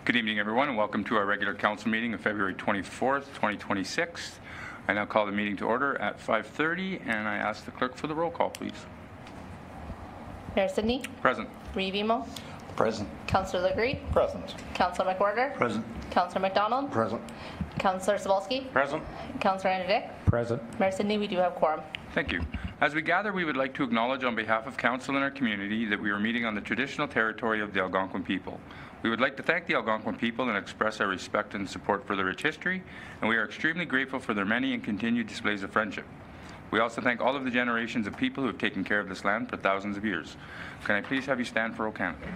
Good evening, everyone, and welcome to our regular council meeting of February 24th, 2026. I now call the meeting to order at 5:30, and I ask the clerk for the roll call, please. Mayor Sidney. Present. Reeve-Emo. Present. Councillor Legreed. Present. Councillor McWhorter. Present. Councillor McDonald. Present. Councillor Cebulski. Present. Councillor Anderdick. Present. Mayor Sidney, we do have quorum. Thank you. As we gather, we would like to acknowledge on behalf of council and our community that we are meeting on the traditional territory of the Algonquin people. We would like to thank the Algonquin people and express our respect and support for their rich history, and we are extremely grateful for their many and continued displays of friendship. We also thank all of the generations of people who have taken care of this land for thousands of years. Can I please have you stand for O Canada?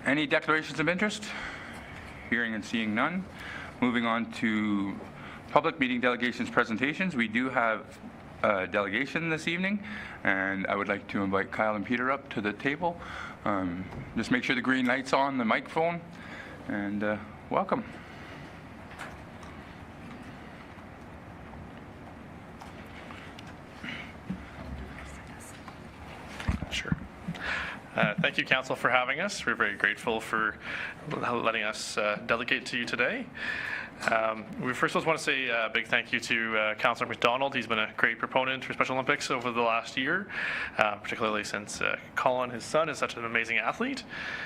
Any declarations of interest? Hearing and seeing none. Moving on to public meeting delegations presentations. We do have a delegation this evening, and I would like to invite Kyle and Peter up to the table. Just make sure the green light's on the microphone, and welcome. Sure. Thank you, Council, for having us. We're very grateful for letting us delegate to you today. We first want to say a big thank you to Councillor McDonald. He's been a great proponent for Special Olympics over the last year, particularly since Colin, his son, is such an amazing athlete.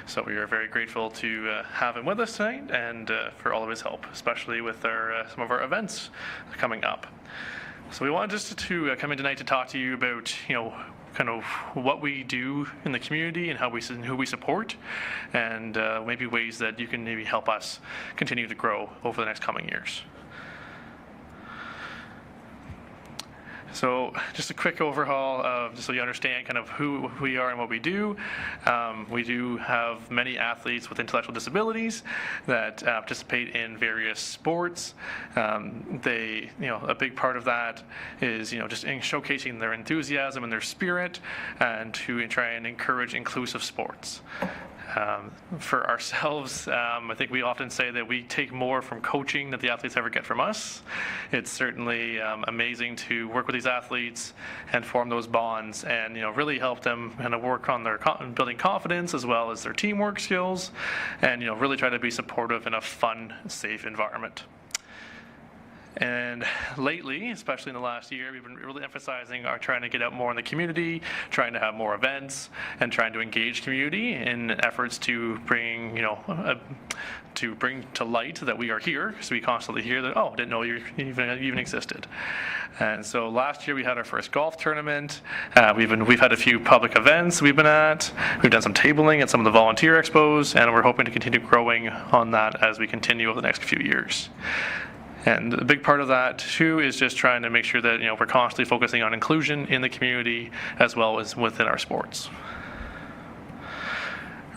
So we are very grateful to have him with us tonight and for all of his help, especially with our some of our events coming up. So we wanted just to come in tonight to talk to you about, kind of what we do in the community and who we support, and maybe ways that you can maybe help us continue to grow over the next coming years. So just a quick overhaul of, just so you understand kind of who we are and what we do. We do have many athletes with intellectual disabilities that participate in various sports. A big part of that is, just in showcasing their enthusiasm and their spirit, and to try and encourage inclusive sports. For ourselves, I think we often say that we take more from coaching than the athletes ever get from us. It's certainly amazing to work with these athletes and form those bonds, and really help them kind of work on their building confidence as well as their teamwork skills, and really try to be supportive in a fun, safe environment. And lately, especially in the last year, we've been really emphasizing our trying to get out more in the community, trying to have more events, and trying to engage community in efforts to bring, to bring to light that we are here, because we constantly hear that, didn't know you even existed. And so last year we had our first golf tournament. We've had a few public events we've been at. We've done some tabling at some of the volunteer expos, and we're hoping to continue growing on that as we continue over the next few years. And a big part of that, too, is just trying to make sure that, we're constantly focusing on inclusion in the community as well as within our sports.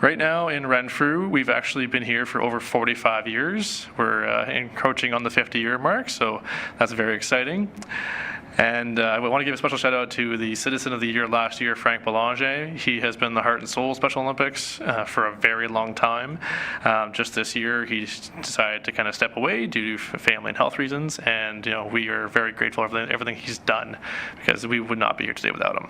Right now in Renfrew, we've actually been here for over 45 years. We're encroaching on the 50-year mark, so that's very exciting. And I want to give a special shout out to the Citizen of the Year last year, Frank Belanger. He has been the heart and soul of Special Olympics for a very long time. Just this year, he decided to kind of step away due to family and health reasons, and we are very grateful for everything he's done, because we would not be here today without him.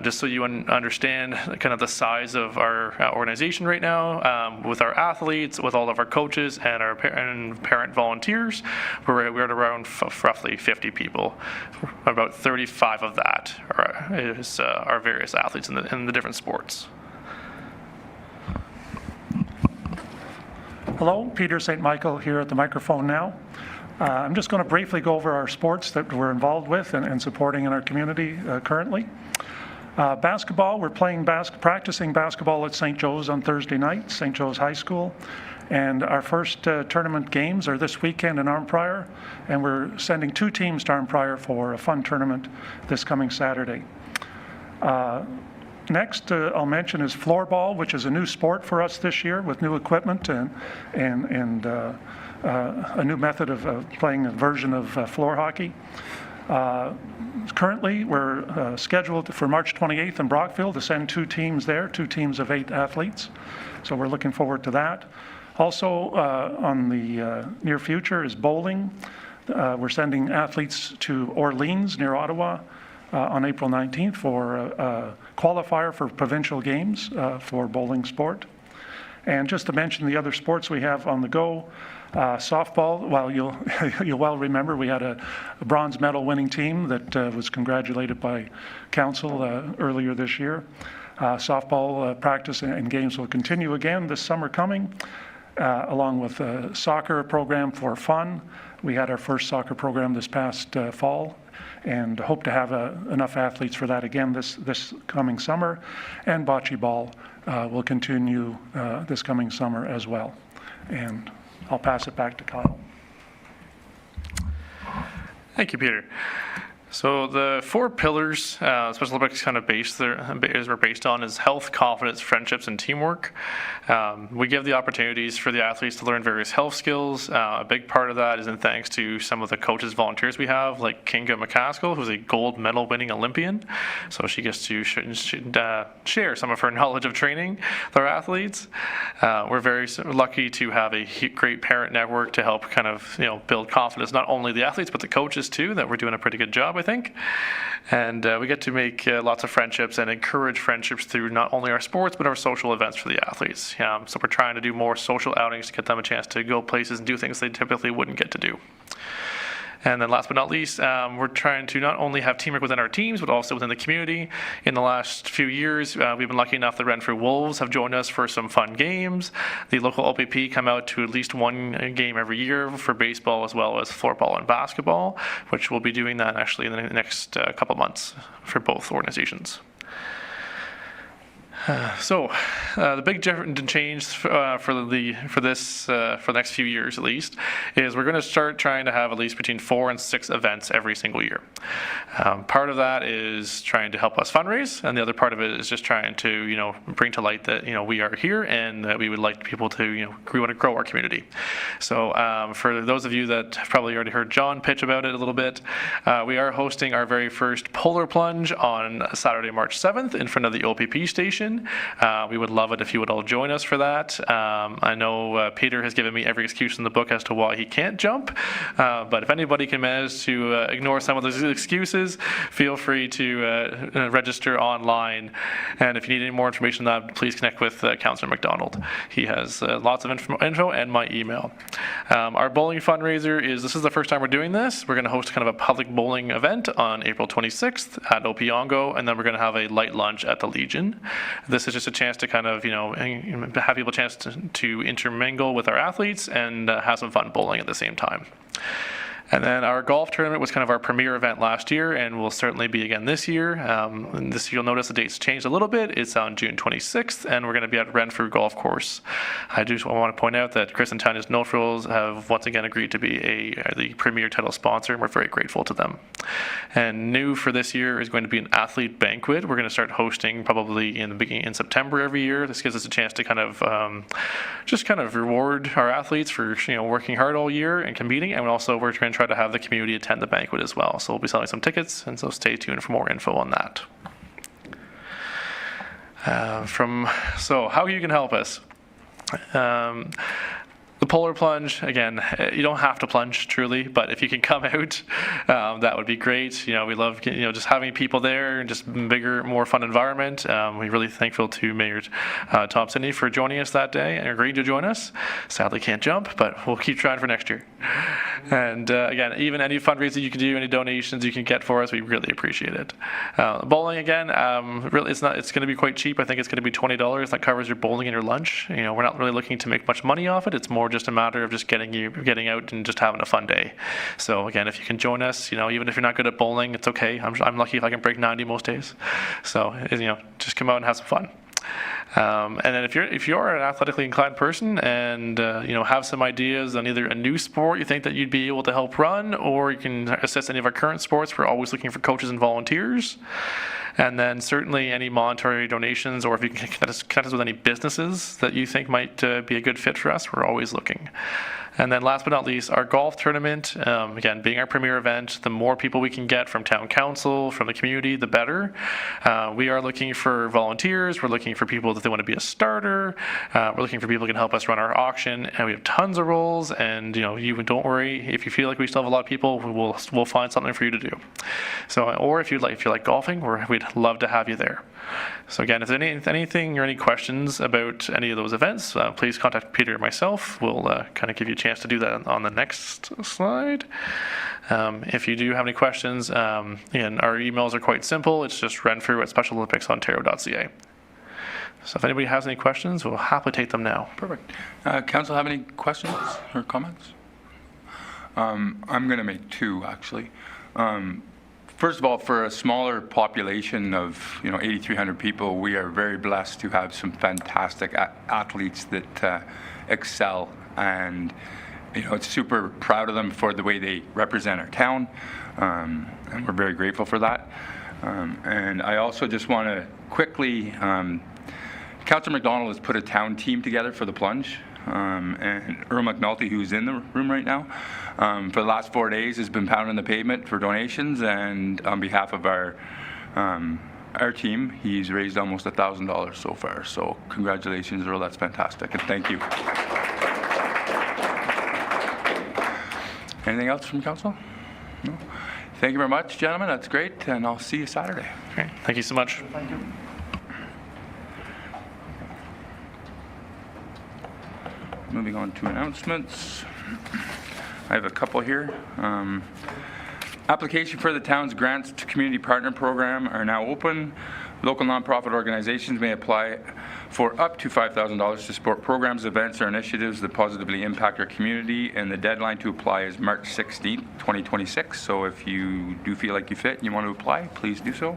Just so you understand kind of the size of our organization right now, with our athletes, with all of our coaches and our parent volunteers, we're at around roughly 50 people. About 35 of that is our various athletes in the different sports. Hello, Peter St. Michael here at the microphone now. I'm just going to briefly go over our sports that we're involved with and supporting in our community currently. Basketball, we're practicing basketball at St. Joe's on Thursday night, St. Joe's High School. And our first tournament games are this weekend in Arnprior, and we're sending 2 teams to Arnprior for a fun tournament this coming Saturday. Next, I'll mention is floorball, which is a new sport for us this year with new equipment and a new method of playing a version of floor hockey. Currently, we're scheduled for March 28th in Brockville to send 2 teams there, 2 teams of 8 athletes. So we're looking forward to that. Also, on the near future is bowling. We're sending athletes to Orleans near Ottawa on April 19th for a qualifier for provincial games for bowling sport. And just to mention the other sports we have on the go, softball, well, you'll well remember we had a bronze medal winning team that was congratulated by council earlier this year. Softball practice and games will continue again this summer coming, along with a soccer program for fun. We had our first soccer program this past fall, and hope to have enough athletes for that again this coming summer. And bocce ball will continue this coming summer as well. And I'll pass it back to Kyle. Thank you, Peter. So the 4 pillars Special Olympics kind of we're based on is health, confidence, friendships, and teamwork. We give the opportunities for the athletes to learn various health skills. A big part of that is in thanks to some of the coaches, volunteers we have, like Kinga McCaskill, who's a gold medal winning Olympian. So she gets to share some of her knowledge of training with our athletes. We're very lucky to have a great parent network to help kind of build confidence, not only the athletes, but the coaches too, that we're doing a pretty good job, I think. And we get to make lots of friendships and encourage friendships through not only our sports, but our social events for the athletes. So we're trying to do more social outings to get them a chance to go places and do things they typically wouldn't get to do. And then last but not least, we're trying to not only have teamwork within our teams, but also within the community. In the last few years, we've been lucky enough that Renfrew Wolves have joined us for some fun games. The local OPP come out to at least 1 game every year for baseball as well as floorball and basketball, which we'll be doing that actually in the next couple months for both organizations. So the big change for the next few years at least is we're going to start trying to have at least between 4 and 6 events every single year. Part of that is trying to help us fundraise, and the other part of it is just trying to bring to light that we are here and that we would like people to we want to grow our community. So for those of you that have probably already heard John pitch about it a little bit, we are hosting our very first polar plunge on Saturday, March 7th in front of the OPP station. We would love it if you would all join us for that. I know Peter has given me every excuse in the book as to why he can't jump, but if anybody can manage to ignore some of those excuses, feel free to register online. And if you need any more information on that, please connect with Councillor McDonald. He has lots of info and my email. Our bowling fundraiser this is the first time we're doing this. We're going to host kind of a public bowling event on April 26th at Opiongo, and then we're going to have a light lunch at the Legion. This is just a chance to kind of, have people a chance to intermingle with our athletes and have some fun bowling at the same time. And then our golf tournament was kind of our premier event last year and will certainly be again this year. You'll notice the dates changed a little bit. It's on June 26th, and we're going to be at Renfrew Golf Course. I just want to point out that Chris and Tanya's No Frills have once again agreed to be the premier title sponsor, and we're very grateful to them. And new for this year is going to be an athlete banquet. We're going to start hosting probably in September every year. This gives us a chance to kind of just kind of reward our athletes for working hard all year and competing, and also we're going to try try to have the community attend the banquet as well. So we'll be selling some tickets, and so stay tuned for more info on that. So how you can help us. The polar plunge, again, you don't have to plunge truly, but if you can come out, that would be great. We love, just having people there and just bigger, more fun environment. We're really thankful to Mayor Tom Sidney for joining us that day and agreeing to join us. Sadly can't jump, but we'll keep trying for next year. And again, even any fundraiser you can do, any donations you can get for us, we really appreciate it. Bowling, again, really, it's going to be quite cheap. I think it's going to be $20. That covers your bowling and your lunch. We're not really looking to make much money off it. It's more just a matter of just getting out and just having a fun day. So again, if you can join us, even if you're not good at bowling, it's okay. I'm lucky if I can break 90 most days. So just come out and have some fun. And then if you're an athletically inclined person and have some ideas on either a new sport you think that you'd be able to help run, or you can assist any of our current sports, we're always looking for coaches and volunteers. And then certainly any monetary donations, or if you can connect us with any businesses that you think might be a good fit for us, we're always looking. And then last but not least, our golf tournament, again, being our premier event, the more people we can get from town council, from the community, the better. We are looking for volunteers. We're looking for people that they want to be a starter. We're looking for people who can help us run our auction. And we have tons of roles. And you don't worry, if you feel like we still have a lot of people, we'll find something for you to do. So, or if you like golfing, we'd love to have you there. So again, if there's anything or any questions about any of those events, please contact Peter or myself. We'll kind of give you a chance to do that on the next slide. If you do have any questions, again, our emails are quite simple. It's just renfrew@specialolympicsontario.ca. So if anybody has any questions, we'll happily take them now. Perfect. Council, have any questions or comments? I'm going to make two, actually. First of all, for a smaller population of 8,300 people, we are very blessed to have some fantastic athletes that excel, and it's super proud of them for the way they represent our town, and we're very grateful for that. And I also just want to quickly, Councillor McDonald has put a town team together for the plunge. And Earl McNulty, who's in the room right now, for the last 4 days has been pounding the pavement for donations, and on behalf of our team, he's raised almost $1,000 so far. So congratulations, Earl, that's fantastic, and thank you. Anything else from council? No? Thank you very much, gentlemen, that's great, and I'll see you Saturday. Okay. Thank you so much. Thank you. Moving on to announcements. I have a couple here. Application for the town's Grants to Community Partner Program are now open. Local nonprofit organizations may apply for up to $5,000 to support programs, events, or initiatives that positively impact our community, and the deadline to apply is March 16th, 2026. So if you do feel like you fit and you want to apply, please do so.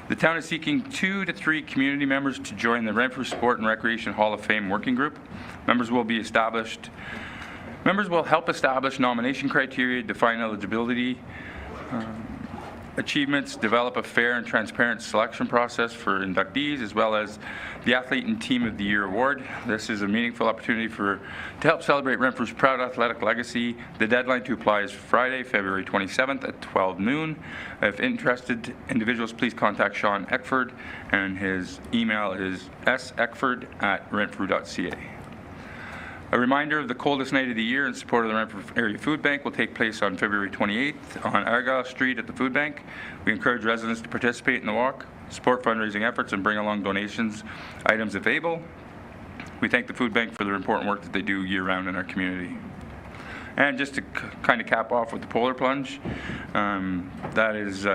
The town is seeking 2 to 3 community members to join the Renfrew Sport and Recreation Hall of Fame Working Group. Members will help establish nomination criteria, define eligibility, achievements, develop a fair and transparent selection process for inductees, as well as the Athlete and Team of the Year Award. This is a meaningful opportunity to help celebrate Renfrew's proud athletic legacy. The deadline to apply is Friday, February 27th at 12 noon. If interested individuals, please contact Sean Eckford, and his email is seckford@renfrew.ca. A reminder of the coldest night of the year in support of the Renfrew Area Food Bank will take place on February 28th on Argyle Street at the food bank. We encourage residents to participate in the walk, support fundraising efforts, and bring along donations items if able. We thank the food bank for their important work that they do year-round in our community. And just to kind of cap off with the polar plunge, that is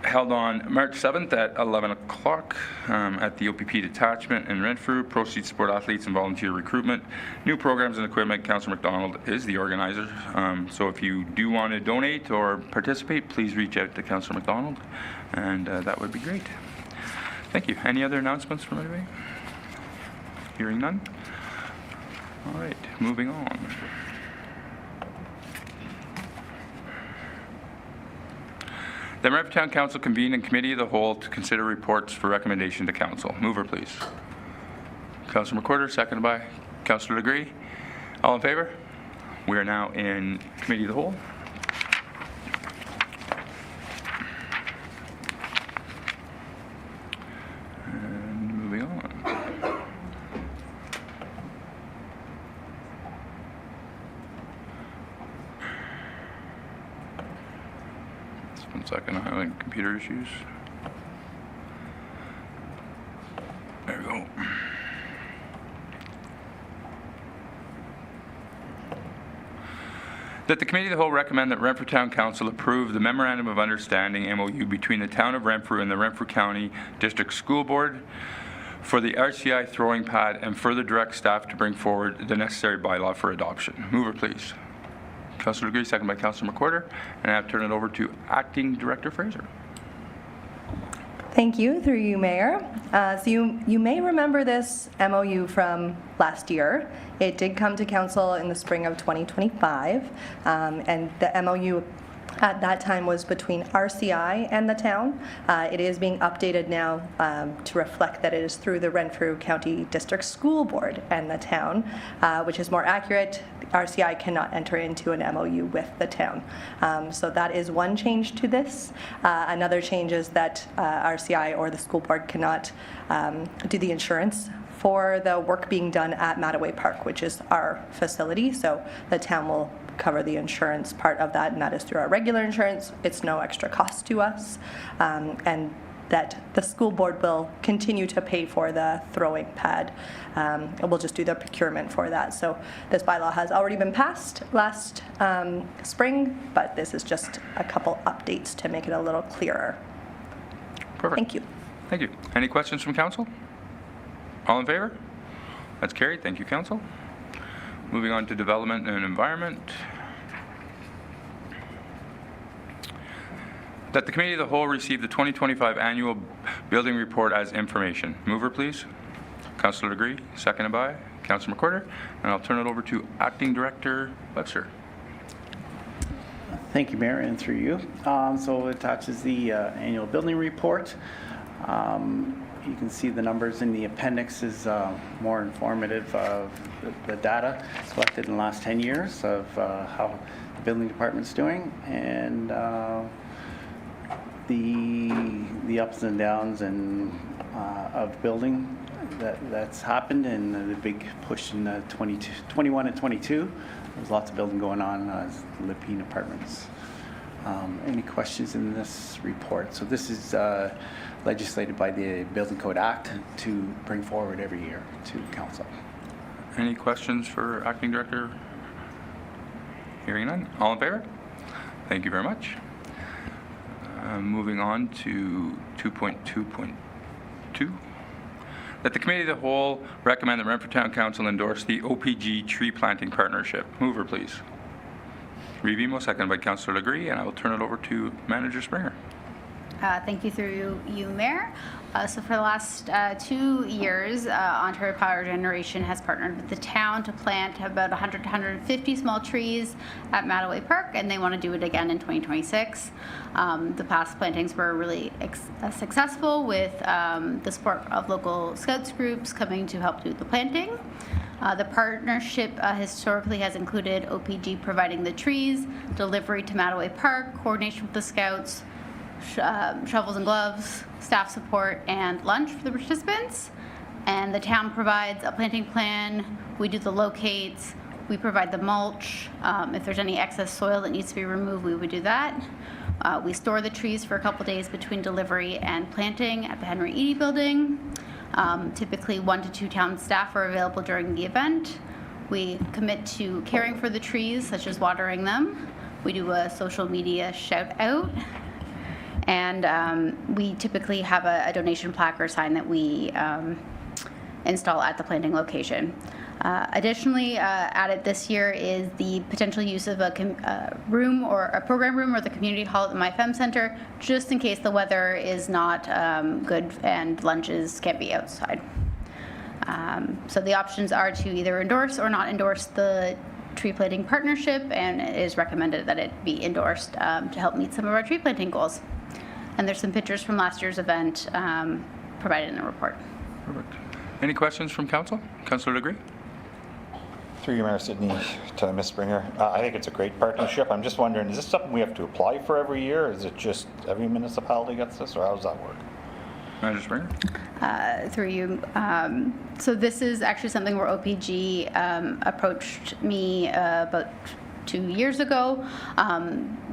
held on March 7th at 11 o'clock at the OPP detachment in Renfrew. Proceeds support athletes and volunteer recruitment. New programs and equipment. Councillor McDonald is the organizer. So if you do want to donate or participate, please reach out to Councillor McDonald, and that would be great. Thank you. Any other announcements from anybody? Hearing none. All right, moving on. The Renfrew Town Council convened in Committee of the Whole to consider reports for recommendation to Council. Mover, please. Councillor McWhirter, seconded by Councillor Legree. All in favour? We are now in Committee of the Whole. And moving on. Just 1 second, I'm having computer issues. There we go. That the Committee of the Whole recommend that Renfrew Town Council approve the Memorandum of Understanding MOU between the Town of Renfrew and the Renfrew County District School Board for the RCI throwing pad and further direct staff to bring forward the necessary bylaw for adoption. Mover, please. Councillor Degree, second by Councillor McWhorter, and I have turned it over to Acting Director Fraser. Thank you, through you, Mayor. So you may remember this MOU from last year. It did come to Council in the spring of 2025, and the MOU at that time was between RCI and the town. It is being updated now to reflect that it is through the Renfrew County District School Board and the town, which is more accurate. RCI cannot enter into an MOU with the town. So that is one change to this. Another change is that RCI or the school board cannot do the insurance for the work being done at Mattaway Park, which is our facility. So the town will cover the insurance part of that, and that is through our regular insurance. It's no extra cost to us. And that the school board will continue to pay for the throwing pad. And we'll just do the procurement for that. So this bylaw has already been passed last spring, but this is just a couple updates to make it a little clearer. Perfect. Thank you. Thank you. Any questions from Council? All in favor? That's carried. Thank you, Council. Moving on to Development and Environment. That the Committee of the Whole receive the 2025 Annual Building Report as information. Mover, please. Councillor Degree, seconded by Councillor McWhorter, and I'll turn it over to Acting Director Webster. Thank you, Mayor, and through you. So it attaches the annual building report. You can see the numbers in the appendix is more informative of the data collected in the last 10 years of how the building department's doing, and the ups and downs and of building that's happened, and the big push in 21 and 22. There's lots of building going on as Lipine Apartments. Any questions in this report? So this is legislated by the Building Code Act to bring forward every year to Council. Any questions for Acting Director? Hearing none. All in favor? Thank you very much. Moving on to 2.2.2. That the Committee of the Whole recommend that Renfrew Town Council endorse the OPG tree planting partnership. Mover, please. Revimo, seconded by Councillor Degree, and I will turn it over to Manager Springer. Thank you through you, Mayor. So for the last 2 years, Ontario Power Generation has partnered with the town to plant about 100 to 150 small trees at Mattaway Park, and they want to do it again in 2026. The past plantings were really successful with the support of local scouts groups coming to help do the planting. The partnership historically has included OPG providing the trees, delivery to Mattaway Park, coordination with the scouts, shovels and gloves, staff support, and lunch for the participants. And the town provides a planting plan. We do the locates. We provide the mulch. If there's any excess soil that needs to be removed, we would do that. We store the trees for a couple days between delivery and planting at the Henry Eady Building. Typically 1 to 2 town staff are available during the event. We commit to caring for the trees, such as watering them. We do a social media shout out. And we typically have a donation plaque or sign that we install at the planting location. Additionally, added this year is the potential use of a room or a program room or the community hall at the MyFem Center, just in case the weather is not good and lunches can't be outside. So the options are to either endorse or not endorse the tree planting partnership, and it is recommended that it be endorsed to help meet some of our tree planting goals. And there's some pictures from last year's event provided in the report. Perfect. Any questions from Council? Councillor Degree? Through you, Mayor Sidney, to Ms. Springer. I think it's a great partnership. I'm just wondering, is this something we have to apply for every year? Is it just every municipality gets this, or how does that work? Manager Springer? Through you. So this is actually something where OPG approached me about 2 years ago.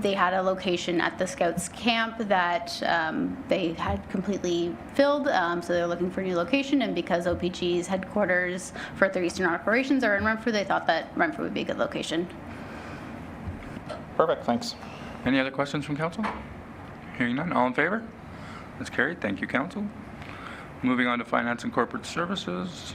They had a location at the Scouts camp that they had completely filled, so they're looking for a new location, and because OPG's headquarters for their Eastern operations are in Renfrew, they thought that Renfrew would be a good location. Perfect, thanks. Any other questions from council? Hearing none, all in favor? That's carried. Thank you, council. Moving on to Finance and Corporate Services.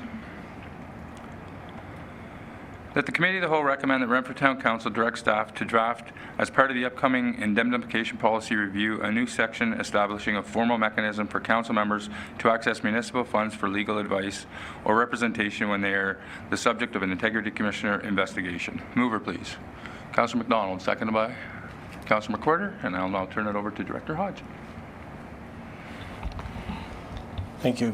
That the Committee of the Whole recommend that Renfrew Town Council direct staff to draft, as part of the upcoming indemnification policy review, a new section establishing a formal mechanism for council members to access municipal funds for legal advice or representation when they are the subject of an Integrity Commissioner investigation. Mover, please. Councillor McDonald, seconded by Councillor McWhirter, and I'll now turn it over to Director Hodge. Thank you.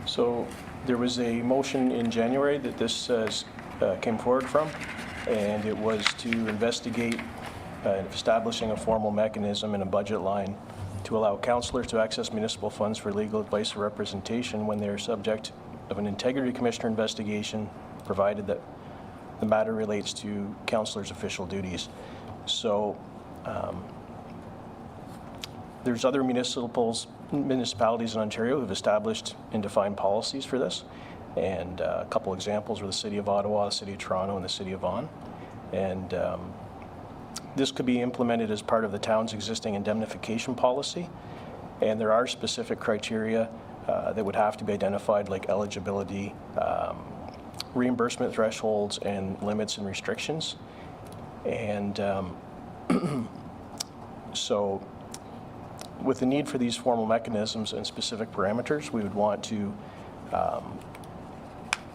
So there was a motion in January that this came forward from, and it was to investigate establishing a formal mechanism in a budget line to allow councillors to access municipal funds for legal advice or representation when they are subject of an Integrity Commissioner investigation, provided that the matter relates to councillors' official duties. So there's other municipalities in Ontario who have established and defined policies for this, and a couple examples were the City of Ottawa, the City of Toronto, and the City of Vaughan. And this could be implemented as part of the town's existing indemnification policy, and there are specific criteria that would have to be identified, like eligibility, reimbursement thresholds, and limits and restrictions. And so with the need for these formal mechanisms and specific parameters, we would want to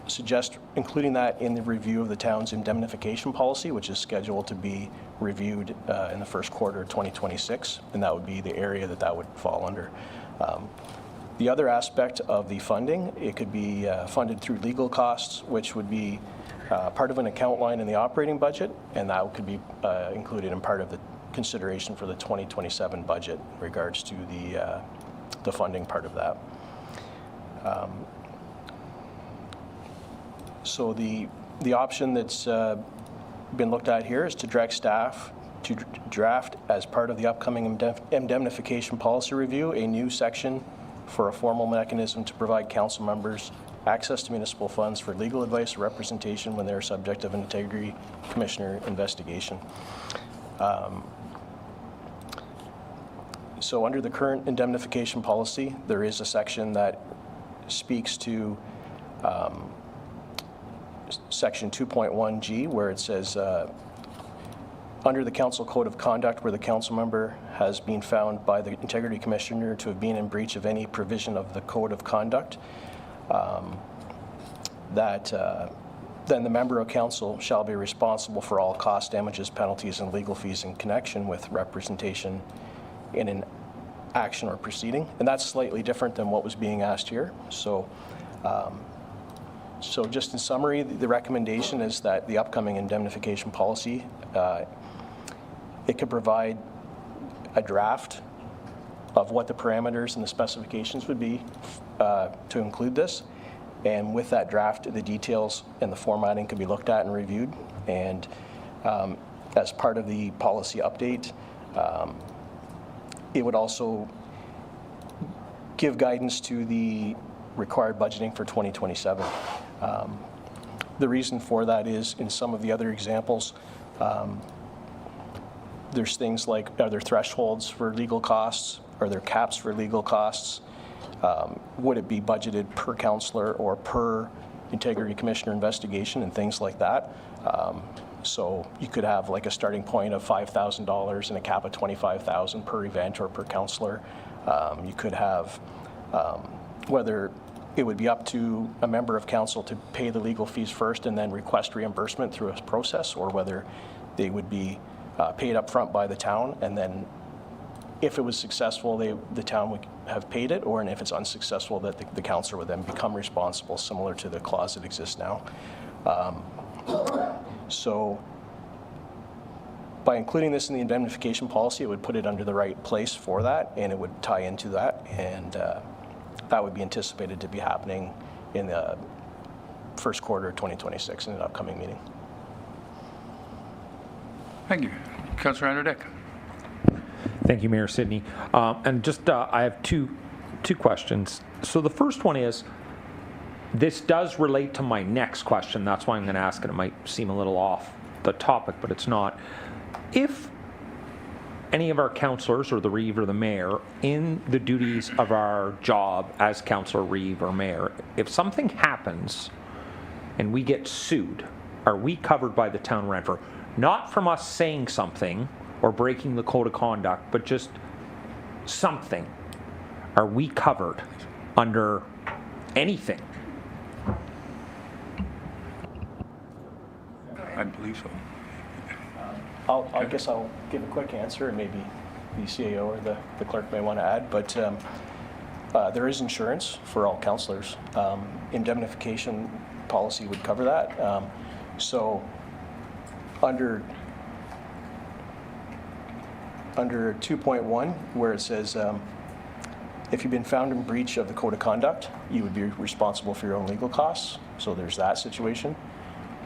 suggest including that in the review of the town's indemnification policy, which is scheduled to be reviewed in the first quarter of 2026, and that would be the area that that would fall under. The other aspect of the funding, it could be funded through legal costs, which would be part of an account line in the operating budget, and that could be included in part of the consideration for the 2027 budget in regards to the funding part of that. So the option that's been looked at here is to direct staff to draft, as part of the upcoming indemnification policy review, a new section for a formal mechanism to provide council members access to municipal funds for legal advice or representation when they are subject of an Integrity Commissioner investigation. So under the current indemnification policy, there is a section that speaks to section 2.1G, where it says, under the council code of conduct, where the council member has been found by the Integrity Commissioner to have been in breach of any provision of the code of conduct, then the member of council shall be responsible for all costs, damages, penalties, and legal fees in connection with representation in an action or proceeding. And that's slightly different than what was being asked here. So, so just in summary, the recommendation is that the upcoming indemnification policy, it could provide a draft of what the parameters and the specifications would be to include this. And with that draft, the details and the formatting could be looked at and reviewed. And as part of the policy update, it would also give guidance to the required budgeting for 2027. The reason for that is, in some of the other examples, there's things like, are there thresholds for legal costs? Are there caps for legal costs? Would it be budgeted per councillor or per Integrity Commissioner investigation, and things like that? So you could have like a starting point of $5,000 and a cap of $25,000 per event or per councillor. You could have whether it would be up to a member of council to pay the legal fees first and then request reimbursement through a process, or whether they would be paid up front by the town, and then if it was successful, the town would have paid it, or and if it's unsuccessful, that the counselor would then become responsible, similar to the clause that exists now. So by including this in the indemnification policy, it would put it under the right place for that, and it would tie into that, and that would be anticipated to be happening in the first quarter of 2026 in an upcoming meeting. Thank you. Councillor Anderdick. Thank you, Mayor Sidney. And just, I have two questions. So the first one is, this does relate to my next question. That's why I'm going to ask it. It might seem a little off the topic, but it's not. If any of our councillors, or the Reeve or the mayor, in the duties of our job as councillor, Reeve, or mayor, if something happens and we get sued, are we covered by the town of Renfrew? Not from us saying something or breaking the code of conduct, but just something. Are we covered under anything? I believe so. I guess I'll give a quick answer, and maybe the CAO or the clerk may want to add, but there is insurance for all councillors. Indemnification policy would cover that. So under 2.1, where it says, if you've been found in breach of the code of conduct, you would be responsible for your own legal costs. So there's that situation.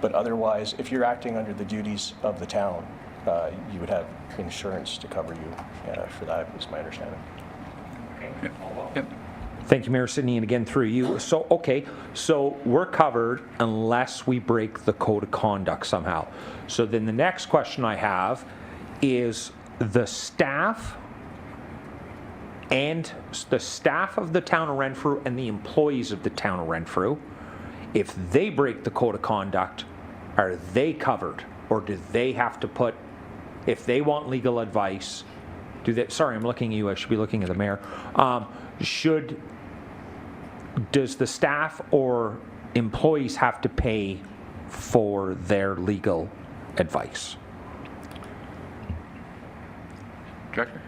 But otherwise, if you're acting under the duties of the town, you would have insurance to cover you for that, is my understanding. Yep. Thank you, Mayor Sidney, and again through you. So, okay, so we're covered unless we break the code of conduct somehow. So then the next question I have is, the staff and the staff of the town of Renfrew and the employees of the town of Renfrew, if they break the code of conduct, are they covered? Or do they have to put, if they want legal advice, do they, sorry, I'm looking at you, I should be looking at the mayor. Does the staff or employees have to pay for their legal advice? Director?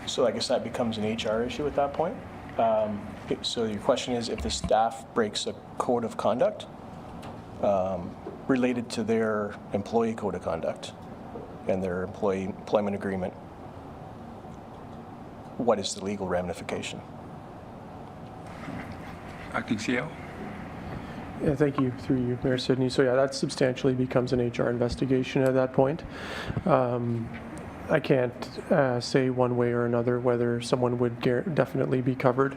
So I guess that becomes an HR issue at that point. So your question is, if the staff breaks a code of conduct related to their employee code of conduct and their employment agreement, what is the legal ramification? Acting CEO? Yeah, thank you, through you, Mayor Sidney. So yeah, that substantially becomes an HR investigation at that point. I can't say one way or another whether someone would definitely be covered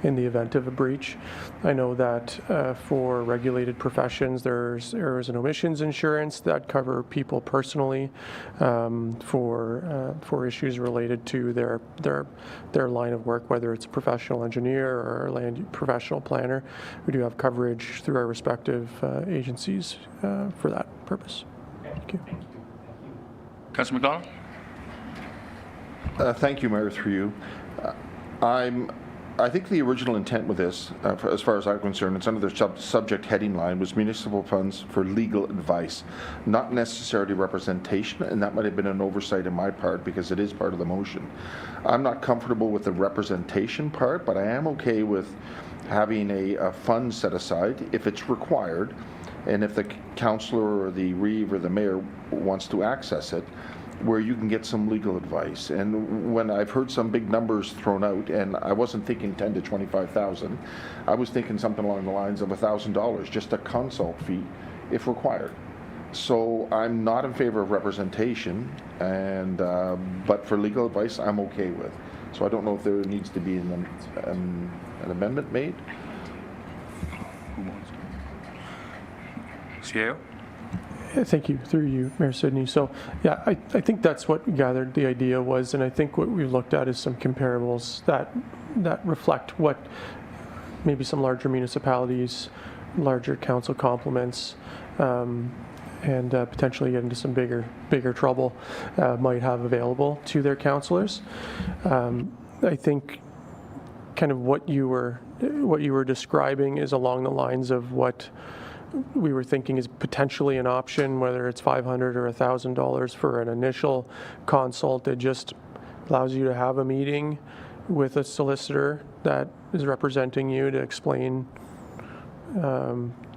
in the event of a breach. I know that for regulated professions, there's errors and omissions insurance that cover people personally for issues related to their line of work, whether it's a professional engineer or a professional planner. We do have coverage through our respective agencies for that purpose. Thank you. Councillor McDonald? Thank you, Mayor, through you. I think the original intent with this, as far as I'm concerned, it's under the subject heading line, was municipal funds for legal advice, not necessarily representation, and that might have been an oversight on my part because it is part of the motion. I'm not comfortable with the representation part, but I am okay with having a fund set aside if it's required, and if the councillor or the Reeve or the mayor wants to access it, where you can get some legal advice. And when I've heard some big numbers thrown out, and I wasn't thinking 10 to 25,000, I was thinking something along the lines of $1,000, just a consult fee if required. So I'm not in favor of representation, and but for legal advice, I'm okay with. So I don't know if there needs to be an amendment made. CAO? Thank you, through you, Mayor Sidney. So, yeah, I think that's what we gathered the idea was, and I think what we looked at is some comparables that reflect what maybe some larger municipalities, larger council complements, and potentially get into some bigger trouble might have available to their councillors. I think kind of what you were describing is along the lines of what we were thinking is potentially an option, whether it's $500 or $1,000 for an initial consult. It just allows you to have a meeting with a solicitor that is representing you to explain,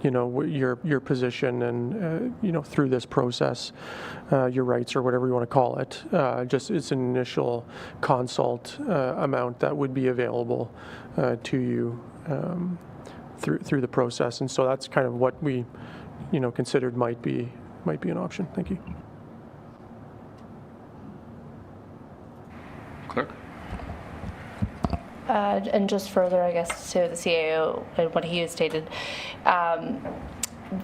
your position and, through this process, your rights or whatever you want to call it. Just it's an initial consult amount that would be available to you through the process. And so that's kind of what we, considered might be an option. Thank you. Clerk? And just further, I guess, to the CAO and what he has stated,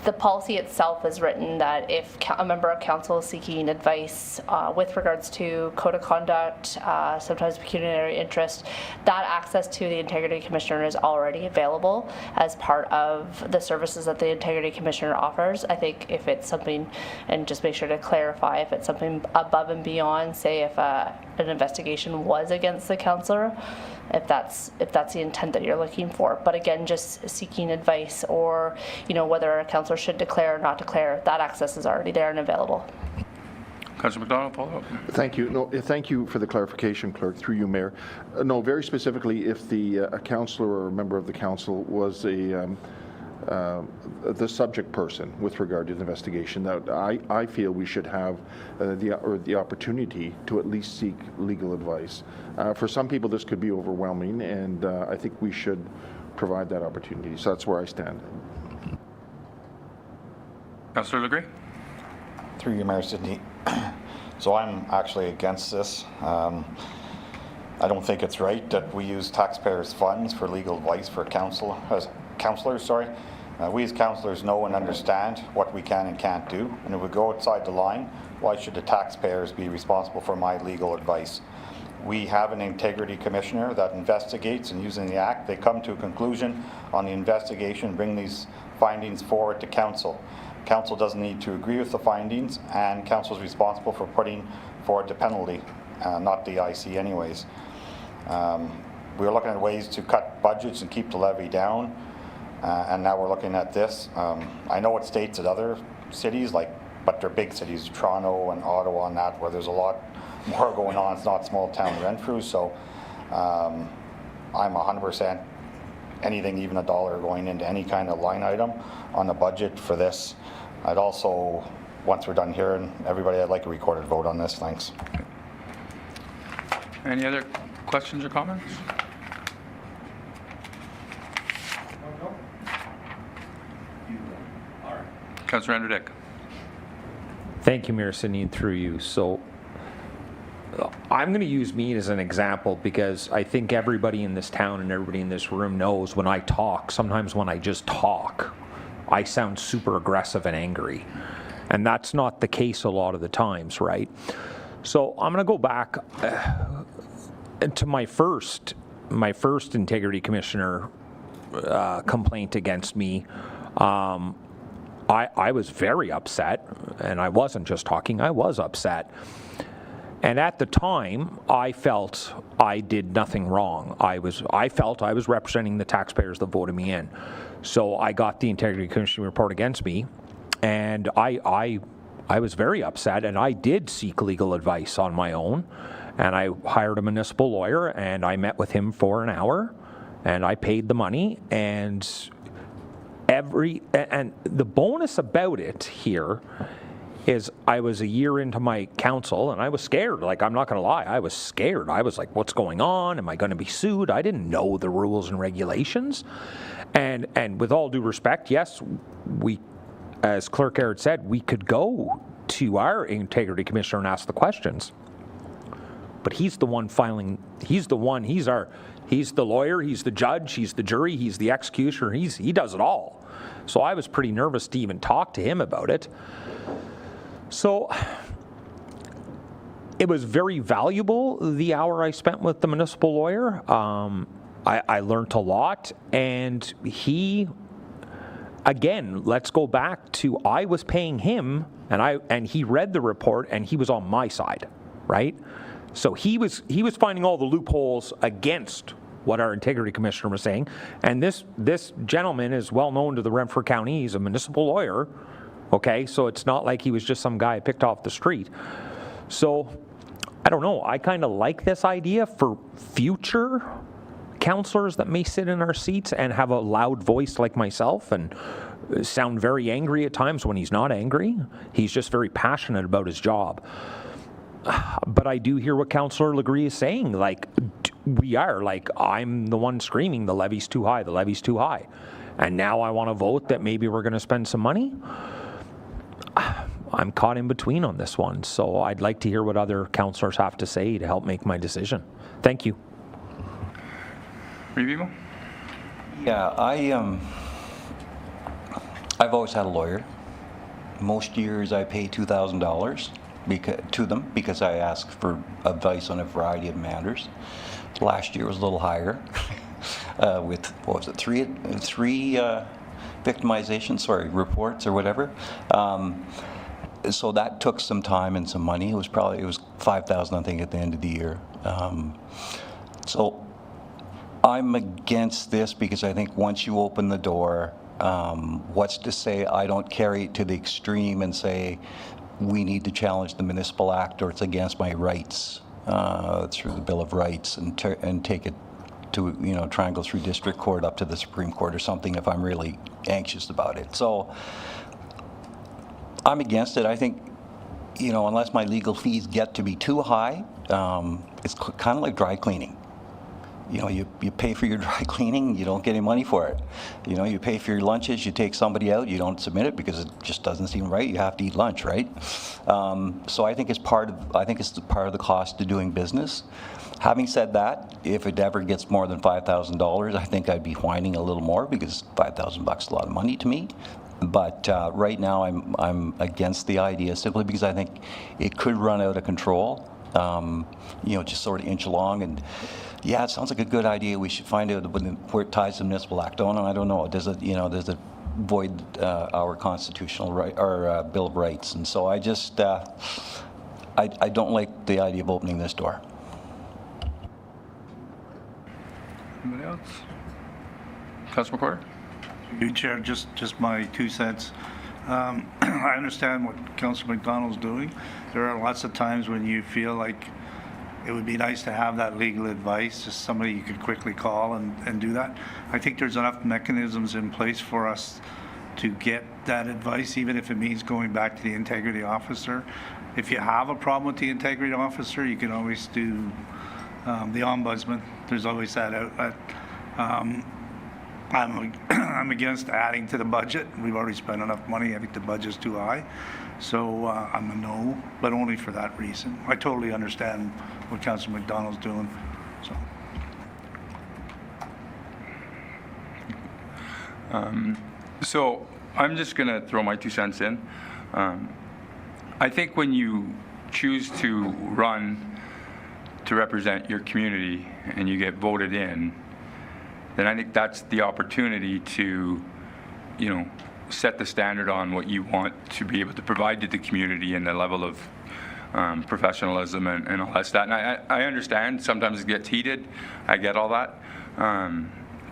the policy itself is written that if a member of council is seeking advice with regards to code of conduct, sometimes pecuniary interest, that access to the Integrity Commissioner is already available as part of the services that the Integrity Commissioner offers. I think if it's something, and just make sure to clarify, if it's something above and beyond, say if an investigation was against the councillor, if that's the intent that you're looking for. But again, just seeking advice or, whether a councillor should declare or not declare, that access is already there and available. Councillor McDonald, follow up. Thank you. No, thank you for the clarification, Clerk, through you, Mayor. No, very specifically, if a councillor or a member of the council was the subject person with regard to the investigation, that I feel we should have the opportunity to at least seek legal advice. For some people, this could be overwhelming, and I think we should provide that opportunity. So that's where I stand. Councillor Legray? Through you, Mayor Sidney. So I'm actually against this. I don't think it's right that we use taxpayers' funds for legal advice for councillors. We as councillors know and understand what we can and can't do, and if we go outside the line, why should the taxpayers be responsible for my legal advice? We have an Integrity Commissioner that investigates, and using the Act, they come to a conclusion on the investigation, bring these findings forward to Council. Council doesn't need to agree with the findings, and Council is responsible for putting forward the penalty, not the IC anyways. We were looking at ways to cut budgets and keep the levy down, and now we're looking at this. I know it states at other cities, but they're big cities, Toronto and Ottawa and that, where there's a lot more going on. It's not small town Renfrew, so I'm 100% anything, even $1 going into any kind of line item on the budget for this. I'd also, once we're done here, and everybody, I'd like a recorded vote on this. Thanks. Any other questions or comments? Councillor Andrew Dick. Thank you, Mayor Sidney, through you. So I'm going to use me as an example because I think everybody in this town and everybody in this room knows when I talk, sometimes when I just talk, I sound super aggressive and angry. And that's not the case a lot of the times, right? So I'm going to go back to my first Integrity Commissioner complaint against me. I was very upset, and I wasn't just talking, I was upset. And at the time, I felt I did nothing wrong. I felt I was representing the taxpayers that voted me in. So I got the Integrity Commission report against me, and I was very upset, and I did seek legal advice on my own. And I hired a municipal lawyer, and I met with him for an hour, and I paid the money, and the bonus about it here is I was a year into my council and I was scared. Like, I'm not going to lie, I was scared. I was like, what's going on? Am I going to be sued? I didn't know the rules and regulations. And with all due respect, yes, we, as Clerk Aird said, we could go to our Integrity Commissioner and ask the questions. But he's the one filing, he's the lawyer, he's the judge, he's the jury, he's the executioner, he does it all. So I was pretty nervous to even talk to him about it. So it was very valuable, the hour I spent with the municipal lawyer. I learned a lot, and he, again, let's go back to, I was paying him, and he read the report, and he was on my side, right? So he was finding all the loopholes against what our Integrity Commissioner was saying, and this gentleman is well known to the Renfrew County. He's a municipal lawyer. Okay, so it's not like he was just some guy I picked off the street. So I don't know, I kind of like this idea for future councillors that may sit in our seats and have a loud voice like myself and sound very angry at times when he's not angry. He's just very passionate about his job. But I do hear what Councillor Legree is saying, like, we are, like, I'm the one screaming, the levy's too high, the levy's too high. And now I want to vote that maybe we're going to spend some money. I'm caught in between on this one, so I'd like to hear what other councillors have to say to help make my decision. Thank you. Revimo? Yeah, I've always had a lawyer. Most years I pay $2,000 to them because I ask for advice on a variety of matters. Last year was a little higher with, what was it, three victimization, reports or whatever. So that took some time and some money. It was $5,000, I think, at the end of the year. So I'm against this because I think once you open the door, what's to say I don't carry it to the extreme and say we need to challenge the Municipal Act or it's against my rights through the Bill of Rights and take it to, try and go through district court up to the Supreme Court or something if I'm really anxious about it. So I'm against it. I think, unless my legal fees get to be too high, it's kind of like dry cleaning. You pay for your dry cleaning, you don't get any money for it. You pay for your lunches, you take somebody out, you don't submit it because it just doesn't seem right. You have to eat lunch, right? So I think it's part of the cost of doing business. Having said that, if it ever gets more than $5,000, I think I'd be whining a little more because $5,000 is a lot of money to me. But right now I'm against the idea simply because I think it could run out of control. Just sort of inch along and. Yeah, it sounds like a good idea. We should find out where it ties to the Municipal Act. I don't know. Does it void our constitutional right or Bill of Rights? And so I just, I don't like the idea of opening this door. Anybody else? Councilor McCorder? You, Chair, just my 2 cents. I understand what Councilor McDonald's doing. There are lots of times when you feel like it would be nice to have that legal advice, just somebody you could quickly call and do that. I think there's enough mechanisms in place for us to get that advice, even if it means going back to the integrity officer. If you have a problem with the integrity officer, you can always do the ombudsman. There's always that outlet. I'm against adding to the budget. We've already spent enough money. I think the budget's too high. So I'm a no, but only for that reason. I totally understand what Councilor McDonald's doing. So I'm just going to throw my 2 cents in. I think when you choose to run to represent your community and you get voted in, then I think that's the opportunity to, set the standard on what you want to be able to provide to the community and the level of professionalism and all that stuff. And I understand sometimes it gets heated. I get all that.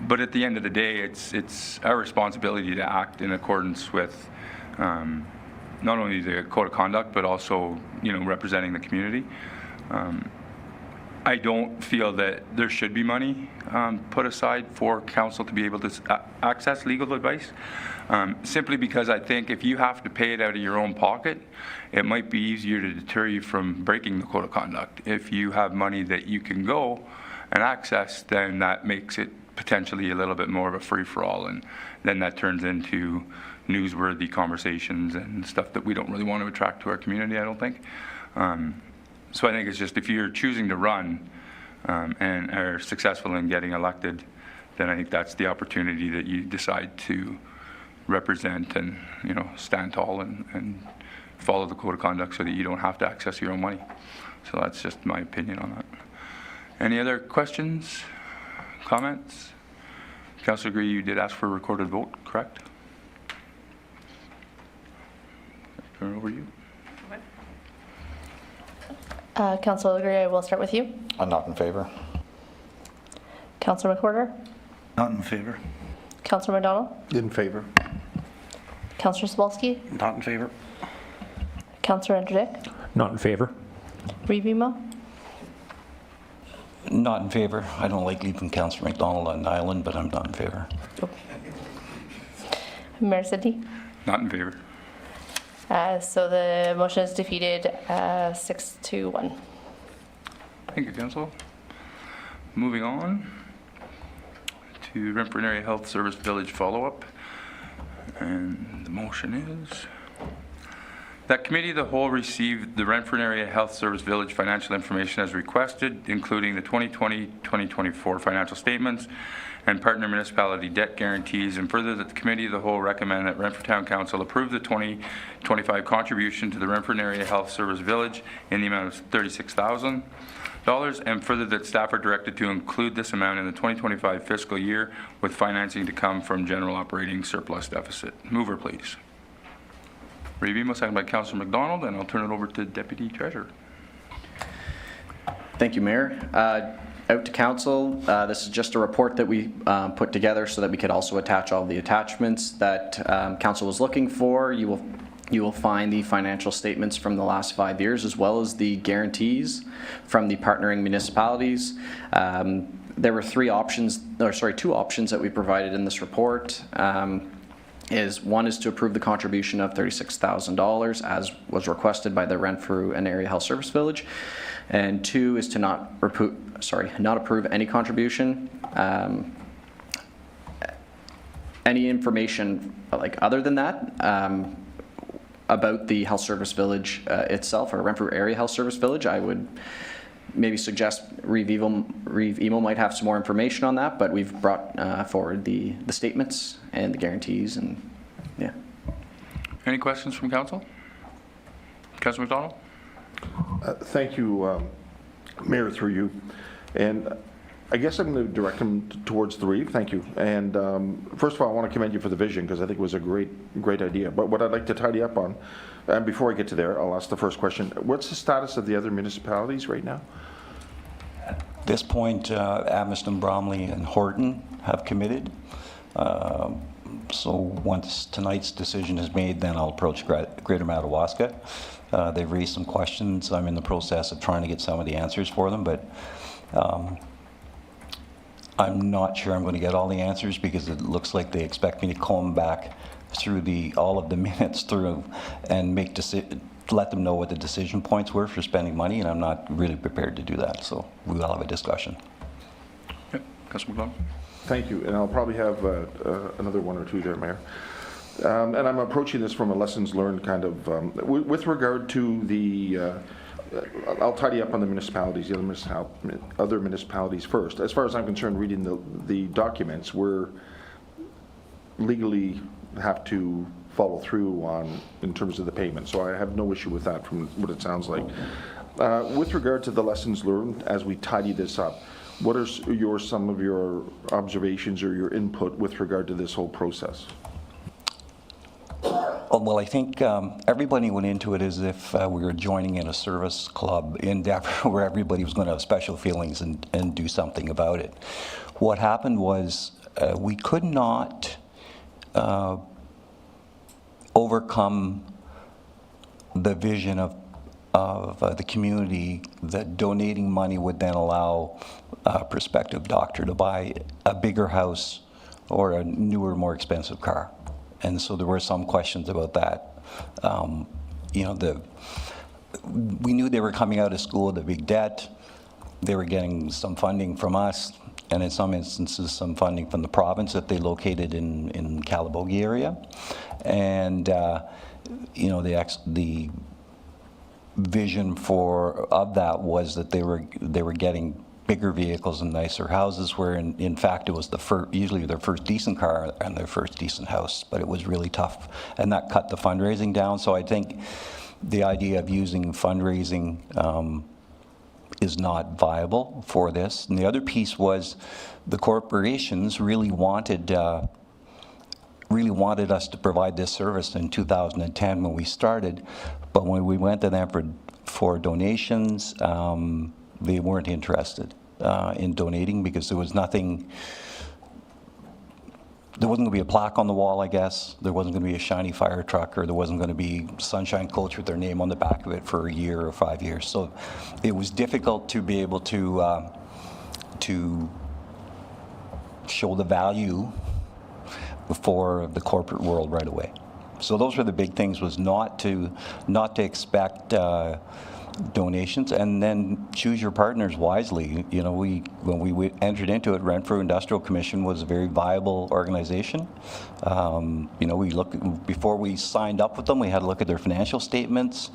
But at the end of the day, it's our responsibility to act in accordance with not only the code of conduct, but also, representing the community. I don't feel that there should be money put aside for council to be able to access legal advice, simply because I think if you have to pay it out of your own pocket, it might be easier to deter you from breaking the code of conduct. If you have money that you can go and access, then that makes it potentially a little bit more of a free-for-all, and then that turns into newsworthy conversations and stuff that we don't really want to attract to our community, I don't think. So I think it's just if you're choosing to run and are successful in getting elected, then I think that's the opportunity that you decide to represent and, stand tall and follow the code of conduct so that you don't have to access your own money. So that's just my opinion on that. Any other questions, comments? Councillor Gree, you did ask for a recorded vote, correct? Turn it over to you. Councillor Legree, I will start with you. I'm not in favor. Councillor McWhorter. Not in favor. Councillor McDonald. In favor. Councillor Sobalski. Not in favor. Councillor Andredick. Not in favor. Revimo. Not in favor. I don't like leaving Councillor McDonald on an island, but I'm not in favor. Mayor Sidney? Not in favor. So the motion is defeated 6-1. Thank you, Council. Moving on to Renfrew Area Health Service Village follow-up. And the motion is that Committee of the Whole received the Renfrew Area Health Service Village financial information as requested, including the 2020-2024 financial statements and partner municipality debt guarantees, and further that the Committee of the Whole recommend that Renfrew Town Council approve the 2025 contribution to the Renfrew Area Health Service Village in the amount of $36,000, and further that staff are directed to include this amount in the 2025 fiscal year with financing to come from general operating surplus deficit. Mover, please. Revimo, second by Councillor McDonald, and I'll turn it over to Deputy Treasurer. Thank you, Mayor. Out to Council, this is just a report that we put together so that we could also attach all the attachments that Council was looking for. You will find the financial statements from the last 5 years, as well as the guarantees from the partnering municipalities. There were two options that we provided in this report. One is to approve the contribution of $36,000 as was requested by the Renfrew and Area Health Service Village, and 2 is to not approve any contribution. Any information other than that about the Health Service Village itself, or Renfrew Area Health Service Village, I would maybe suggest Reeve Emo might have some more information on that, but we've brought forward the statements and the guarantees, and yeah. Any questions from Council? Councillor McDonald? Thank you, Mayor, through you. And I guess I'm going to direct him towards the Reeve. Thank you. And first of all, I want to commend you for the vision, because I think it was a great idea. But what I'd like to tidy up on, and before I get to there, I'll ask the first question. What's the status of the other municipalities right now? At this point, Amherst, Bromley, and Horton have committed. So once tonight's decision is made, then I'll approach Greater Madawaska. They've raised some questions. I'm in the process of trying to get some of the answers for them, but I'm not sure I'm going to get all the answers, because it looks like they expect me to comb back through all of the minutes through and let them know what the decision points were for spending money, and I'm not really prepared to do that. So we will have a discussion. Yep. Councillor McDonald. Thank you. And I'll probably have another one or two there, Mayor. And I'm approaching this from a lessons learned kind of, with regard to the, I'll tidy up on the municipalities, the other municipalities first. As far as I'm concerned, reading the documents, we're legally have to follow through on in terms of the payment. So I have no issue with that from what it sounds like. With regard to the lessons learned, as we tidy this up, what are some of your observations or your input with regard to this whole process? Well, I think everybody went into it as if we were joining in a service club endeavor where everybody was going to have special feelings and do something about it. What happened was we could not overcome the vision of the community that donating money would then allow a prospective doctor to buy a bigger house or a newer, more expensive car. And so there were some questions about that. We knew they were coming out of school with a big debt. They were getting some funding from us, and in some instances, some funding from the province that they located in Calabogie area. And the vision of that was that they were getting bigger vehicles and nicer houses, where in fact it was usually their first decent car and their first decent house, but it was really tough, and that cut the fundraising down. So I think the idea of using fundraising is not viable for this. And the other piece was the corporations really wanted us to provide this service in 2010 when we started, but when we went to them for donations, they weren't interested in donating, because there wasn't going to be a plaque on the wall, I guess. There wasn't going to be a shiny fire truck, or there wasn't going to be Sunshine Coach with their name on the back of it for a year or 5 years. So it was difficult to be able to to show the value for the corporate world right away. So those were the big things, was not to expect donations, and then choose your partners wisely. You know, when we entered into it, Renfrew Industrial Commission was a very viable organization. You know, before we signed up with them, we had to look at their financial statements.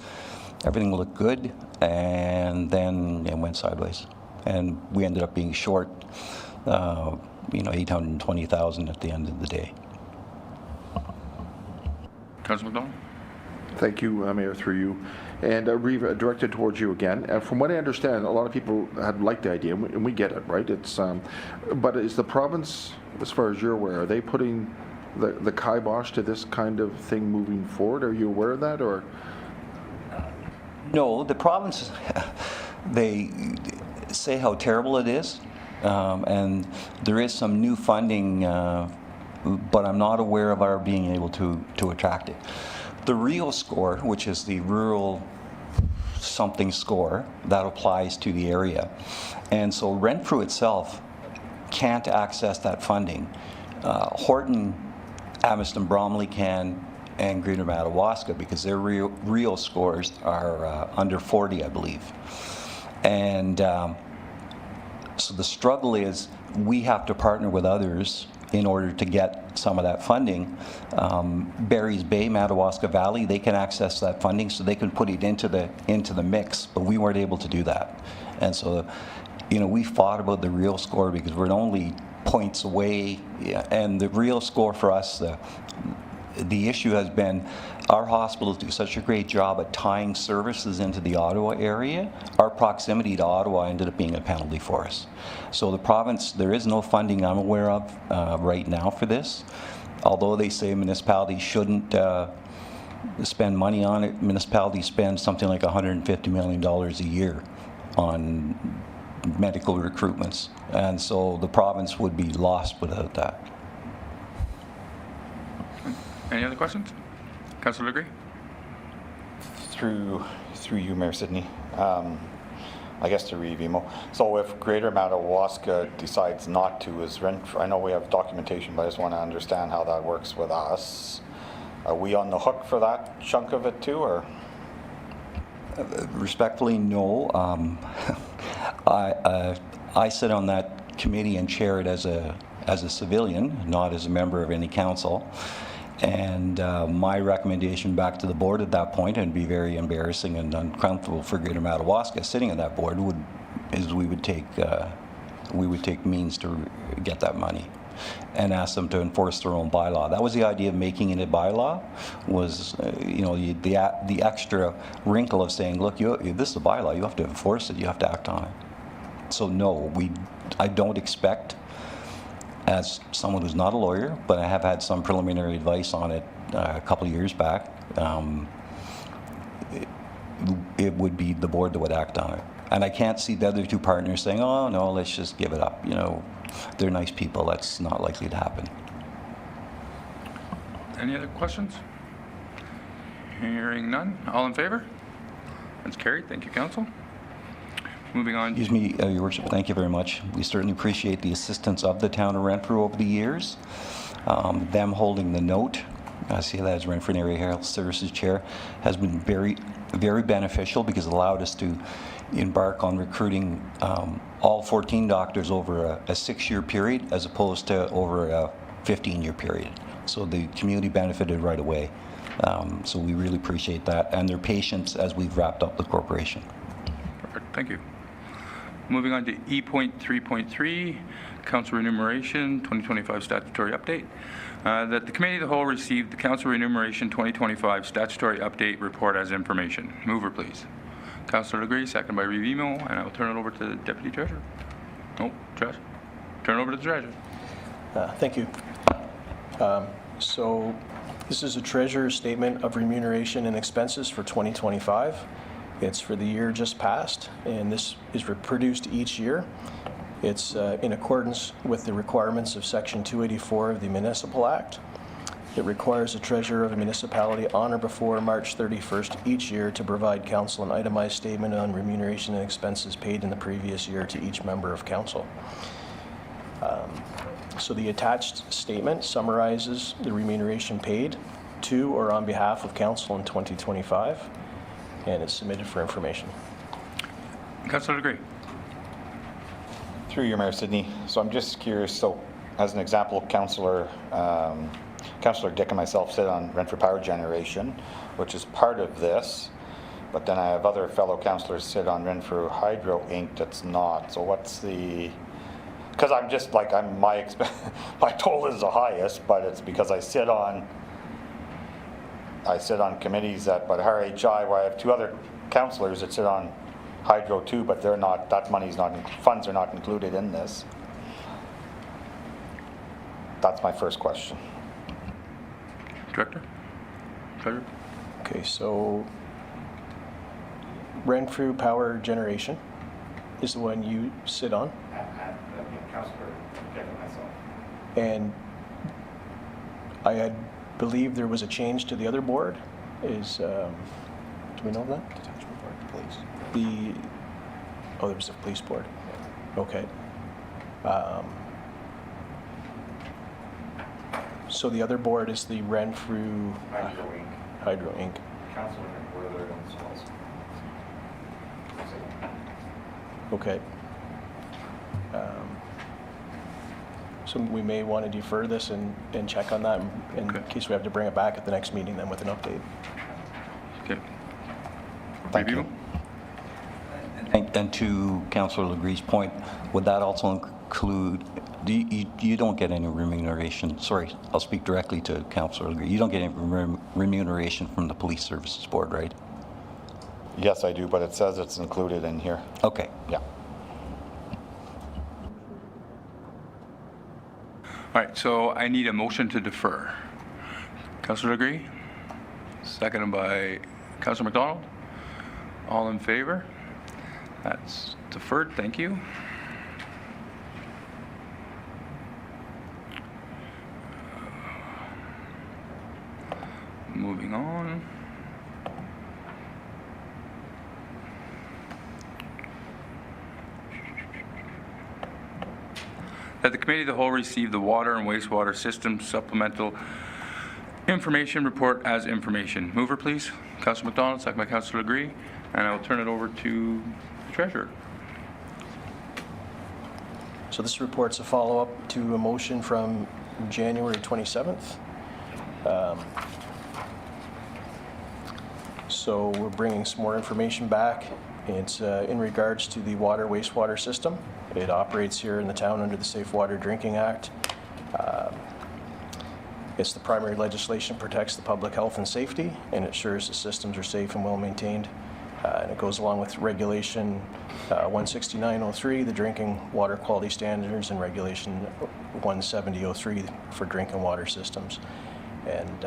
Everything looked good, and then it went sideways. And we ended up being short, you know, $820,000 at the end of the day. Councilor McDonald? Thank you, Mayor, through you. And Reva, directed towards you again. From what I understand, a lot of people had liked the idea, and we get it, right? It's, but is the province, as far as you're aware, are they putting the kibosh to this kind of thing moving forward? Are you aware of that, or? No, the province, they say how terrible it is, and there is some new funding, but I'm not aware of our being able to attract it. The REAL score, which is the rural something score, that applies to the area. And so Renfrew itself can't access that funding. Horton, Aviston, Bromley can, and Greater Madawaska, because their real scores are under 40, I believe. And so the struggle is we have to partner with others in order to get some of that funding. Barry's Bay, Madawaska Valley, they can access that funding, so they can put it into the mix, but we weren't able to do that. And so, you know, we fought about the real score because we're only points away, and the real score for us, the issue has been our hospitals do such a great job at tying services into the Ottawa area. Our proximity to Ottawa ended up being a penalty for us. So the province, there is no funding I'm aware of right now for this. Although they say municipalities shouldn't spend money on it, municipalities spend something like $150 million a year on medical recruitments. And so the province would be lost without that. Any other questions? Councilor Legree? Through you, Mayor Sidney. I guess to Revimo. So if Greater Madawaska decides not to, is Renfrew, I know we have documentation, but I just want to understand how that works with us. Are we on the hook for that chunk of it too, or? Respectfully, no. I sit on that committee and chair it as a civilian, not as a member of any council. And my recommendation back to the board at that point, and be very embarrassing and uncomfortable for Greater Madawaska sitting on that board, is we would take means to get that money and ask them to enforce their own bylaw. That was the idea of making it a bylaw, was you know, the extra wrinkle of saying, look, this is a bylaw, you have to enforce it, you have to act on it. So no, I don't expect, as someone who's not a lawyer, but I have had some preliminary advice on it a couple of years back, it would be the board that would act on it. And I can't see the other two partners saying, oh no, let's just give it up. You know, they're nice people, that's not likely to happen. Any other questions? Hearing none. All in favor? That's carried. Thank you, Council. Moving on. Excuse me, Your Worship, thank you very much. We certainly appreciate the assistance of the town of Renfrew over the years. Them holding the note, I see that as Renfrew Area Health Services Chair, has been very, very beneficial because it allowed us to embark on recruiting all 14 doctors over a 6-year period as opposed to over a 15-year period. So the community benefited right away. So we really appreciate that and their patience as we've wrapped up the corporation. Perfect. Thank you. Moving on to E.3.3, Council Remuneration 2025 Statutory Update. That the Committee of the Whole received the Council Remuneration 2025 Statutory Update Report as information. Mover, please. Councilor Legree, second by Revimo, and I will turn it over to the Deputy Treasurer. No, Treasurer. Turn it over to the Treasurer. Thank you. So this is a Treasurer's Statement of Remuneration and Expenses for 2025. It's for the year just passed, and this is produced each year. It's in accordance with the requirements of Section 284 of the Municipal Act. It requires the treasurer of a municipality on or before March 31st each year to provide council an itemized statement on remuneration and expenses paid in the previous year to each member of council. So the attached statement summarizes the remuneration paid to or on behalf of council in 2025, and it's submitted for information. Councillor Degree. Through you, Mayor Sidney. So I'm just curious, so as an example, Councillor Dick and myself sit on Renfrew Power Generation, which is part of this, but then I have other fellow councillors sit on Renfrew Hydro Inc. that's not. So what's the, because I'm just like, my total is the highest, but it's because I sit on committees but RHI, where I have two other councillors that sit on Hydro too, but they're not, that money's not, funds are not included in this. That's my first question. Director? Treasurer? Okay, so Renfrew Power Generation is the one you sit on. Councillor Dick and myself. And I believe there was a change to the other board. Do we know that? Detachment board, please. There was the police board. Okay. So the other board is the Renfrew Hydro Inc. Councillor Werther and Swells. Okay. So we may want to defer this and check on that in case we have to bring it back at the next meeting then with an update. Okay. Thank you. And to Councillor Legree's point, would that also include, you don't get any remuneration, sorry, I'll speak directly to Councillor Legree, you don't get any remuneration from the Police Services Board, right? Yes, I do, but it says it's included in here. Okay. Yeah. All right, so I need a motion to defer. Councillor Degree, seconded by Councillor McDonald. All in favor? That's deferred, thank you. Moving on. That the Committee of the Whole receive the Water and Wastewater System Supplemental Information Report as information. Mover, please. Councillor McDonald, second by Councillor Legree, and I will turn it over to the Treasurer. So this report's a follow-up to a motion from January 27th. So we're bringing some more information back. It's in regards to the water wastewater system. It operates here in the town under the Safe Water Drinking Act. It's the primary legislation protects the public health and safety and ensures the systems are safe and well maintained. And it goes along with Regulation 16903, the Drinking Water Quality Standards, and Regulation 17003 for drinking water systems. And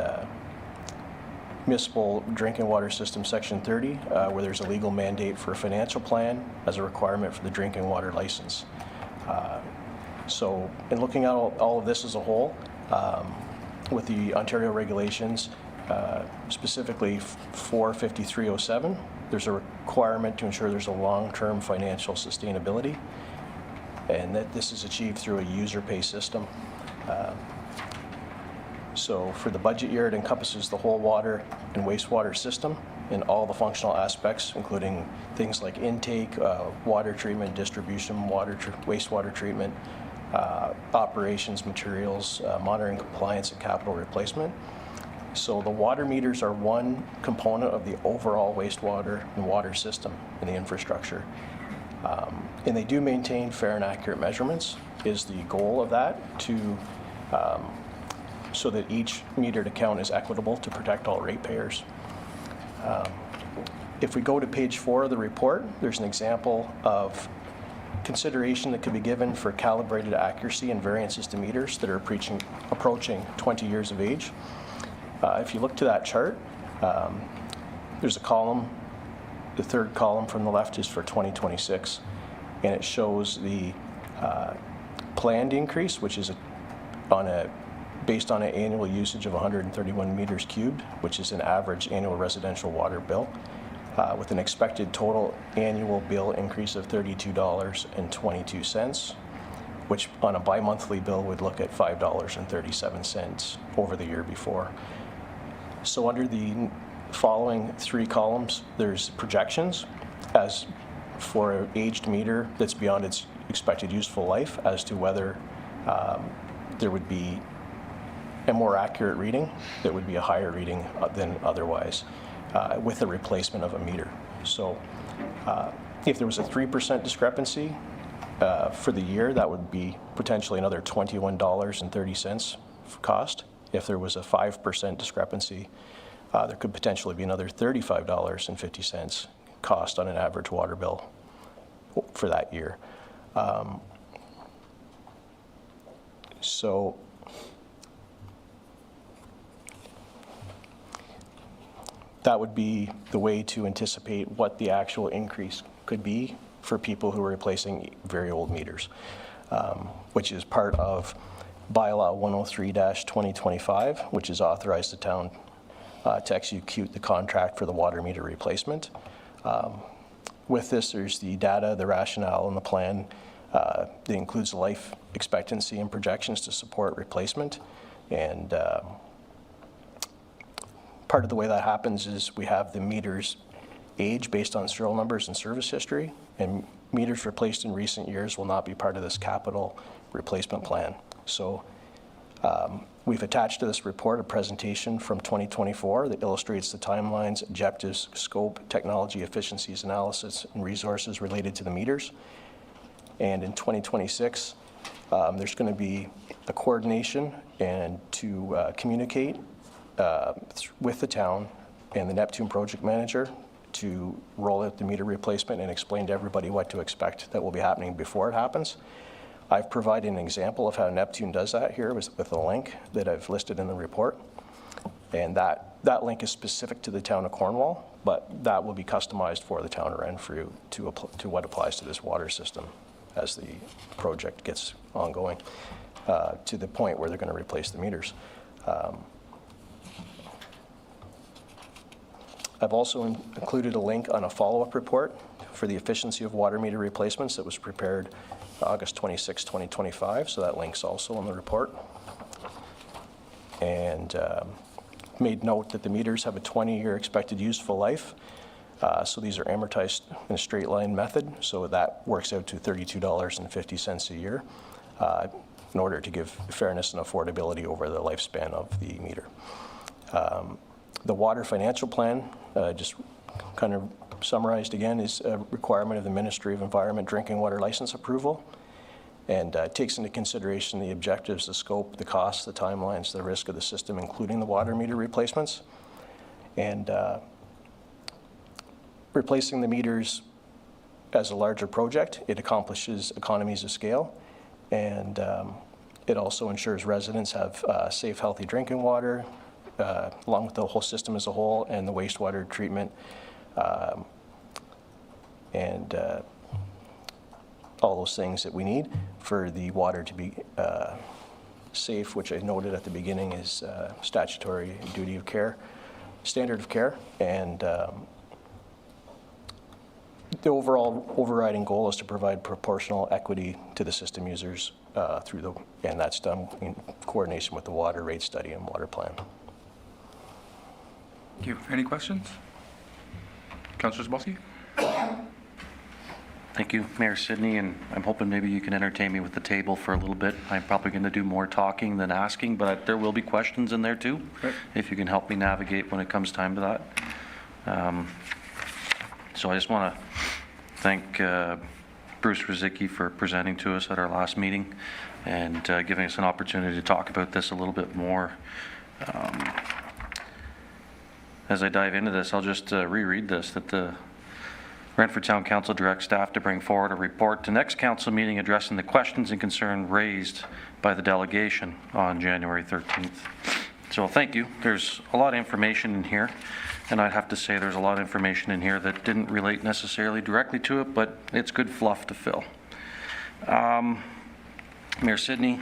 Municipal Drinking Water System Section 30, where there's a legal mandate for a financial plan as a requirement for the drinking water license. So in looking at all of this as a whole, with the Ontario regulations, specifically 45307, there's a requirement to ensure there's a long-term financial sustainability, and that this is achieved through a user pay system. So for the budget year, it encompasses the whole water and wastewater system in all the functional aspects, including things like intake, water treatment, distribution, wastewater treatment, operations, materials, monitoring compliance, and capital replacement. So the water meters are one component of the overall wastewater and water system in the infrastructure. And they do maintain fair and accurate measurements, is the goal of that, to so that each metered account is equitable to protect all ratepayers. If we go to page 4 of the report, there's an example of consideration that could be given for calibrated accuracy and variances to meters that are approaching 20 years of age. If you look to that chart, there's a column. The third column from the left is for 2026, and it shows the planned increase, which is on a based on an annual usage of 131 meters cubed, which is an average annual residential water bill, with an expected total annual bill increase of $32.22, which on a bi-monthly bill would look at $5.37 over the year before. So under the following three columns, there's projections as for an aged meter that's beyond its expected useful life as to whether there would be a more accurate reading that would be a higher reading than otherwise with the replacement of a meter. So if there was a 3% discrepancy for the year, that would be potentially another $21.30 cost. If there was a 5% discrepancy, there could potentially be another $35.50 cost on an average water bill for that year. So that would be the way to anticipate what the actual increase could be for people who are replacing very old meters, which is part of Bylaw 103-2025, which has authorized the town to execute the contract for the water meter replacement. With this, there's the data, the rationale, and the plan that includes the life expectancy and projections to support replacement. And part of the way that happens is we have the meters age based on serial numbers and service history, and meters replaced in recent years will not be part of this capital replacement plan. So we've attached to this report a presentation from 2024 that illustrates the timelines, objectives, scope, technology, efficiencies, analysis, and resources related to the meters. And in 2026, there's going to be a coordination and to communicate with the town and the Neptune project manager to roll out the meter replacement and explain to everybody what to expect that will be happening before it happens. I've provided an example of how Neptune does that here with a link that I've listed in the report. And that link is specific to the town of Cornwall, but that will be customized for the town of Renfrew to what applies to this water system as the project gets ongoing to the point where they're going to replace the meters. I've also included a link on a follow-up report for the efficiency of water meter replacements that was prepared August 26, 2025, so that link's also in the report. And made note that the meters have a 20-year expected useful life, so these are amortized in a straight line method, so that works out to $32.50 a year in order to give fairness and affordability over the lifespan of the meter. The water financial plan, just kind of summarized again, is a requirement of the Ministry of Environment drinking water license approval, and takes into consideration the objectives, the scope, the costs, the timelines, the risk of the system, including the water meter replacements. And replacing the meters as a larger project, it accomplishes economies of scale, and it also ensures residents have safe, healthy drinking water, along with the whole system as a whole, and the wastewater treatment, and all those things that we need for the water to be safe, which I noted at the beginning is statutory duty of care, standard of care, and the overall overriding goal is to provide proportional equity to the system users and that's done in coordination with the water rate study and water plan. Thank you. Any questions? Councillor Zabolski? Thank you, Mayor Sidney, and I'm hoping maybe you can entertain me with the table for a little bit. I'm probably going to do more talking than asking, but there will be questions in there too, right, if you can help me navigate when it comes time to that. So I just want to thank Bruce Ruzicki for presenting to us at our last meeting and giving us an opportunity to talk about this a little bit more. As I dive into this, I'll just reread this, that the Renfrew Town Council directs staff to bring forward a report to next council meeting addressing the questions and concern raised by the delegation on January 13th. So thank you. There's a lot of information in here, and I'd have to say there's a lot of information in here that didn't relate necessarily directly to it, but it's good fluff to fill. Mayor Sidney,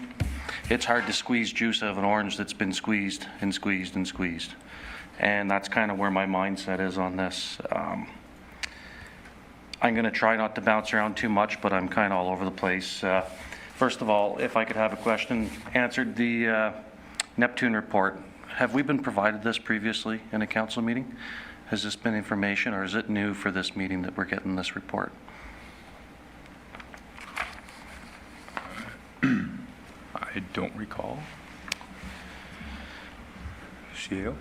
it's hard to squeeze juice out of an orange that's been squeezed and squeezed and squeezed. And that's kind of where my mindset is on this. I'm going to try not to bounce around too much, but I'm kind of all over the place. First of all, if I could have a question answered, the Neptune report, have we been provided this previously in a council meeting? Has this been information, or is it new for this meeting that we're getting this report? I don't recall. Sheo?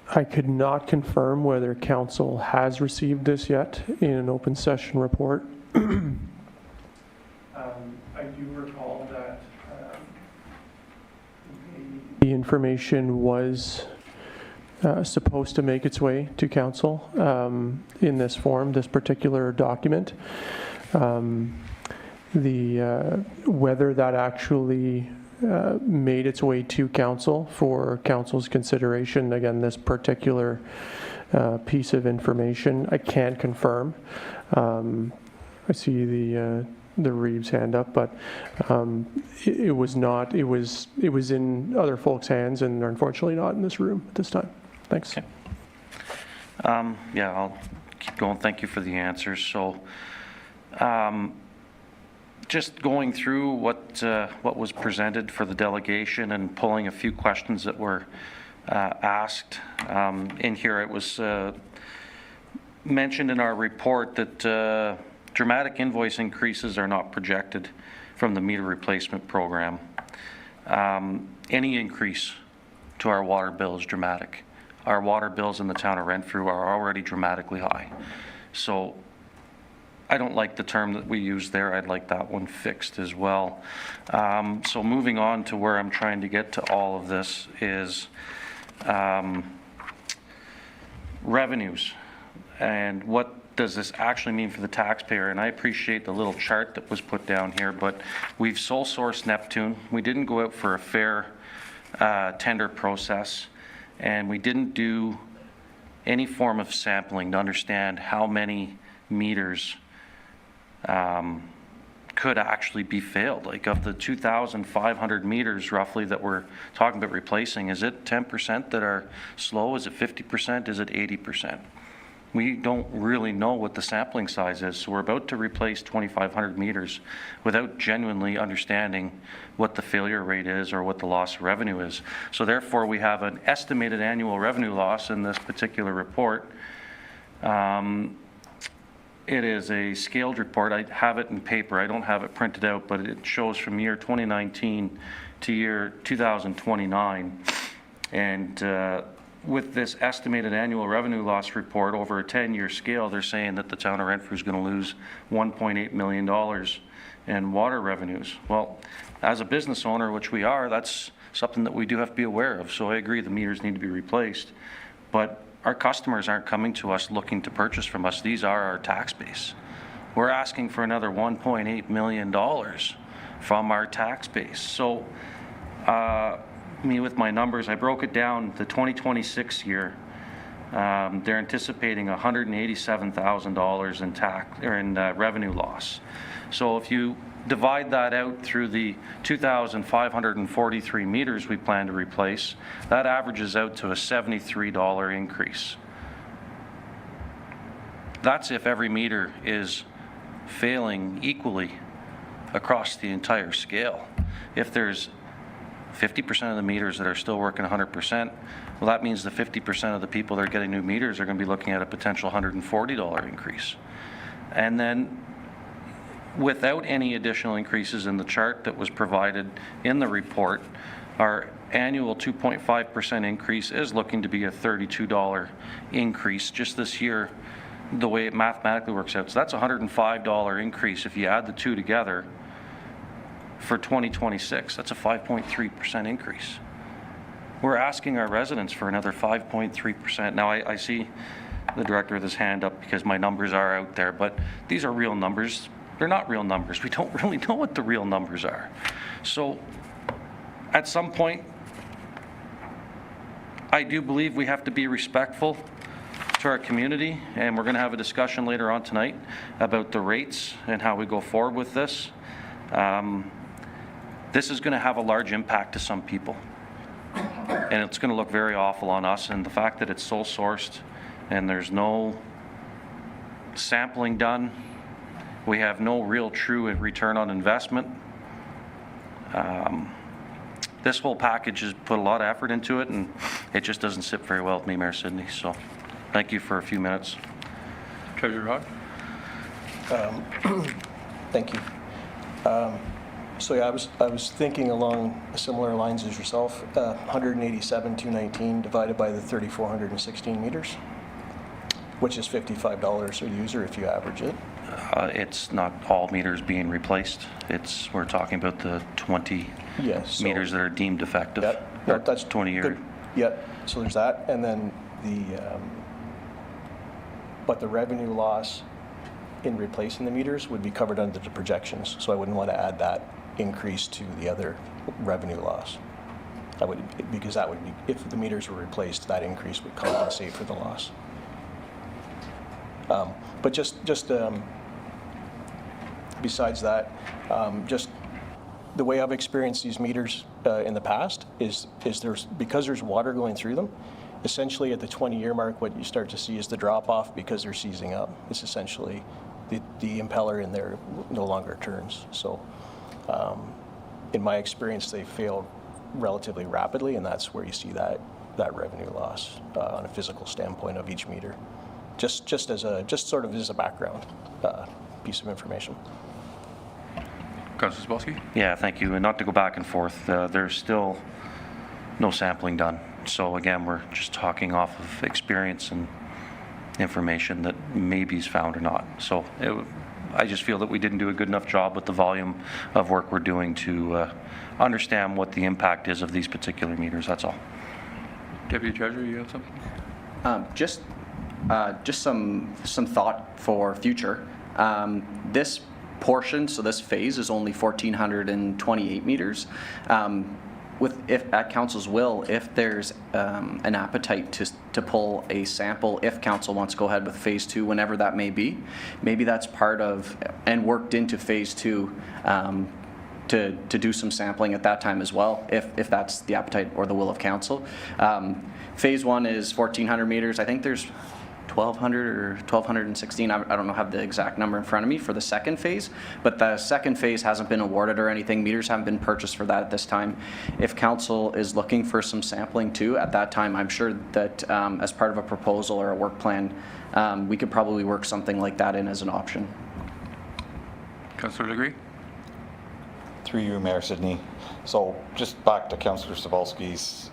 I could not confirm whether council has received this yet in an open session report. I do recall that the information was supposed to make its way to council in this form, this particular document. Whether that actually made its way to council for council's consideration, again, this particular piece of information, I can't confirm. I see the Reeves hand up, but it was not. It was in other folks' hands, and they're unfortunately not in this room at this time. Thanks. Okay. Yeah, I'll keep going. Thank you for the answers. So, just going through what was presented for the delegation and pulling a few questions that were asked in here. It was mentioned in our report that dramatic invoice increases are not projected from the meter replacement program. Any increase to our water bill is dramatic. Our water bills in the town of Renfrew are already dramatically high. So I don't like the term that we use there. I'd like that one fixed as well. So moving on to where I'm trying to get to all of this is revenues. And what does this actually mean for the taxpayer? And I appreciate the little chart that was put down here, but we've sole sourced Neptune. We didn't go out for a fair tender process, and we didn't do any form of sampling to understand how many meters could actually be failed. Like, of the 2,500 meters roughly that we're talking about replacing, is it 10% that are slow? Is it 50%? Is it 80%? We don't really know what the sampling size is, so we're about to replace 2,500 meters without genuinely understanding what the failure rate is or what the loss of revenue is. So therefore, we have an estimated annual revenue loss in this particular report. It is a scaled report. I have it in paper. I don't have it printed out, but it shows from year 2019 to year 2029. And with this estimated annual revenue loss report over a 10-year scale, they're saying that the town of Renfrew is going to lose $1.8 million in water revenues. Well, as a business owner, which we are, that's something that we do have to be aware of. So I agree the meters need to be replaced. But our customers aren't coming to us looking to purchase from us. These are our tax base. We're asking for another $1.8 million from our tax base. So me with my numbers, I broke it down. The 2026 year, they're anticipating $187,000 in tax or in revenue loss. So if you divide that out through the 2,543 meters we plan to replace, that averages out to a $73 increase. That's if every meter is failing equally across the entire scale. If there's 50% of the meters that are still working 100%, well, that means the 50% of the people that are getting new meters are going to be looking at a potential $140 increase. And then without any additional increases in the chart that was provided in the report, our annual 2.5% increase is looking to be a $32 increase just this year, the way it mathematically works out. So that's a $105 increase if you add the two together for 2026. That's a 5.3% increase. We're asking our residents for another 5.3%. Now, I see the director with his hand up because my numbers are out there, but these are real numbers. They're not real numbers. We don't really know what the real numbers are. So at some point, I do believe we have to be respectful to our community, and we're going to have a discussion later on tonight about the rates and how we go forward with this. This is going to have a large impact to some people, and it's going to look very awful on us. And the fact that it's sole sourced and there's no sampling done, we have no real true return on investment. This whole package has put a lot of effort into it, and it just doesn't sit very well with me, Mayor Sidney. So thank you for a few minutes. Treasurer Rod? Thank you. So yeah, I was thinking along similar lines as yourself. 187,219 divided by the 3,416 meters, which is $55 a user if you average it. It's not all meters being replaced. We're talking about the 20 meters that are deemed defective. No, that's 20 year. Yeah, so there's that, and then but the revenue loss in replacing the meters would be covered under the projections, so I wouldn't want to add that increase to the other revenue loss. Because that would be, if the meters were replaced, that increase would compensate for the loss. But just besides that, just the way I've experienced these meters in the past is because there's water going through them, essentially at the 20-year mark, what you start to see is the drop-off because they're seizing up. It's essentially the impeller in there no longer turns. So in my experience, they fail relatively rapidly, and that's where you see that revenue loss on a physical standpoint of each meter. Just sort of as a background piece of information. Councilor Spolsky? Yeah, thank you. And not to go back and forth, there's still no sampling done. So again, we're just talking off of experience and information that maybe is found or not. So I just feel that we didn't do a good enough job with the volume of work we're doing to understand what the impact is of these particular meters. That's all. Deputy Treasurer, you have something? Just some thought for future. This portion, so this phase is only 1,428 meters. If at council's will, if there's an appetite to pull a sample, if council wants to go ahead with phase 2, whenever that may be, maybe that's part of and worked into phase 2 to do some sampling at that time as well, if that's the appetite or the will of council. Phase 1 is 1,400 meters. I think there's 1,200 or 1,216. I don't know, have the exact number in front of me for the second phase, but the second phase hasn't been awarded or anything. Meters haven't been purchased for that at this time. If council is looking for some sampling too, at that time, I'm sure that as part of a proposal or a work plan, we could probably work something like that in as an option. Councilor Legree? Through you, Mayor Sidney. So just back to Councillor Cebulski's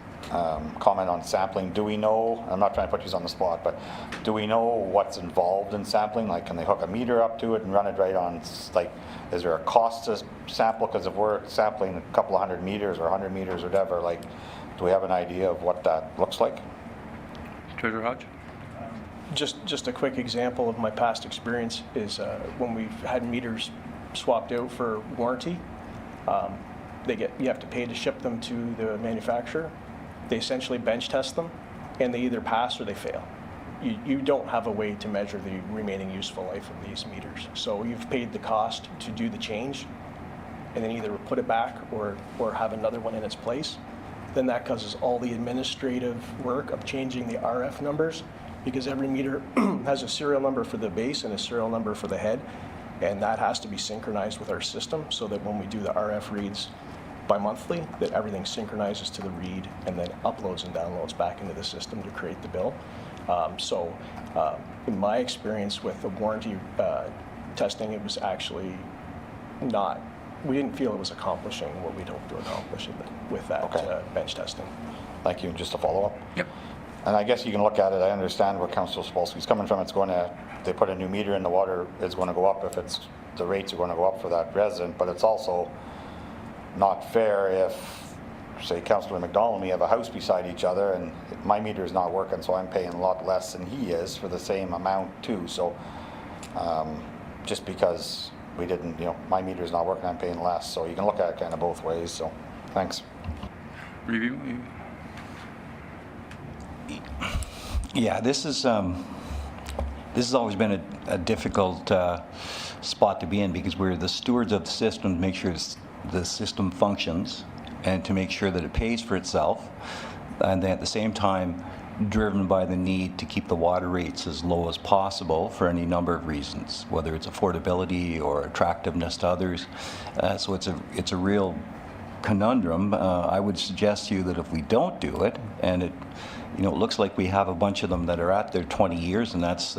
comment on sampling. Do we know, I'm not trying to put you on the spot, but do we know what's involved in sampling? Like, can they hook a meter up to it and run it right on, like, is there a cost to sample? Because if we're sampling a couple of 100 meters or 100 meters or whatever, like, do we have an idea of what that looks like? Treasurer Hodge? Just a quick example of my past experience is when we've had meters swapped out for warranty, you have to pay to ship them to the manufacturer. They essentially bench test them, and they either pass or they fail. You don't have a way to measure the remaining useful life of these meters. So you've paid the cost to do the change, and then either put it back or have another one in its place. Then that causes all the administrative work of changing the RF numbers, because every meter has a serial number for the base and a serial number for the head, and that has to be synchronized with our system so that when we do the RF reads bi-monthly, that everything synchronizes to the read and then uploads and downloads back into the system to create the bill. In my experience with the warranty testing, it was actually not, we didn't feel it was accomplishing what we'd hoped to accomplish with that bench testing. Thank you. And just a follow-up? Yep. And I guess you can look at it, I understand where Councillor Spolsky's coming from. It's going to, they put a new meter in, the water is going to go up if the rates are going to go up for that resident, but it's also not fair if, say, Councillor McDonald and me have a house beside each other and my meter is not working, so I'm paying a lot less than he is for the same amount too. So just because we didn't, my meter is not working, I'm paying less. So you can look at it kind of both ways. So thanks. Review. Yeah, this is this has always been a difficult spot to be in, because we're the stewards of the system to make sure the system functions and to make sure that it pays for itself, and then at the same time driven by the need to keep the water rates as low as possible for any number of reasons, whether it's affordability or attractiveness to others. So it's a real conundrum. I would suggest to you that if we don't do it, and it looks like we have a bunch of them that are at their 20 years, and that's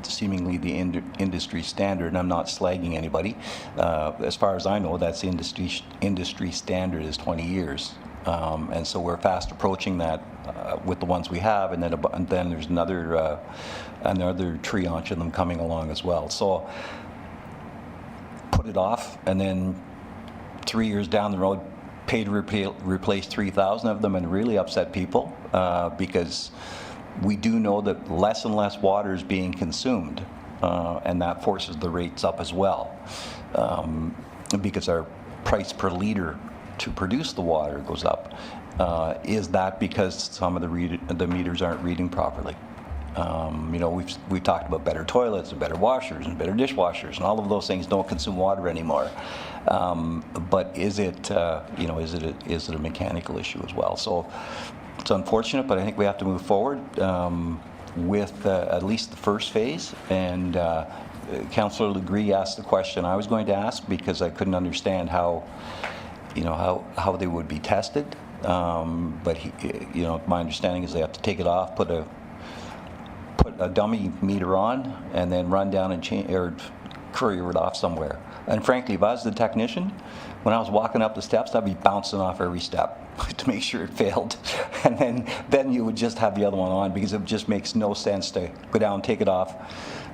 seemingly the industry standard, and I'm not slagging anybody. As far as I know, that's industry standard is 20 years. And so we're fast approaching that with the ones we have, and then there's another triage of them coming along as well. So put it off, and then 3 years down the road, pay to replace 3,000 of them, and really upset people because we do know that less and less water is being consumed, and that forces the rates up as well, because our price per liter to produce the water goes up. Is that because some of the meters aren't reading properly? We've talked about better toilets and better washers and better dishwashers, and all of those things don't consume water anymore. But is it a mechanical issue as well? So it's unfortunate, but I think we have to move forward with at least the first phase. And Councillor Legree asked the question I was going to ask, because I couldn't understand how they would be tested. But my understanding is they have to take it off, put a dummy meter on, and then run down and change or courier it off somewhere. And frankly, if I was the technician, when I was walking up the steps, I'd be bouncing off every step to make sure it failed. And then you would just have the other one on, because it just makes no sense to go down, take it off,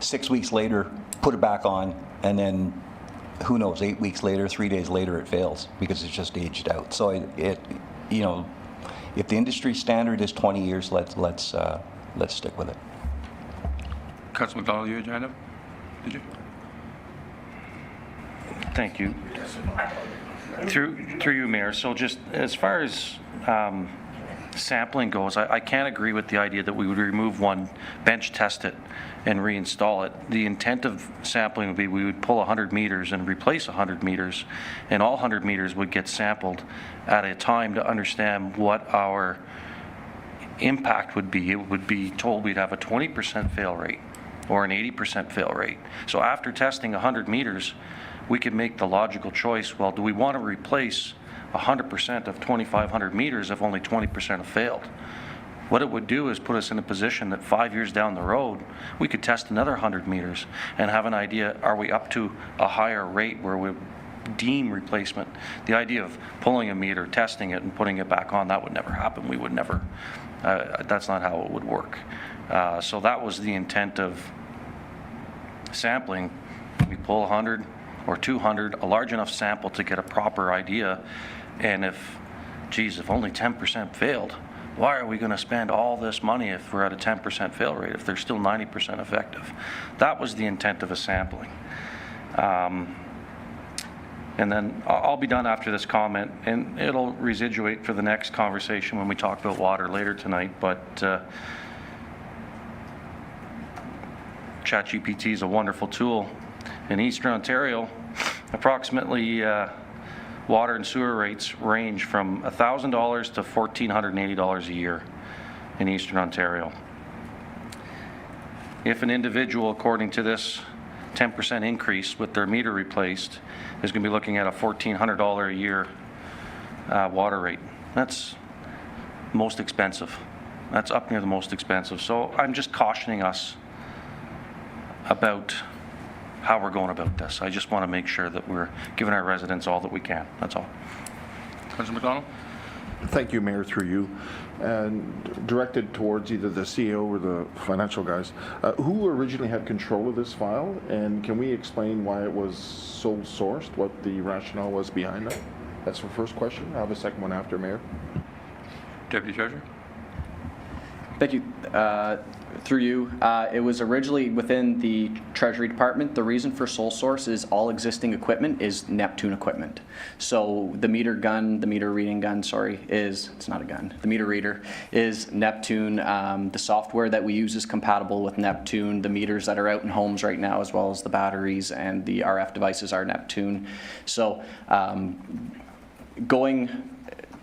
6 weeks later, put it back on, and then who knows, 8 weeks later, 3 days later, it fails because it's just aged out. So if the industry standard is 20 years, let's stick with it. Councilor McDonald, you had your hand up? Did you? Thank you. Through you, Mayor. So just as far as sampling goes, I can't agree with the idea that we would remove one, bench test it, and reinstall it. The intent of sampling would be we would pull 100 meters and replace 100 meters, and all 100 meters would get sampled at a time to understand what our impact would be. It would be told we'd have a 20% fail rate or an 80% fail rate. So after testing 100 meters, we could make the logical choice, well, do we want to replace 100% of 2,500 meters if only 20% have failed? What it would do is put us in a position that 5 years down the road, we could test another 100 meters and have an idea, are we up to a higher rate where we deem replacement? The idea of pulling a meter, testing it, and putting it back on, that would never happen. We would never, that's not how it would work. So that was the intent of sampling. We pull 100 or 200, a large enough sample to get a proper idea. And if only 10% failed, why are we going to spend all this money if we're at a 10% fail rate, if they're still 90% effective? That was the intent of a sampling. And then I'll be done after this comment, and it'll residuate for the next conversation when we talk about water later tonight. But ChatGPT is a wonderful tool. In Eastern Ontario, approximately water and sewer rates range from $1,000 to $1,480 a year in Eastern Ontario. If an individual, according to this 10% increase with their meter replaced, is going to be looking at a $1,400 a year water rate, that's most expensive. That's up near the most expensive. So I'm just cautioning us about how we're going about this. I just want to make sure that we're giving our residents all that we can. That's all. Councilor McDonald? Thank you, Mayor, through you. And directed towards either the CEO or the financial guys, who originally had control of this file, and can we explain why it was sole sourced, what the rationale was behind that? That's the first question. I have a second one after, Mayor. Deputy Treasurer? Thank you. Through you, it was originally within the Treasury Department. The reason for sole source is all existing equipment is Neptune equipment. So the meter reading gun, it's not a gun. The meter reader is Neptune. The software that we use is compatible with Neptune. The meters that are out in homes right now, as well as the batteries and the RF devices, are Neptune. So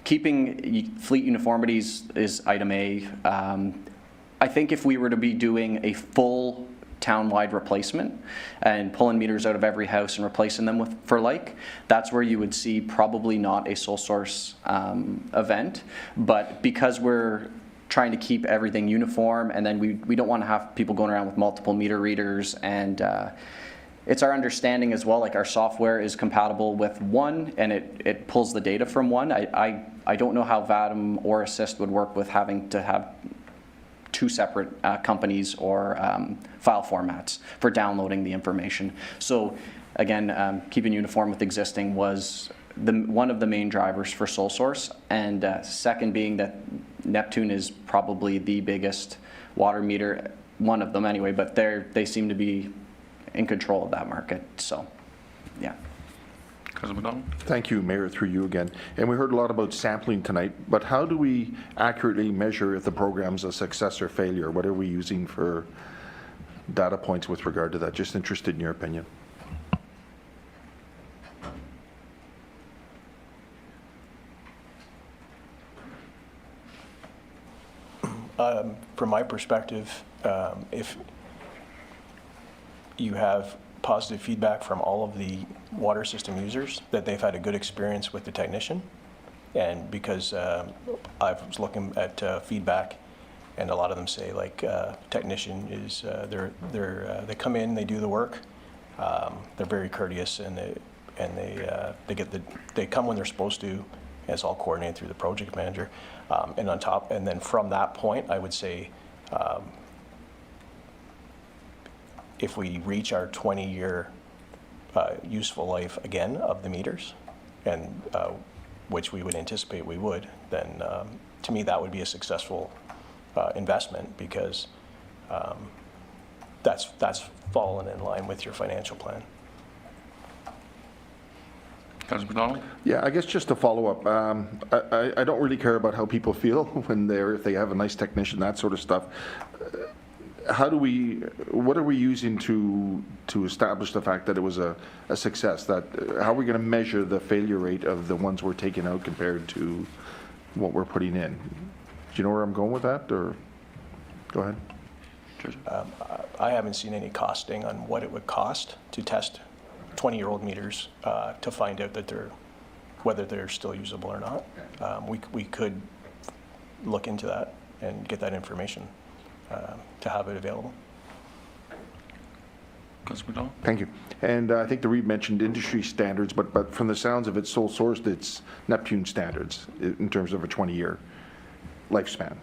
keeping fleet uniformities is item A. I think if we were to be doing a full town-wide replacement and pulling meters out of every house and replacing them for like, that's where you would see probably not a sole source event. But because we're trying to keep everything uniform, and then we don't want to have people going around with multiple meter readers, and it's our understanding as well, like our software is compatible with one and it pulls the data from one. I don't know how VADM or Assist would work with having to have two separate companies or file formats for downloading the information. So again, keeping uniform with existing was one of the main drivers for sole source, and second being that Neptune is probably the biggest water meter, one of them anyway, but they seem to be in control of that market. So yeah. Councilor McDonald? Thank you, Mayor, through you again. And we heard a lot about sampling tonight, but how do we accurately measure if the program's a success or failure? What are we using for data points with regard to that? Just interested in your opinion. From my perspective, if you have positive feedback from all of the water system users that they've had a good experience with the technician, and because I was looking at feedback, and a lot of them say like technician is they come in, they do the work, they're very courteous, and they come when they're supposed to, and it's all coordinated through the project manager, and then from that point, I would say. If we reach our 20-year useful life again of the meters, and which we would anticipate we would, then to me that would be a successful investment, because that's fallen in line with your financial plan. Councilor McDonald? Yeah, I guess just to follow up, I don't really care about how people feel when if they have a nice technician, that sort of stuff. What are we using to establish the fact that it was a success? How are we going to measure the failure rate of the ones we're taking out compared to what we're putting in? Do you know where I'm going with that, or go ahead? I haven't seen any costing on what it would cost to test 20-year-old meters to find out that whether they're still usable or not. We could look into that and get that information to have it available. Councilor McDonald? Thank you. And I think the REIT mentioned industry standards, but from the sounds of it, sole sourced, it's Neptune standards in terms of a 20-year lifespan.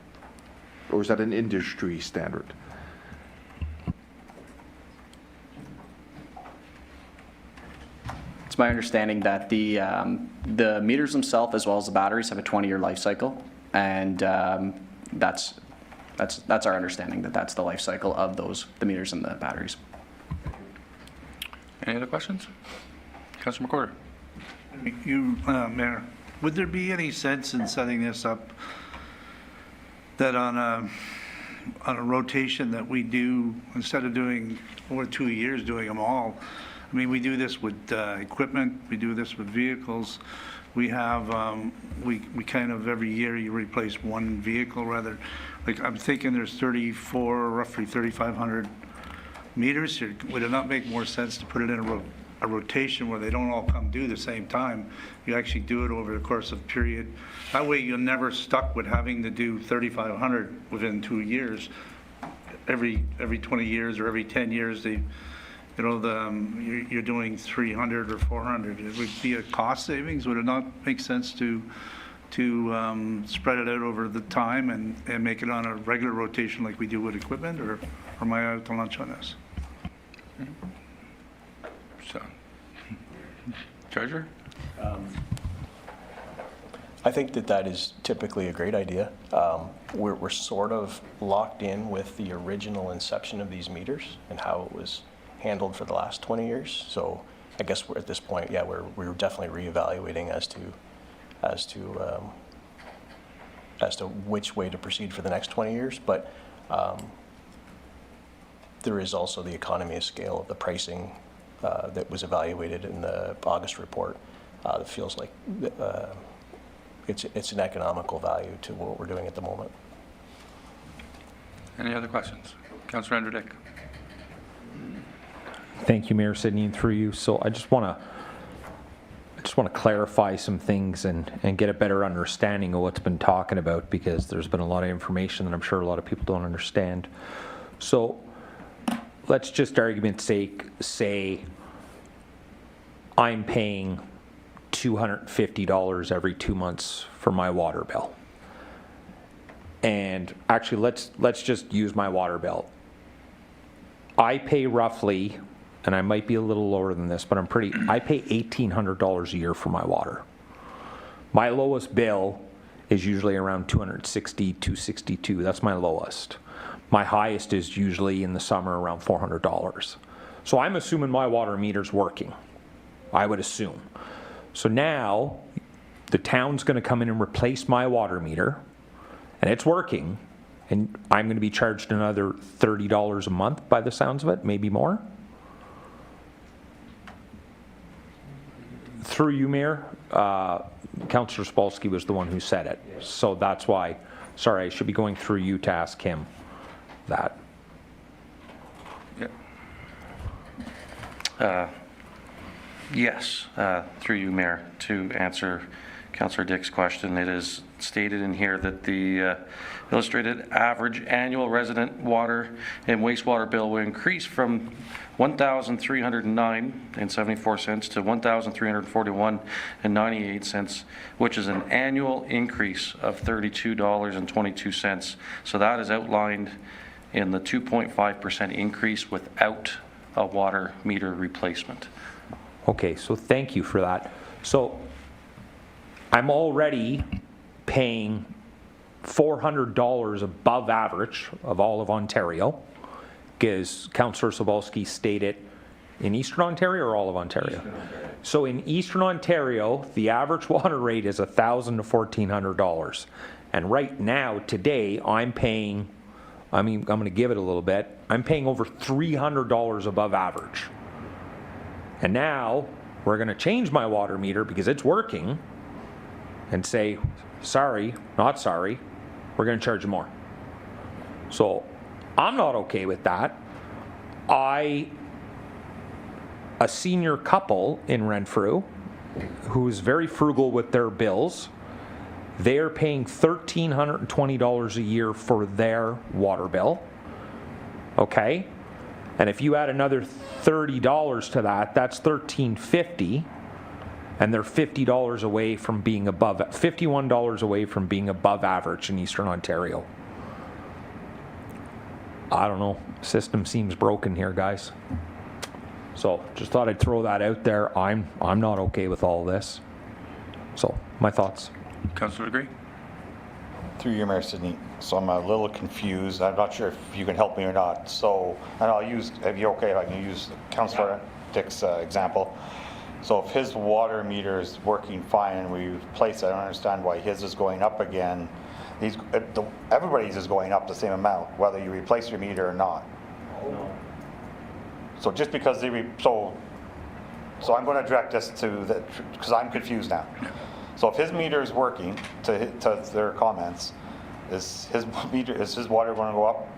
Or is that an industry standard? It's my understanding that the meters themselves, as well as the batteries, have a 20-year life cycle, and that's our understanding, that that's the life cycle of the meters and the batteries. Any other questions? Councilor McWhorter? Mayor, would there be any sense in setting this up that on a rotation that we do, instead of doing over 2 years, doing them all? I mean, we do this with equipment, we do this with vehicles. We have, we kind of every year you replace one vehicle rather. Like I'm thinking there's 34, roughly 3,500 meters here. Would it not make more sense to put it in a rotation where they don't all come due the same time? You actually do it over the course of a period. That way you're never stuck with having to do 3,500 within 2 years. Every 20 years or every 10 years, you're doing 300 or 400. It would be a cost savings. Would it not make sense to spread it out over the time and make it on a regular rotation like we do with equipment, or am I out to lunch on this? So, Treasurer? I think that is typically a great idea. We're sort of locked in with the original inception of these meters and how it was handled for the last 20 years. So I guess we're at this point, yeah, we're definitely reevaluating as to which way to proceed for the next 20 years. But there is also the economy of scale of the pricing that was evaluated in the August report that feels like it's an economical value to what we're doing at the moment. Any other questions? Councillor Andrew Dick. Thank you, Mayor Sidney, and through you. So I just want to clarify some things and get a better understanding of what's been talking about, because there's been a lot of information that I'm sure a lot of people don't understand. So let's just argument's sake say I'm paying $250 every 2 months for my water bill. And actually, let's just use my water bill. I pay roughly, and I might be a little lower than this, but I pay $1,800 a year for my water. My lowest bill is usually around $260, $262. That's my lowest. My highest is usually in the summer around $400. So I'm assuming my water meter's working. I would assume. So now the town's going to come in and replace my water meter, and it's working, and I'm going to be charged another $30 a month by the sounds of it, maybe more. Through you, Mayor, Councillor Spolsky was the one who said it. So that's why, sorry, I should be going through you to ask him that. Yes, through you, Mayor, to answer Councillor Dick's question. It is stated in here that the illustrated average annual resident water and wastewater bill will increase from $1,309.74 to $1,341.98, which is an annual increase of $32.22. So that is outlined in the 2.5% increase without a water meter replacement. Okay, so thank you for that. So I'm already paying $400 above average of all of Ontario, because Councillor Sobolski stated in Eastern Ontario or all of Ontario? Eastern Ontario. So in Eastern Ontario, the average water rate is $1,000 to $1,400. And right now, today, I'm paying, I'm going to give it a little bit, I'm paying over $300 above average. And now we're going to change my water meter because it's working and say, sorry, not sorry, we're going to charge you more. So I'm not okay with that. A senior couple in Renfrew who's very frugal with their bills, they are paying $1,320 a year for their water bill. Okay? And if you add another $30 to that, that's $1,350, and they're $50 away from being above, $51 away from being above average in Eastern Ontario. I don't know. System seems broken here, guys. So just thought I'd throw that out there. I'm not okay with all this. So my thoughts. Councillor Gray. Through your, Mayor Sidney. So I'm a little confused. I'm not sure if you can help me or not. So, and I'll use, if you're okay, I can use Councillor Dick's example. So if his water meter is working fine and we replace it, I don't understand why his is going up again. Everybody's is going up the same amount, whether you replace your meter or not. No. So just because so I'm going to direct this to the, because I'm confused now. So if his meter is working, to their comments, is his water going to go up?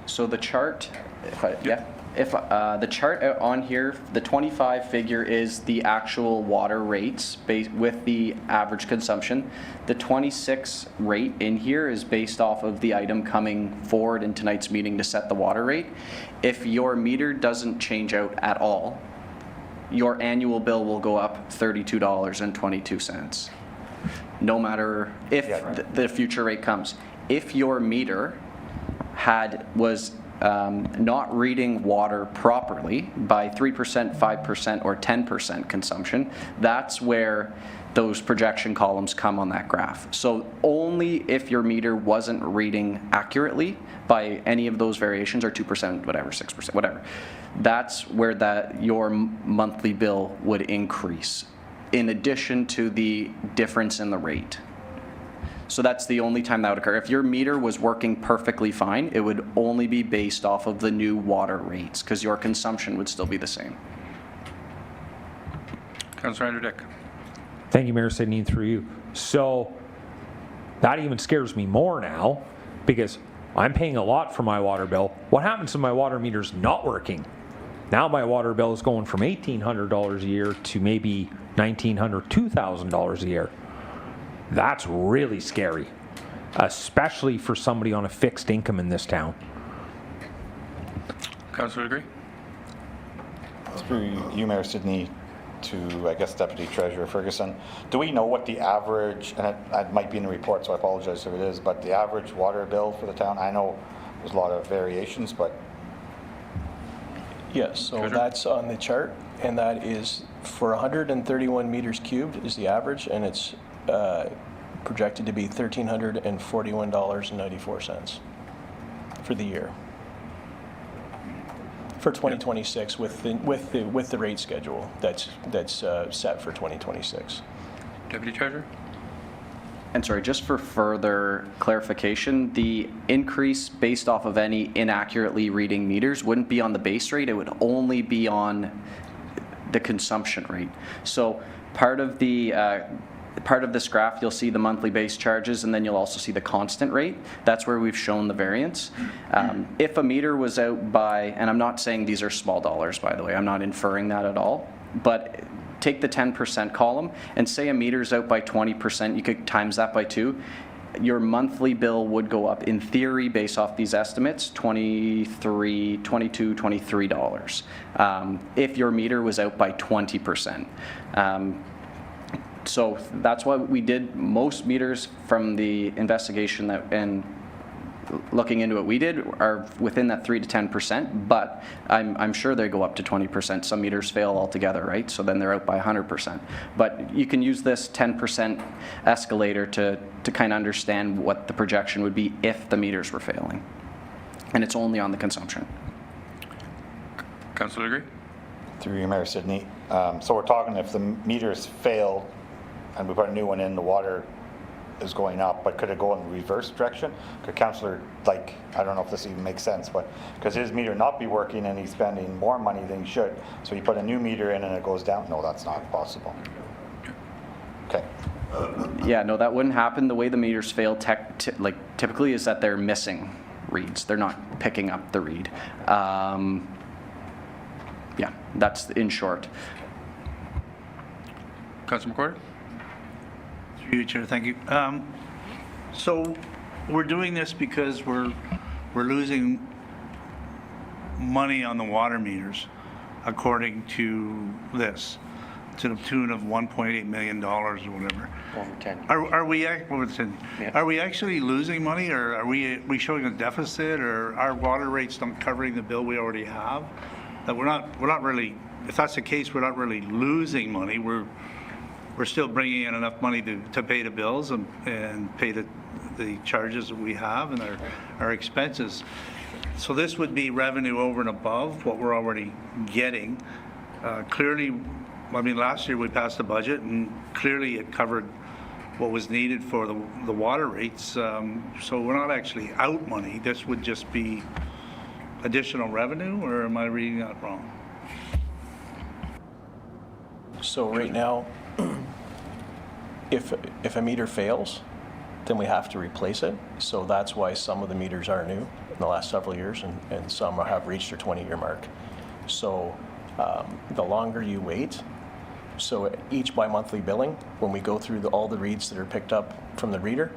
So the chart, the chart on here, the 25 figure is the actual water rates with the average consumption. The 26 rate in here is based off of the item coming forward in tonight's meeting to set the water rate. If your meter doesn't change out at all, your annual bill will go up $32.22. No matter if the future rate comes. If your meter was not reading water properly by 3%, 5%, or 10% consumption, that's where those projection columns come on that graph. So only if your meter wasn't reading accurately by any of those variations, or 2%, whatever, 6%, whatever, that's where your monthly bill would increase, in addition to the difference in the rate. So that's the only time that would occur. If your meter was working perfectly fine, it would only be based off of the new water rates, because your consumption would still be the same. Councillor Andrew Dick. Thank you, Mayor Sidney, through you. So that even scares me more now, because I'm paying a lot for my water bill. What happens if my water meter's not working? Now my water bill is going from $1,800 a year to maybe $1,900, $2,000 a year. That's really scary, especially for somebody on a fixed income in this town. Councillor Degree. Through you, Mayor Sidney, to, I guess, Deputy Treasurer Ferguson, do we know what the average, and it might be in the report, so I apologize if it is, but the average water bill for the town? I know there's a lot of variations, but... Yes, so that's on the chart, and that is for 131 meters cubed is the average, and it's projected to be $1,341.94 for the year. For 2026, with the rate schedule that's set for 2026. Deputy Treasurer. And sorry, just for further clarification, the increase based off of any inaccurately reading meters wouldn't be on the base rate, it would only be on the consumption rate. So part of this graph, you'll see the monthly base charges, and then you'll also see the constant rate. That's where we've shown the variance. If a meter was out by, and I'm not saying these are small dollars, by the way, I'm not inferring that at all, but take the 10% column and say a meter's out by 20%, you could times that by 2. Your monthly bill would go up, in theory, based off these estimates, $22, $23, if your meter was out by 20%. So that's why we did most meters from the investigation and looking into it we did are within that 3 to 10%, but I'm sure they go up to 20%. Some meters fail altogether, right? So then they're out by 100%. But you can use this 10% escalator to kind of understand what the projection would be if the meters were failing. And it's only on the consumption. Councillor Degree. Through you, Mayor Sidney. So we're talking if the meters fail and we put a new one in, the water is going up, but could it go in the reverse direction? Could Councillor, I don't know if this even makes sense, but because his meter not be working and he's spending more money than he should, so you put a new meter in and it goes down? No, that's not possible. Okay. Yeah, no, that wouldn't happen. The way the meters fail typically is that they're missing reads. They're not picking up the read. Yeah, that's in short. Councillor McCord. Through you, Chair, thank you. So we're doing this because we're losing money on the water meters, according to this, to the tune of $1.8 million or whatever. Over 10. Are we over 10? Yeah. Are we actually losing money, or are we showing a deficit, or our water rates not covering the bill we already have? That we're not really. If that's the case, we're not really losing money. We're still bringing in enough money to pay the bills and pay the charges that we have and our expenses. So this would be revenue over and above what we're already getting. Clearly, I mean, last year we passed the budget and clearly it covered what was needed for the water rates. So we're not actually out money. This would just be additional revenue, or am I reading that wrong? So right now, if a meter fails, then we have to replace it. So that's why some of the meters are new in the last several years, and some have reached their 20-year mark. So the longer you wait, so each bi-monthly billing, when we go through all the reads that are picked up from the reader,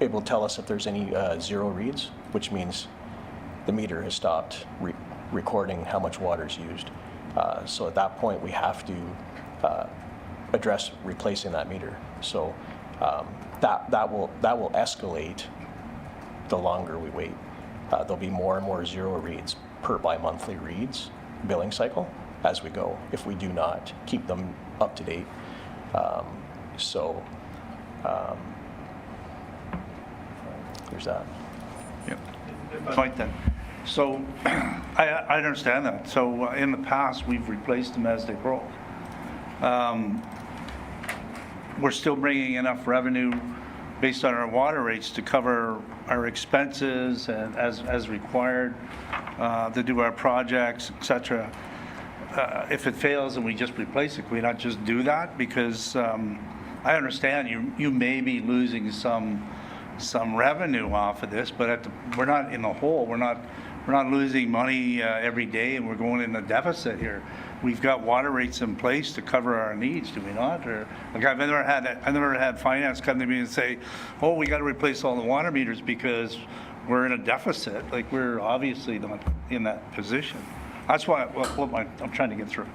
it will tell us if there's any zero reads, which means the meter has stopped recording how much water is used. So at that point, we have to address replacing that meter. So that will escalate the longer we wait. there'll be more and more zero reads per bi-monthly reads billing cycle as we go if we do not keep them up to date. There's that. Point then. So I understand that. So in the past, we've replaced them as they grow. We're still bringing enough revenue based on our water rates to cover our expenses and as required to do our projects, et cetera. If it fails and we just replace it, can we not just do that? Because I understand you may be losing some revenue off of this, but we're not in the hole. We're not losing money every day, and we're going in a deficit here. We've got water rates in place to cover our needs, do we not? Or like I've never had finance come to me and say, "Oh, we got to replace all the water meters because we're in a deficit." Like we're obviously not in that position. That's why I'm trying to get through.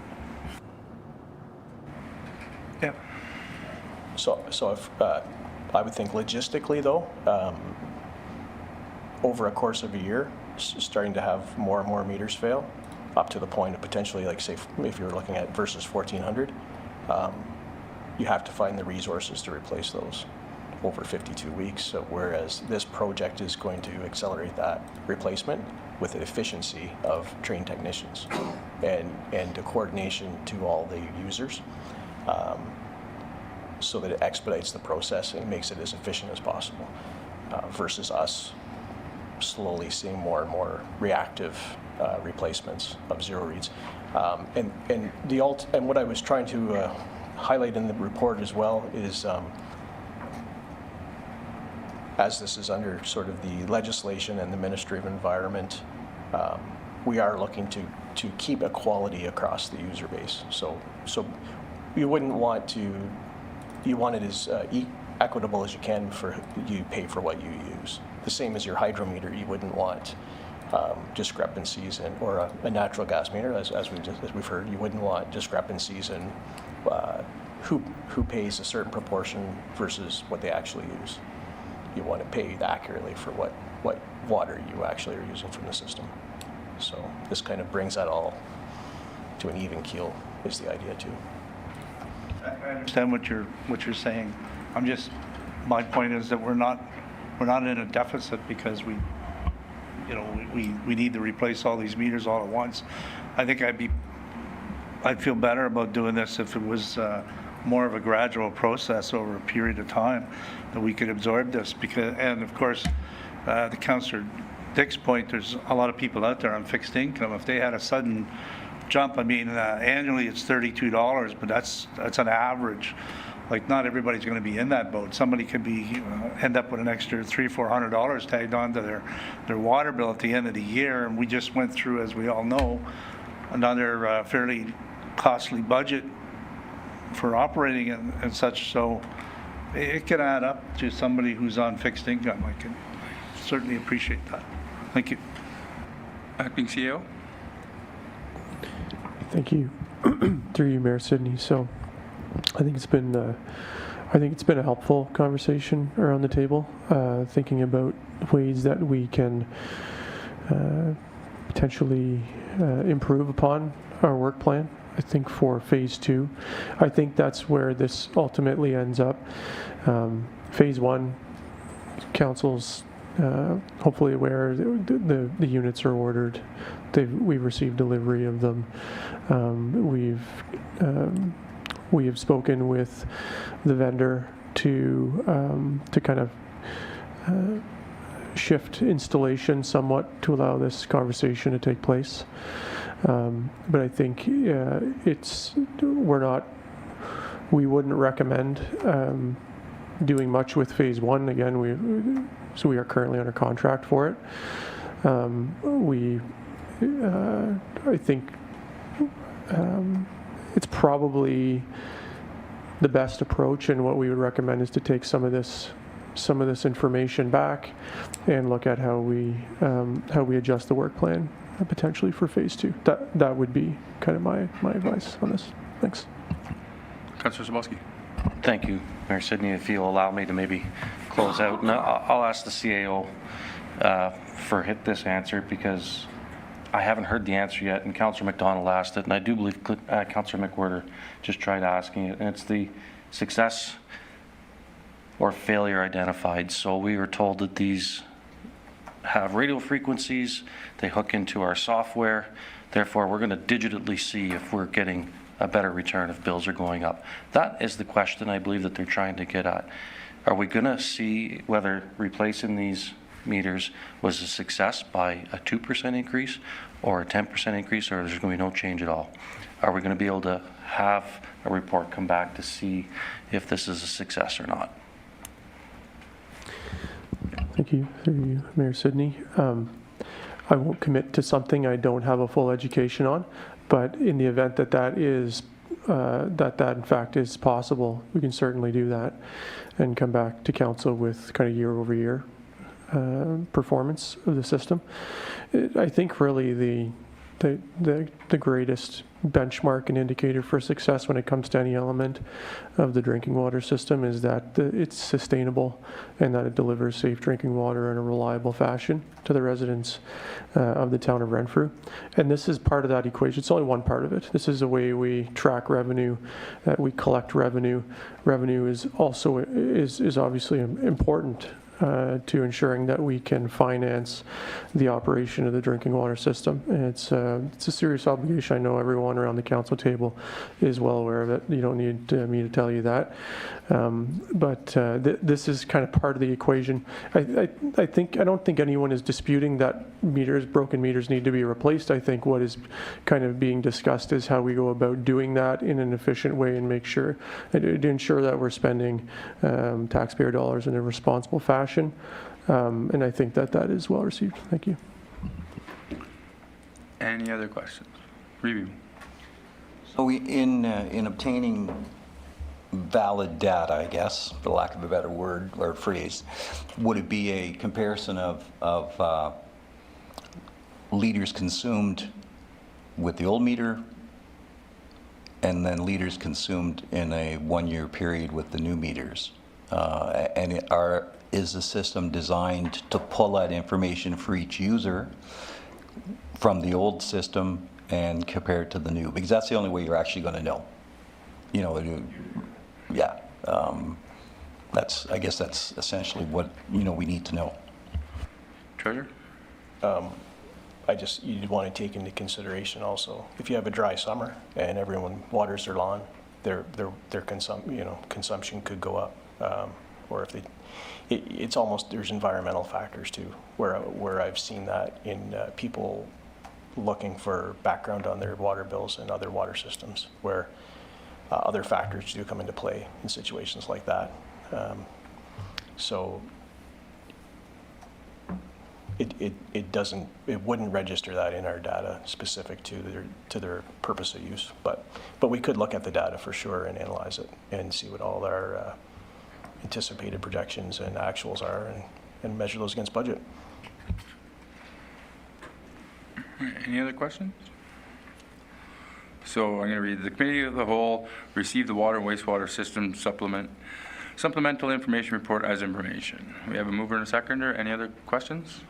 Yeah. So if I would think logistically though, over a course of a year, starting to have more and more meters fail, up to the point of potentially, like say, if you're looking at versus 1,400, you have to find the resources to replace those over 52 weeks. So whereas this project is going to accelerate that replacement with the efficiency of trained technicians and the coordination to all the users, so that it expedites the processing, makes it as efficient as possible, versus us slowly seeing more and more reactive replacements of zero reads. And what I was trying to highlight in the report as well is, as this is under sort of the legislation and the administrative environment, we are looking to keep equality across the user base. So you wouldn't want to, you want it as equitable as you can for you pay for what you use. The same as your hydrometer, you wouldn't want discrepancies in, or a natural gas meter, as we've heard, you wouldn't want discrepancies in who pays a certain proportion versus what they actually use. You want to pay accurately for what water you actually are using from the system. So this kind of brings that all to an even keel is the idea too. I understand what you're saying. My point is that we're not in a deficit because we need to replace all these meters all at once. I think I'd feel better about doing this if it was more of a gradual process over a period of time that we could absorb this. And of course, the Councillor Dick's point, there's a lot of people out there on fixed income. If they had a sudden jump, annually it's $32, but that's an average. Like not everybody's going to be in that boat. Somebody could end up with an extra $300-400 tagged onto their water bill at the end of the year. And we just went through, as we all know, another fairly costly budget for operating and such. So it can add up to somebody who's on fixed income. I can certainly appreciate that. Thank you. Acting CEO. Thank you. Through you, Mayor Sidney. So I think it's been a helpful conversation around the table, thinking about ways that we can potentially improve upon our work plan. I think for phase 2, I think that's where this ultimately ends up. Phase 1, council's hopefully aware the units are ordered. We've received delivery of them. We have spoken with the vendor to kind of shift installation somewhat to allow this conversation to take place. But I think we wouldn't recommend doing much with phase 1. Again, we are currently under contract for it. I think it's probably the best approach, and what we would recommend is to take some of this information back and look at how we adjust the work plan potentially for phase 2. That would be kind of my advice on this. Thanks. Councillor Zabolski. Thank you, Mayor Sidney. If you'll allow me to maybe close out, and I'll ask the CAO for this answer because I haven't heard the answer yet, and Councillor McDonald asked it, and I do believe Councillor McWhirter just tried asking it, and it's the success or failure identified. So we were told that these have radio frequencies, they hook into our software, therefore we're going to digitally see if we're getting a better return if bills are going up. That is the question I believe that they're trying to get at. Are we going to see whether replacing these meters was a success by a 2% increase or a 10% increase, or there's going to be no change at all? Are we going to be able to have a report come back to see if this is a success or not? Thank you, through you, Mayor Sidney. I won't commit to something I don't have a full education on, but in the event that that is, that in fact is possible, we can certainly do that and come back to council with kind of year-over-year performance of the system. I think really the greatest benchmark and indicator for success when it comes to any element of the drinking water system is that it's sustainable and that it delivers safe drinking water in a reliable fashion to the residents of the town of Renfrew. And this is part of that equation. It's only one part of it. This is the way we track revenue, we collect revenue. Revenue is also is obviously important to ensuring that we can finance the operation of the drinking water system. And it's a serious obligation. I know everyone around the council table is well aware of it. You don't need me to tell you that. This is kind of part of the equation. I don't think anyone is disputing that broken meters need to be replaced. I think what is kind of being discussed is how we go about doing that in an efficient way and make sure to ensure that we're spending taxpayer dollars in a responsible fashion. And I think that is well received. Thank you. Any other questions? Review. So in obtaining valid data, I guess, for lack of a better word or phrase, would it be a comparison of liters consumed with the old meter and then liters consumed in a one-year period with the new meters? Is the system designed to pull that information for each user from the old system and compare it to the new? Because that's the only way you're actually going to know. You know, yeah. I guess that's essentially what we need to know. Treasurer? You'd want to take into consideration also if you have a dry summer and everyone waters their lawn, their consumption could go up, or if it's almost, there's environmental factors too, where I've seen that in people looking for background on their water bills and other water systems, where other factors do come into play in situations like that. So it wouldn't register that in our data specific to their purpose of use, but we could look at the data for sure and analyze it and see what all our anticipated projections and actuals are and measure those against budget. Any other questions? So I'm going to read. The Committee of the Whole received the Water and Wastewater System Supplemental Information Report as information. We have a mover and a seconder. Any other questions?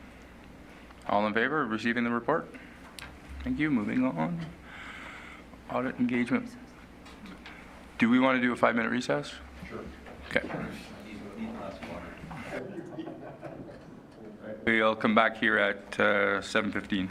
All in favor of receiving the report? Thank you. Moving on. Audit engagement. Do we want to do a 5-minute recess? Sure. Okay. We'll come back here at 7:15.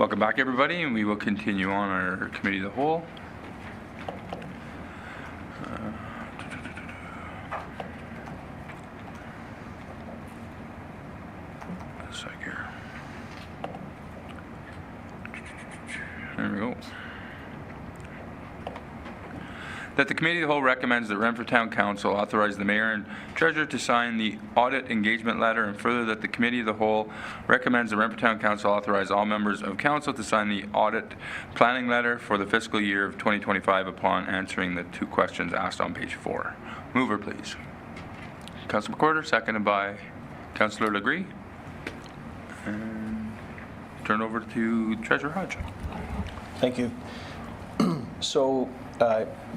Welcome back, everybody, and we will continue on our committee of the whole. A sec here. There we go. That the Committee of the Whole recommends that Renfrew Town Council authorize the Mayor and Treasurer to sign the audit engagement letter, and further that the Committee of the Whole recommends the Renfrew Town Council authorize all members of Council to sign the audit planning letter for the fiscal year of 2025 upon answering the 2 questions asked on page 4. Mover, please. Councilor McWhorter, seconded by Councilor Legree. And turn over to Treasurer Hodge. Thank you. So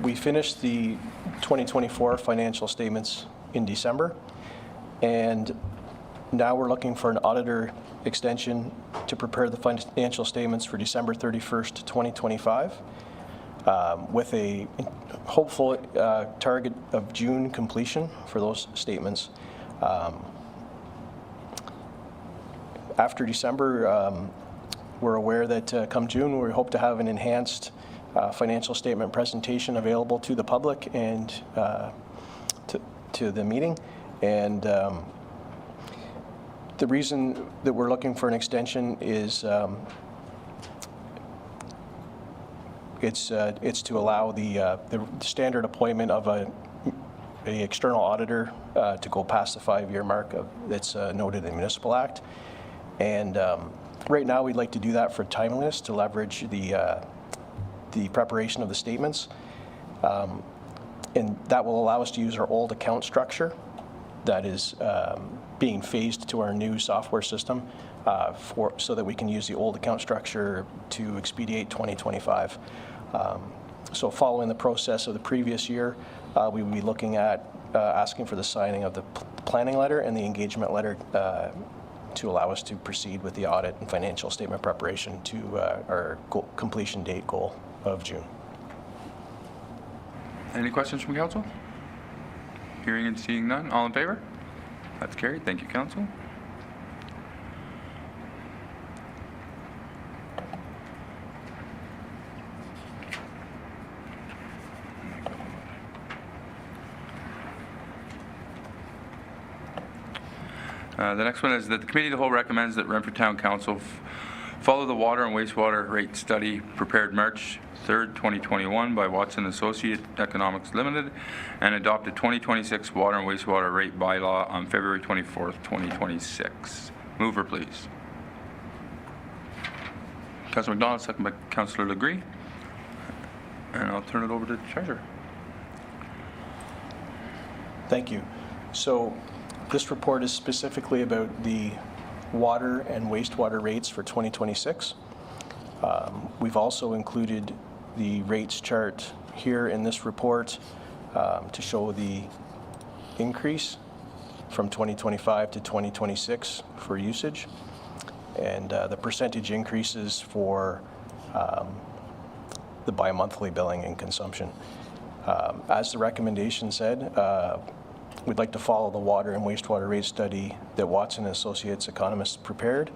we finished the 2024 financial statements in December, and now we're looking for an auditor extension to prepare the financial statements for December 31st, 2025, with a hopeful target of June completion for those statements. After December, we're aware that come June, we hope to have an enhanced financial statement presentation available to the public and to the meeting. And the reason that we're looking for an extension is it's to allow the standard appointment of a external auditor to go past the 5-year mark that's noted in the Municipal Act. And right now, we'd like to do that for timeliness to leverage the preparation of the statements. And that will allow us to use our old account structure that is being phased to our new software system so that we can use the old account structure to expedite 2025. So following the process of the previous year, we will be looking at asking for the signing of the planning letter and the engagement letter to allow us to proceed with the audit and financial statement preparation to our completion date goal of June. Any questions from Council? Hearing and seeing none. All in favor? That's carried. Thank you, Council. The next one is that the Committee of the Whole recommends that Renfrew Town Council follow the water and wastewater rate study prepared March 3rd, 2021 by Watson Associate Economics Limited and adopt a 2026 water and wastewater rate bylaw on February 24th, 2026. Mover, please. Councilor McDonald, second by Councilor Legree. And I'll turn it over to the Treasurer. Thank you. So this report is specifically about the water and wastewater rates for 2026. We've also included the rates chart here in this report to show the increase from 2025 to 2026 for usage and the percentage increases for the bi-monthly billing and consumption. As the recommendation said, we'd like to follow the water and wastewater rate study that Watson Associates economists prepared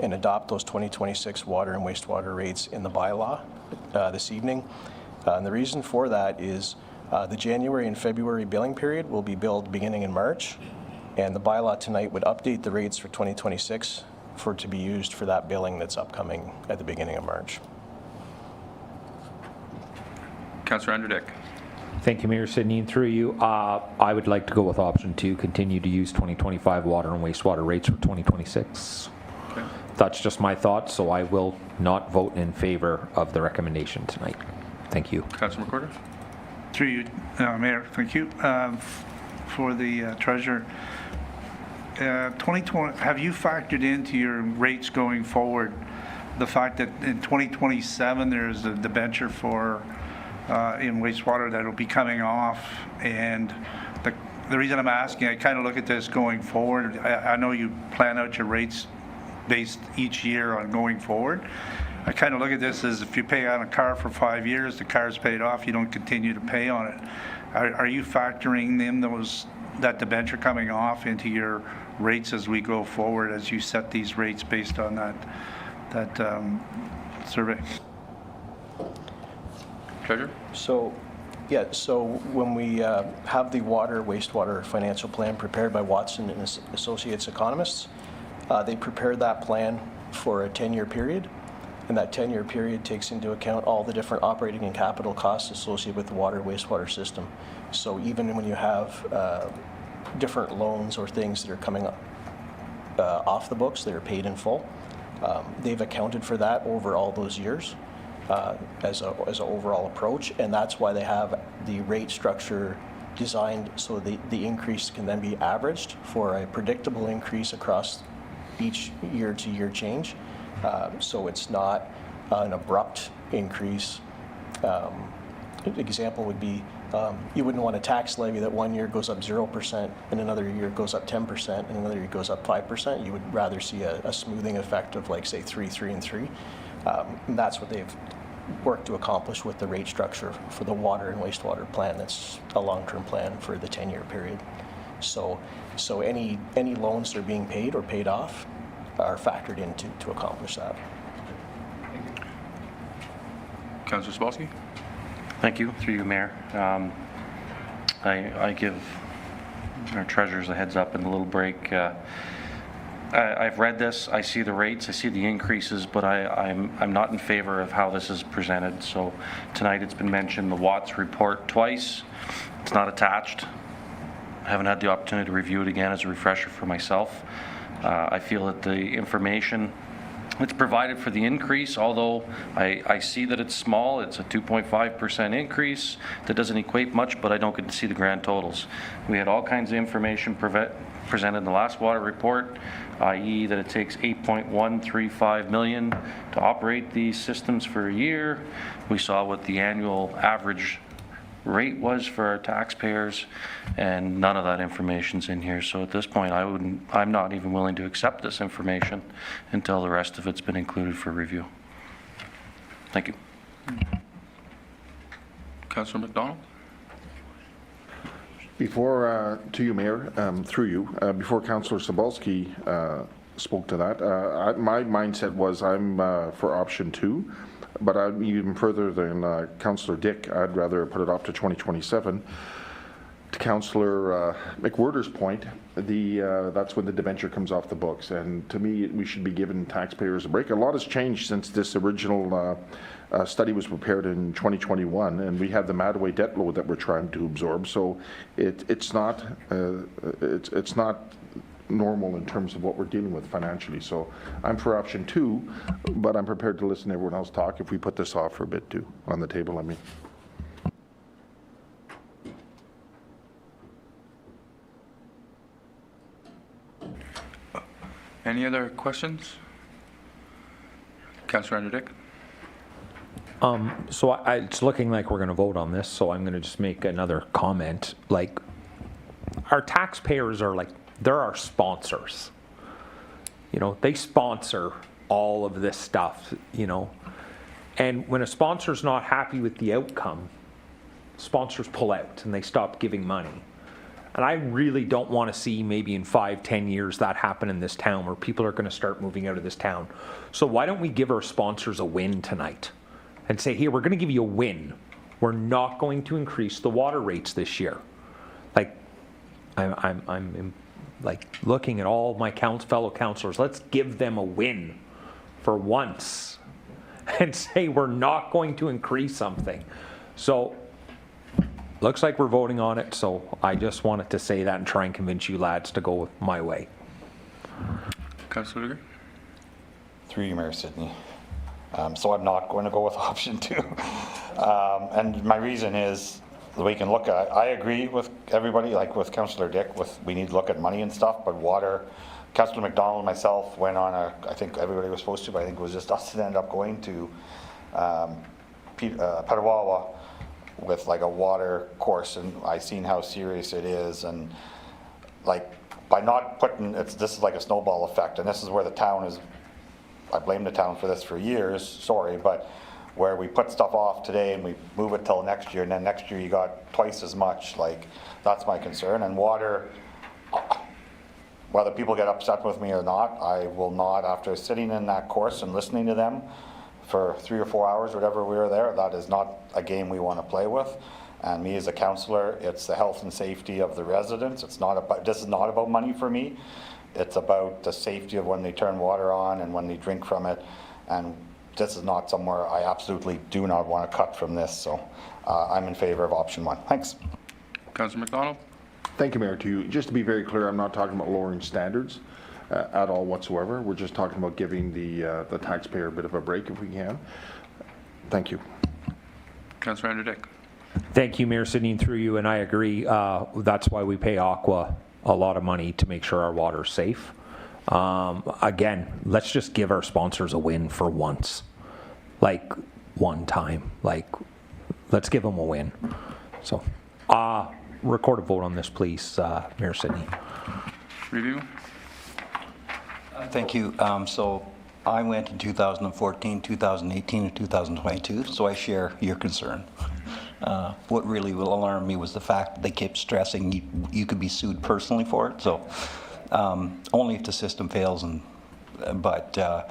and adopt those 2026 water and wastewater rates in the bylaw this evening. And the reason for that is the January and February billing period will be billed beginning in March, and the bylaw tonight would update the rates for 2026 for it to be used for that billing that's upcoming at the beginning of March. Councilor Andrew Dick. Thank you, Mayor Sidney. And through you, I would like to go with option 2, continue to use 2025 water and wastewater rates for 2026. Okay. That's just my thoughts, so I will not vote in favor of the recommendation tonight. Thank you. Councilor McWhorter. Through you, Mayor, thank you. For the Treasurer, 2020, have you factored into your rates going forward the fact that in 2027 there's a debenture for in wastewater that will be coming off, and the reason I'm asking, I kind of look at this going forward. I know you plan out your rates based each year on going forward. I kind of look at this as if you pay on a car for 5 years, the car's paid off, you don't continue to pay on it. Are you factoring in that debenture coming off into your rates as we go forward, as you set these rates based on survey. Treasurer? So when we have the wastewater financial plan prepared by Watson and Associates economists, they prepared that plan for a 10-year period, and that 10-year period takes into account all the different operating and capital costs associated with the wastewater system. So even when you have different loans or things that are coming off the books that are paid in full, they've accounted for that over all those years. As an overall approach, and that's why they have the rate structure designed so the increase can then be averaged for a predictable increase across each year-to-year change. So it's not an abrupt increase. An example would be you wouldn't want a tax levy that one year goes up 0% and another year goes up 10% and another year goes up 5%. You would rather see a smoothing effect of, like, say, 3, 3, and 3. And that's what they've worked to accomplish with the rate structure for the water and wastewater plan. That's a long-term plan for the 10-year period. So any loans that are being paid or paid off are factored in to accomplish that. Councillor Spolsky? Thank you, through you, Mayor. I give our treasurers a heads up and a little break. I've read this, I see the rates, I see the increases, but I'm not in favor of how this is presented. So tonight it's been mentioned, the Watts report twice. It's not attached. I haven't had the opportunity to review it again as a refresher for myself. I feel that the information that's provided for the increase, although I see that it's small, it's a 2.5% increase, that doesn't equate much, but I don't get to see the grand totals. We had all kinds of information presented in the last water report, i.e. that it takes $8.135 million to operate these systems for a year. We saw what the annual average rate was for our taxpayers, and none of that information's in here. So at this point, I'm not even willing to accept this information until the rest of it's been included for review. Thank you. Councillor McDonald? Before, to you, Mayor, through you, before Councillor Sobolski spoke to that, my mindset was I'm for option 2, but I'm even further than Councillor Dick. I'd rather put it off to 2027. To Councillor McWhirter's point, that's when the debenture comes off the books, and to me, we should be giving taxpayers a break. A lot has changed since this original study was prepared in 2021, and we have the Madaway debt load that we're trying to absorb. So it's not normal in terms of what we're dealing with financially. So I'm for option 2, but I'm prepared to listen to everyone else talk if we put this off for a bit too, on the table, I mean. Any other questions? Councillor Andrew Dick? So it's looking like we're going to vote on this, so I'm going to just make another comment. Like, our taxpayers are like, they're our sponsors. You know, they sponsor all of this stuff, you know. And when a sponsor's not happy with the outcome, sponsors pull out and they stop giving money. And I really don't want to see maybe in 5-10 years that happen in this town where people are going to start moving out of this town. So why don't we give our sponsors a win tonight and say, here, we're going to give you a win. We're not going to increase the water rates this year. Like, I'm like looking at all my fellow councillors. Let's give them a win for once and say we're not going to increase something. So looks like we're voting on it, so I just wanted to say that and try and convince you lads to go my way. Councillor Lugar? Through you, Mayor Sidney. So I'm not going to go with option 2. And my reason is, we can look at, I agree with everybody, like with Councillor Dick, we need to look at money and stuff, but water, Councillor McDonald and myself went on I think everybody was supposed to, but I think it was just us that ended up going to Petawawa with like a water course, and I seen how serious it is, and like by not putting, this is like a snowball effect, and this is where the town is, I blame the town for this for years, sorry, but where we put stuff off today and we move it till next year, and then next year you got twice as much. Like, that's my concern. And water, whether people get upset with me or not, I will not, after sitting in that course and listening to them for 3 or 4 hours, whatever we were there, that is not a game we want to play with. And me as a councillor, it's the health and safety of the residents. It's not about, this is not about money for me. It's about the safety of when they turn water on and when they drink from it. And this is not somewhere I absolutely do not want to cut from this. So I'm in favor of option 1. Thanks. Councillor McDonald? Thank you, Mayor. To you, just to be very clear, I'm not talking about lowering standards at all whatsoever. We're just talking about giving the taxpayer a bit of a break if we can. Thank you. Councillor Andrew Dick? Thank you, Mayor Sidney, through you, and I agree. That's why we pay Aqua a lot of money to make sure our water's safe. Again, let's just give our sponsors a win for once. Like, one time. Like, let's give them a win. So, record a vote on this, please, Mayor Sidney. Review? Thank you. So I went in 2014, 2018, and 2022, so I share your concern. What really will alarm me was the fact that they kept stressing you could be sued personally for it. So only if the system fails. But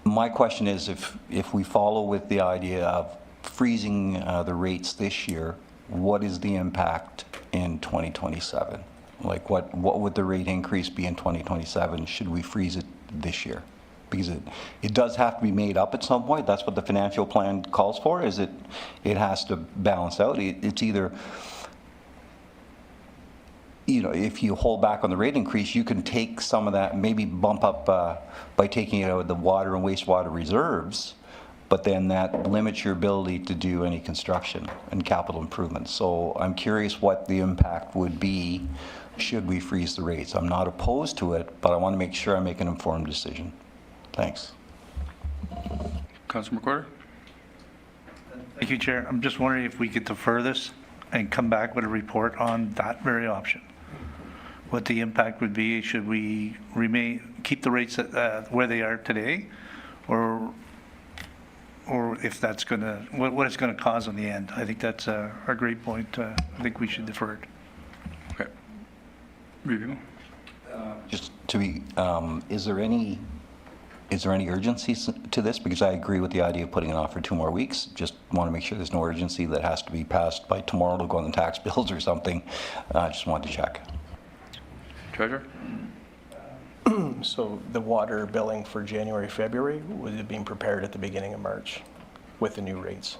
my question is, if we follow with the idea of freezing the rates this year, what is the impact in 2027? Like what would the rate increase be in 2027? Should we freeze it this year? Because it does have to be made up at some point. That's what the financial plan calls for, is it has to balance out. It's either, you know, if you hold back on the rate increase, you can take some of that, maybe bump up by taking it out of the water and wastewater reserves, but then that limits your ability to do any construction and capital improvements. So I'm curious what the impact would be should we freeze the rates. I'm not opposed to it, but I want to make sure I make an informed decision. Thanks. Councillor McWhorter? Thank you, Chair. I'm just wondering if we could defer this and come back with a report on that very option. What the impact would be, should we keep the rates at, where they are today, or if that's going to, what it's going to cause on the end. I think that's a great point. I think we should defer it. Okay. Review? Just to be, is there any urgency to this? Because I agree with the idea of putting it off for 2 more weeks. Just want to make sure there's no urgency that has to be passed by tomorrow to go on the tax bills or something. Just wanted to check. Treasurer? So the water billing for January, February was being prepared at the beginning of March with the new rates.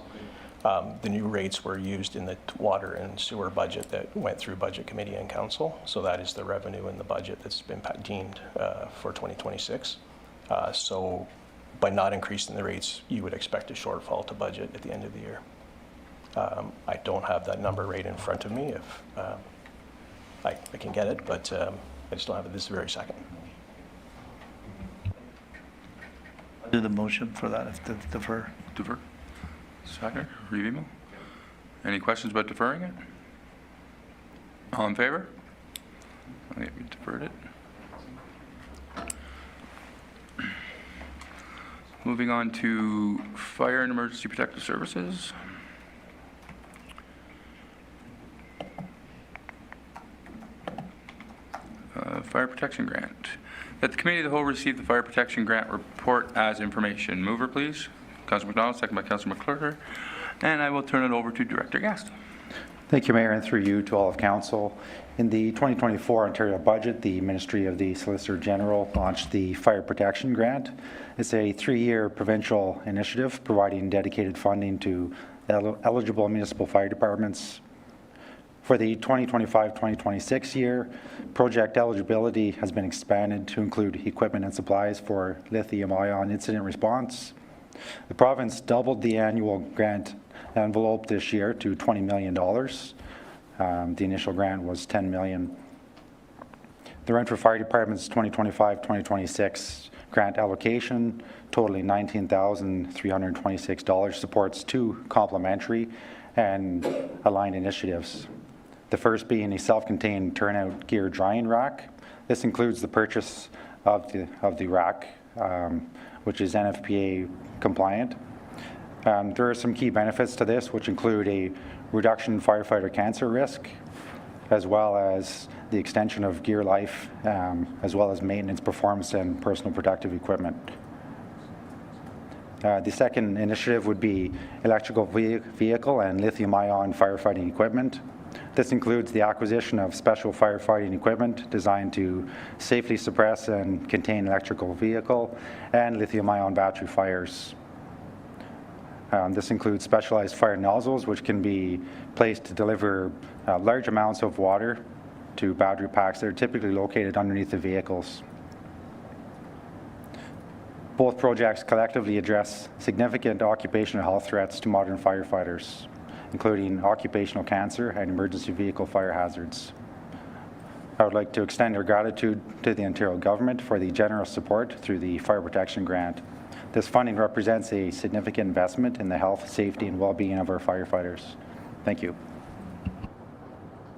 The new rates were used in the water and sewer budget that went through Budget Committee and Council. So that is the revenue in the budget that's been deemed for 2026. So by not increasing the rates, you would expect a shortfall to budget at the end of the year. I don't have that number right in front of me. If I can get it, but I just don't have it this very second. Do the motion for that, if defer. Defer. Second. Review? Any questions about deferring it? All in favor? Okay, we deferred it. Moving on to Fire and Emergency Protective Services. Fire Protection Grant. That the Committee of the Whole receive the Fire Protection Grant report as information. Mover, please. Councillor McDonald, second by Councillor McClurger. And I will turn it over to Director Gast. Thank you, Mayor, and through you to all of Council. In the 2024 Ontario budget, the Ministry of the Solicitor General launched the Fire Protection Grant. It's a 3-year provincial initiative providing dedicated funding to eligible municipal fire departments. For the 2025-2026 year, project eligibility has been expanded to include equipment and supplies for lithium-ion incident response. The province doubled the annual grant envelope this year to $20 million. The initial grant was $10 million. The Renfrew Fire Department's 2025-2026 grant allocation, totaling $19,326, supports 2 complementary and aligned initiatives. The first being a self-contained turnout gear drying rack. This includes the purchase of the rack, which is NFPA compliant. There are some key benefits to this, which include a reduction in firefighter cancer risk, as well as the extension of gear life, as well as maintenance, performance, and personal protective equipment. The second initiative would be electrical vehicle and lithium-ion firefighting equipment. This includes the acquisition of special firefighting equipment designed to safely suppress and contain electrical vehicle and lithium-ion battery fires. This includes specialized fire nozzles, which can be placed to deliver large amounts of water to battery packs that are typically located underneath the vehicles. Both projects collectively address significant occupational health threats to modern firefighters, including occupational cancer and emergency vehicle fire hazards. I would like to extend our gratitude to the Ontario government for the generous support through the Fire Protection Grant. This funding represents a significant investment in the health, safety, and well-being of our firefighters. Thank you.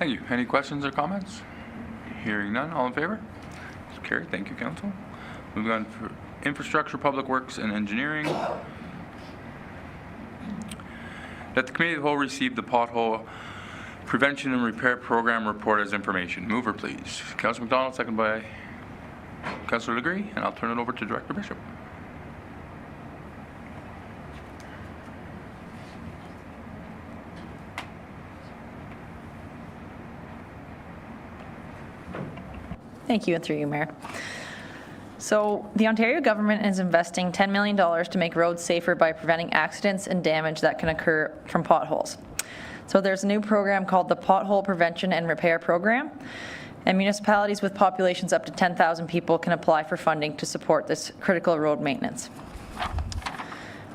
Thank you. Any questions or comments? Hearing none, all in favor? It's carried. Thank you, Council. Moving on for Infrastructure, Public Works, and Engineering. That the Committee of the Whole receive the Pothole Prevention and Repair Program report as information. Mover, please. Councillor McDonald, second by Councillor Legree, and I'll turn it over to Director Bishop. Thank you, and through you, Mayor. So the Ontario government is investing $10 million to make roads safer by preventing accidents and damage that can occur from potholes. So there's a new program called the Pothole Prevention and Repair Program, and municipalities with populations up to 10,000 people can apply for funding to support this critical road maintenance.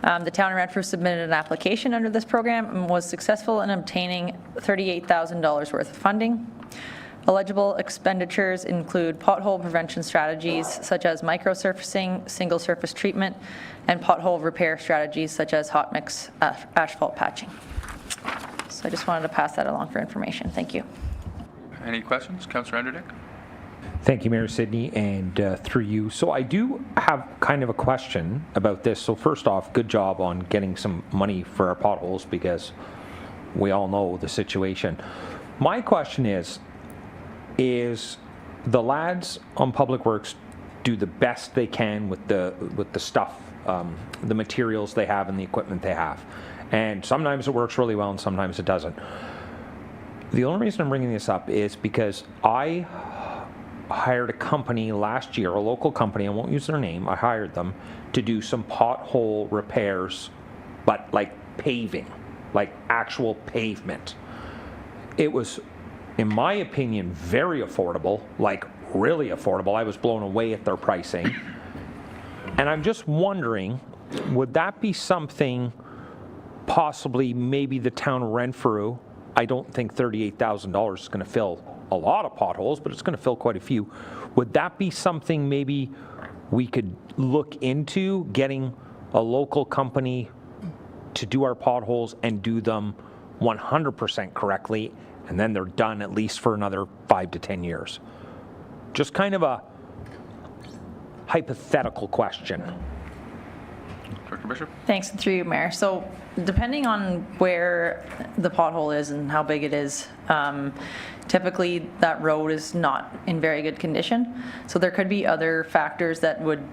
The town of Renfrew submitted an application under this program and was successful in obtaining $38,000 worth of funding. Eligible expenditures include pothole prevention strategies such as microsurfacing, single surface treatment, and pothole repair strategies such as hot mix asphalt patching. So I just wanted to pass that along for information. Thank you. Any questions? Councillor Anderdick? Thank you, Mayor Sidney, and through you. So I do have kind of a question about this. So first off, good job on getting some money for our potholes because we all know the situation. My question is the lads on Public Works do the best they can with the stuff, the materials they have and the equipment they have. And sometimes it works really well and sometimes it doesn't. The only reason I'm bringing this up is because I hired a company last year, a local company, I won't use their name, I hired them to do some pothole repairs, but like paving, like actual pavement. It was, in my opinion, very affordable, like really affordable. I was blown away at their pricing. And I'm just wondering, would that be something possibly maybe the town of Renfrew, I don't think $38,000 is going to fill a lot of potholes, but it's going to fill quite a few. Would that be something maybe we could look into, getting a local company to do our potholes and do them 100% correctly, and then they're done at least for another 5 to 10 years? Just kind of a hypothetical question. Director Bishop? Thanks, and through you, Mayor. So depending on where the pothole is and how big it is, typically that road is not in very good condition. So there could be other factors that would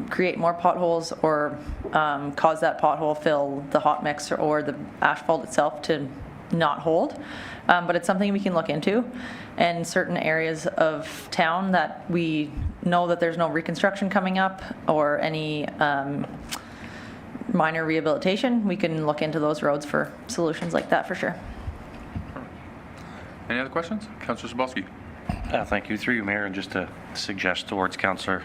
create more potholes or cause that pothole fill the hot mix or the asphalt itself to not hold. But it's something we can look into. And certain areas of town that we know that there's no reconstruction coming up or any minor rehabilitation, we can look into those roads for solutions like that for sure. Any other questions? Councillor Sobolski. Thank you. Through you, Mayor, and just to suggest towards Councillor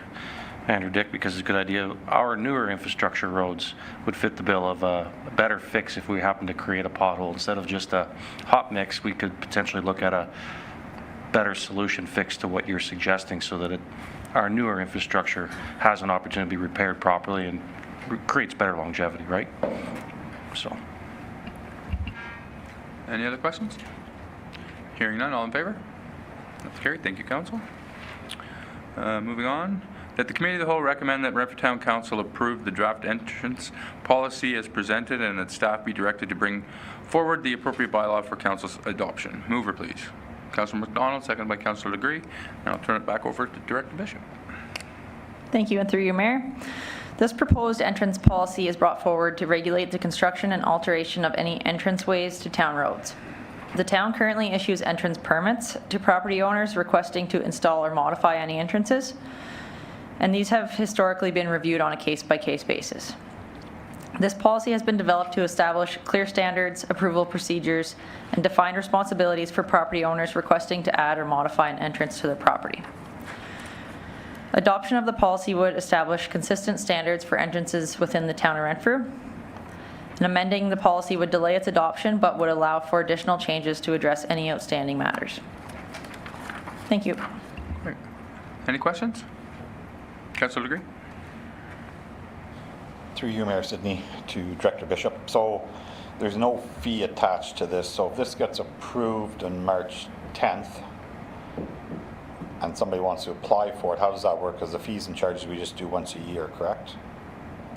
Andrew Dick, because it's a good idea, our newer infrastructure roads would fit the bill of a better fix if we happen to create a pothole. Instead of just a hot mix, we could potentially look at a better solution fix to what you're suggesting so that our newer infrastructure has an opportunity to be repaired properly and creates better longevity, right? So. Any other questions? Hearing none, all in favor? That's carried. Thank you, Council. Moving on. That the Committee of the Whole recommend that Renfrew Town Council approve the draft entrance policy as presented and that staff be directed to bring forward the appropriate bylaw for Council's adoption. Mover, please. Councillor McDonald, seconded by Councillor Legree. And I'll turn it back over to Director Bishop. Thank you, and through you, Mayor. This proposed entrance policy is brought forward to regulate the construction and alteration of any entranceways to town roads. The town currently issues entrance permits to property owners requesting to install or modify any entrances, and these have historically been reviewed on a case-by-case basis. This policy has been developed to establish clear standards, approval procedures, and define responsibilities for property owners requesting to add or modify an entrance to their property. Adoption of the policy would establish consistent standards for entrances within the town of Renfrew. And amending the policy would delay its adoption, but would allow for additional changes to address any outstanding matters. Thank you. Great. Any questions? Councillor Legree? Through you, Mayor Sidney, to Director Bishop. So there's no fee attached to this. So if this gets approved on March 10th and somebody wants to apply for it, how does that work? Because the fees and charges we just do once a year, correct?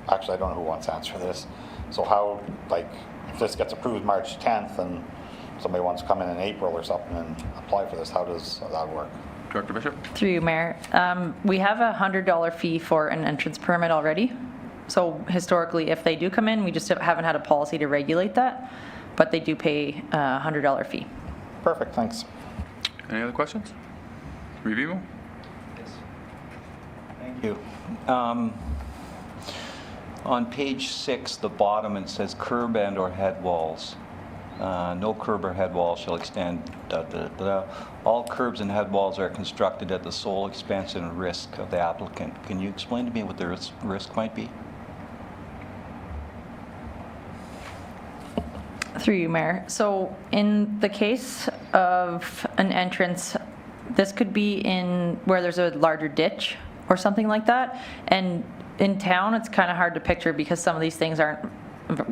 Actually, I don't know who wants to answer this. So how, like, if this gets approved March 10th and somebody wants to come in April or something and apply for this, how does that work? Director Bishop? Through you, Mayor. We have a $100 fee for an entrance permit already. So historically, if they do come in, we just haven't had a policy to regulate that, but they do pay a $100 fee. Perfect, thanks. Any other questions? Review? Thank you. On page 6, the bottom, it says curb and or head walls. No curb or head wall shall extend. All curbs and head walls are constructed at the sole expense and risk of the applicant. Can you explain to me what the risk might be? Through you, Mayor. So in the case of an entrance, this could be in where there's a larger ditch or something like that. And in town, it's kind of hard to picture because some of these things aren't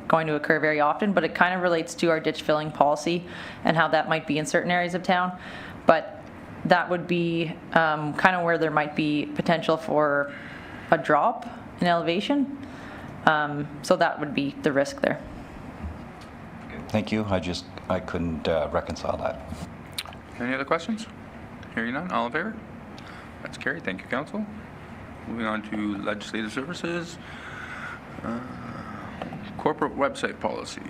going to occur very often, but it kind of relates to our ditch filling policy and how that might be in certain areas of town. But that would be kind of where there might be potential for a drop in elevation. So that would be the risk there. Thank you. I couldn't reconcile that. Any other questions? Hearing none, all in favor? That's carried. Thank you, Council. Moving on to Legislative Services. Corporate website policy.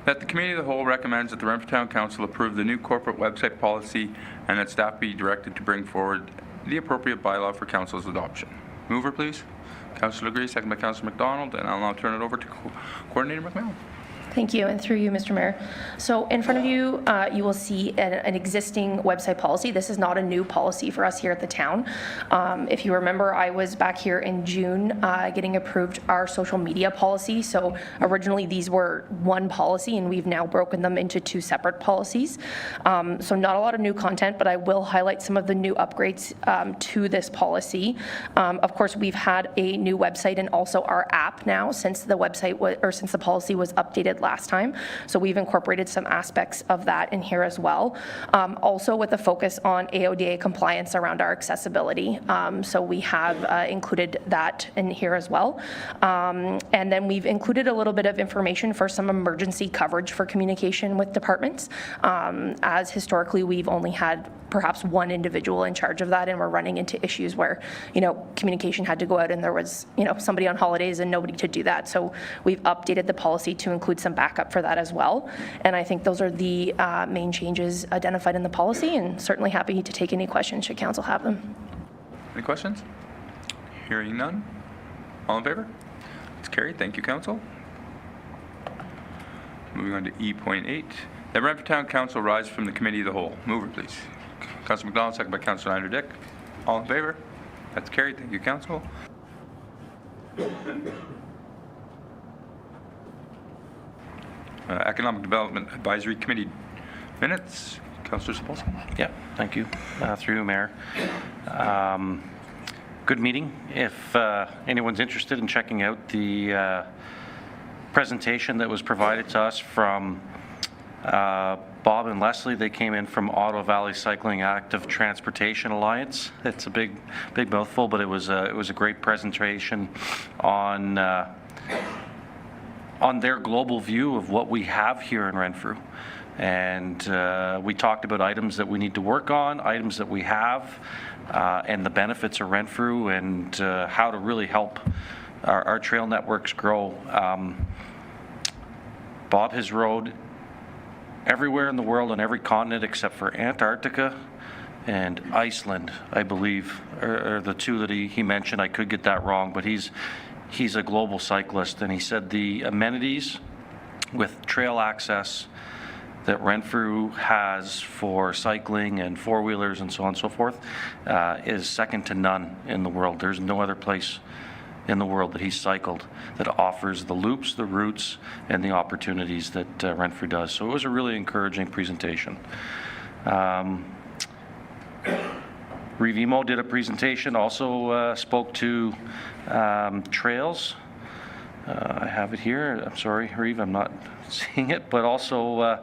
That the Committee of the Whole recommends that the Renfrew Town Council approve the new corporate website policy and that staff be directed to bring forward the appropriate bylaw for Council's adoption. Mover, please. Councillor Legree, second by Councillor McDonald, and I'll now turn it over to Coordinator McMahon. Thank you, and through you, Mr. Mayor. So in front of you, you will see an existing website policy. This is not a new policy for us here at the town. If you remember, I was back here in June getting approved our social media policy. So originally these were one policy, and we've now broken them into two separate policies. So not a lot of new content, but I will highlight some of the new upgrades to this policy. Of course, we've had a new website and also our app now since the website since the policy was updated last time. So we've incorporated some aspects of that in here as well. Also with a focus on AODA compliance around our accessibility. So we have included that in here as well. And then we've included a little bit of information for some emergency coverage for communication with departments. As historically we've only had perhaps one individual in charge of that, and we're running into issues where, communication had to go out and there was, somebody on holidays and nobody to do that. So we've updated the policy to include some backup for that as well. And I think those are the main changes identified in the policy, and certainly happy to take any questions should council have them. Any questions? Hearing none. All in favor? It's carried. Thank you, Council. Moving on to E.8. That Renfrew Town Council rise from the Committee of the Whole. Mover, please. Councillor McDonald, second by Councillor Einder-Dick. All in favor? That's carried. Thank you, Council. Economic Development Advisory Committee minutes. Councillor Sapolsky. Yeah, thank you. Through you, Mayor. Good meeting. If anyone's interested in checking out the presentation that was provided to us from Bob and Leslie, they came in from Ottawa Valley Cycling Active Transportation Alliance. It's a big mouthful, but it was a great presentation on their global view of what we have here in Renfrew. And we talked about items that we need to work on, items that we have, and the benefits of Renfrew, and how to really help our trail networks grow. Bob has rode everywhere in the world on every continent except for Antarctica and Iceland, I believe, are the two that he mentioned. I could get that wrong, but he's a global cyclist, and he said the amenities with trail access that Renfrew has for cycling and four-wheelers and so on and so forth is second to none in the world. There's no other place in the world that he's cycled that offers the loops, the routes, and the opportunities that Renfrew does. So it was a really encouraging presentation. Revimo did a presentation, also spoke to trails. I have it here. I'm sorry, Reeve, I'm not seeing it, but also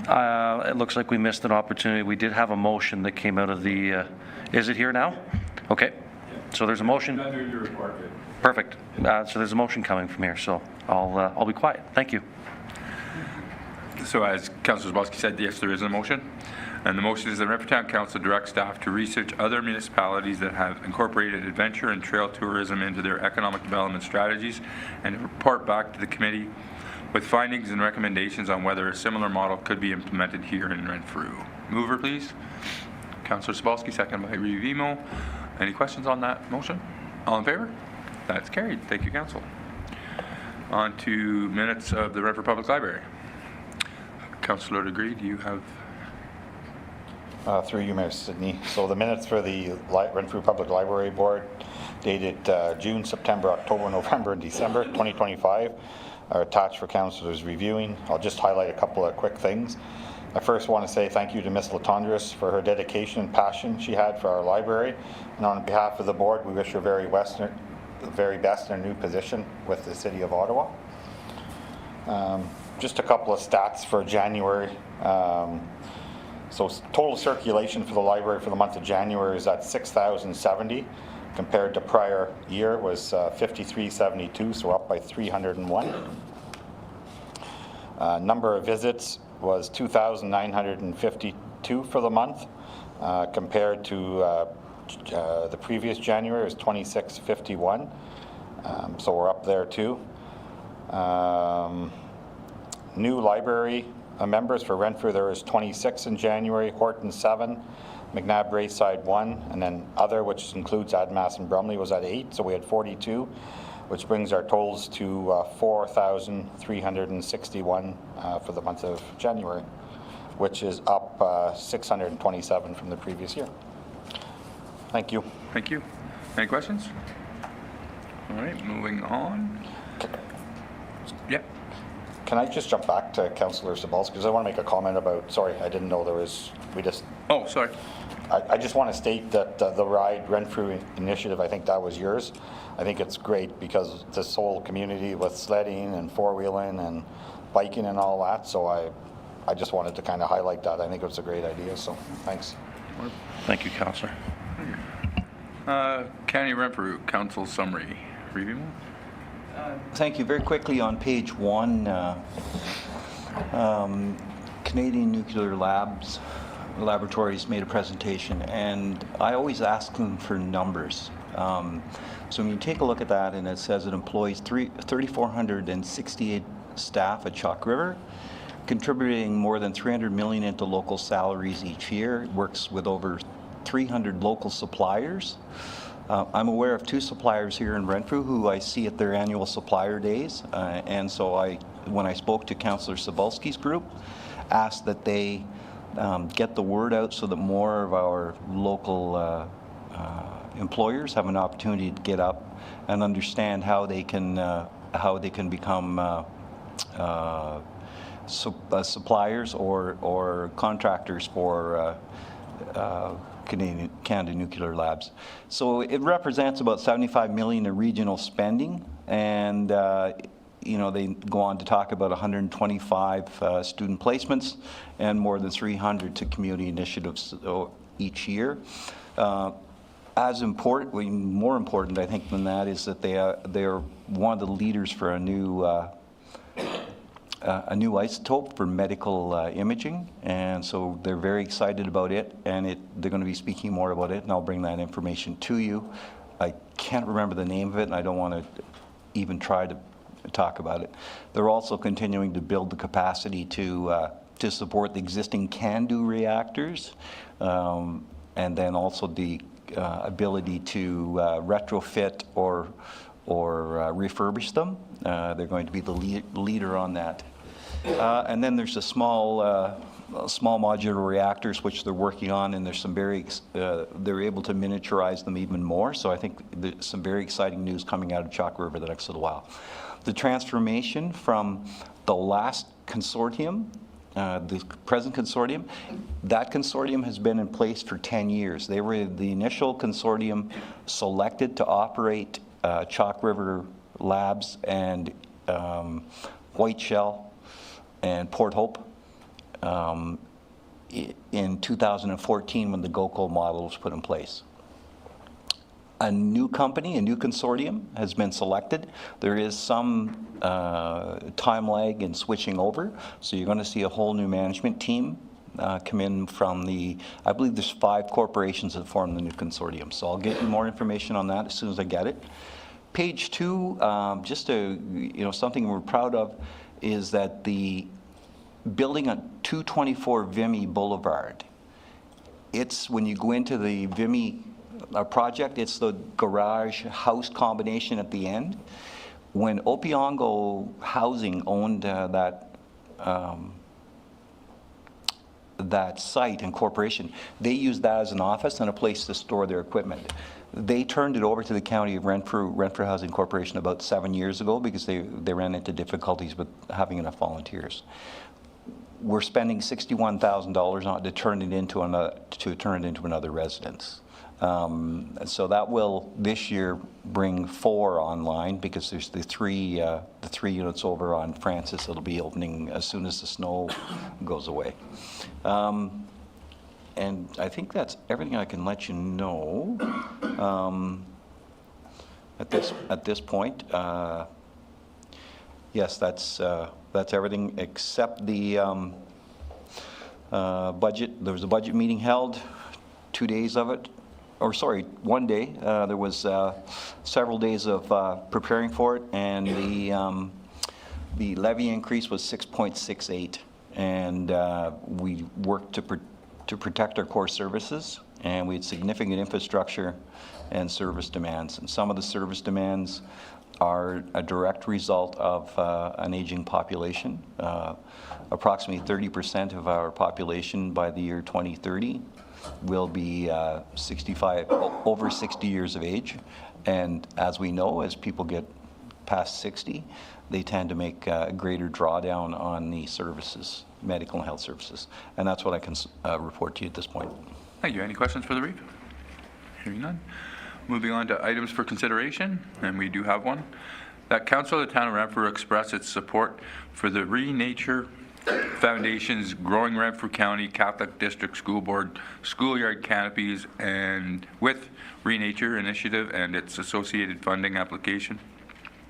it looks like we missed an opportunity. We did have a motion that came out of the, is it here now? Okay. So there's a motion. Perfect. So there's a motion coming from here, so I'll be quiet. Thank you. So as Councillor Zabolski said, yes, there is a motion. And the motion is that Renfrew Town Council direct staff to research other municipalities that have incorporated adventure and trail tourism into their economic development strategies and report back to the committee with findings and recommendations on whether a similar model could be implemented here in Renfrew. Mover, please. Councillor Zabolski, second by Revimo. Any questions on that motion? All in favor? That's carried. Thank you, Council. On to minutes of the Renfrew Public Library. Councillor Degree, do you have? Through you, Mayor Sidney. So the minutes for the Renfrew Public Library Board dated June, September, October, November, and December 2025 are attached for councillors reviewing. I'll just highlight a couple of quick things. I first want to say thank you to Ms. Latondras for her dedication and passion she had for our library. And on behalf of the board, we wish her the very best in her new position with the City of Ottawa. Just a couple of stats for January. So total circulation for the library for the month of January is at 6,070, compared to prior year was 5,372, so up by 301. Number of visits was 2,952 for the month, compared to the previous January was 2,651. So we're up there too. New library members for Renfrew, there was 26 in January, Horton 7, McNabb Braeside 1, and then other, which includes Admas and Brumley, was at 8, so we had 42, which brings our totals to 4,361 for the month of January, which is up 627 from the previous year. Thank you. Thank you. Any questions? All right, moving on. Yeah. Can I just jump back to Councillor Zabolski, because I want to make a comment about, sorry, I didn't know there was, Oh, sorry. I just want to state that the Ride Renfrew initiative, I think that was yours. I think it's great because this whole community with sledding and four-wheeling and biking and all that, so I just wanted to kind of highlight that. I think it was a great idea, so thanks. Thank you, Councillor. County Renfrew Council Summary. Review. Thank you. Very quickly on page 1, Canadian Nuclear Laboratories made a presentation, and I always ask them for numbers. So when you take a look at that, and it says it employs 3,468 staff at Chalk River, contributing more than $300 million into local salaries each year. It works with over 300 local suppliers. I'm aware of 2 suppliers here in Renfrew who I see at their annual supplier days, and so when I spoke to Councillor Zabolski's group, asked that they get the word out so that more of our local employers have an opportunity to get up and understand how they can become suppliers or contractors for Canada Nuclear Labs. So it represents about $75 million in regional spending, and they go on to talk about 125 student placements and more than 300 to community initiatives each year. More important, I think, than that is that they are one of the leaders for a new a new isotope for medical imaging, and so they're very excited about it, and they're going to be speaking more about it, and I'll bring that information to you. I can't remember the name of it, and I don't want to even try to talk about it. They're also continuing to build the capacity to support the existing CANDU reactors, and then also the ability to retrofit or refurbish them. They're going to be the leader on that. And then there's a small modular reactors which they're working on, and there's some they're able to miniaturize them even more. So I think there's some very exciting news coming out of Chalk River the next little while. The transformation from the last consortium, the present consortium, that consortium has been in place for 10 years. They were the initial consortium selected to operate Chalk River Labs and White Shell and Port Hope in 2014 when the GoCo model was put in place. A new company, a new consortium has been selected. There is some time lag in switching over, so you're going to see a whole new management team come in from I believe there's 5 corporations that form the new consortium. So I'll get you more information on that as soon as I get it. Page 2, just something we're proud of is that the building on 224 Vimy Boulevard, it's when you go into the Vimy project, it's the garage house combination at the end. When Opiongo Housing owned that site and corporation, they used that as an office and a place to store their equipment. They turned it over to the County of Renfrew Housing Corporation about 7 years ago because they ran into difficulties with having enough volunteers. We're spending $61,000 on to turn it into another residence. So that will this year bring 4 online because there's the three units over on Francis. It'll be opening as soon as the snow goes away. And I think that's everything I can let you know at this point. Yes, that's everything except the budget. There was a budget meeting held, 2 days of it. Or sorry, 1 day. There was several days of preparing for it, and the levy increase was 6.68, and we worked to protect our core services, and we had significant infrastructure and service demands. And some of the service demands are a direct result of an aging population. Approximately 30% of our population by the year 2030 will be over 60 years of age, and as we know, as people get past 60, they tend to make a greater drawdown on the services, medical and health services, and that's what I can report to you at this point. Thank you. Any questions for the brief? Hearing none. Moving on to items for consideration, and we do have one. That Council of the Town of Renfrew express its support for the Renature Foundation's Growing Renfrew County Catholic District School Board schoolyard canopies and with Renature Initiative and its associated funding application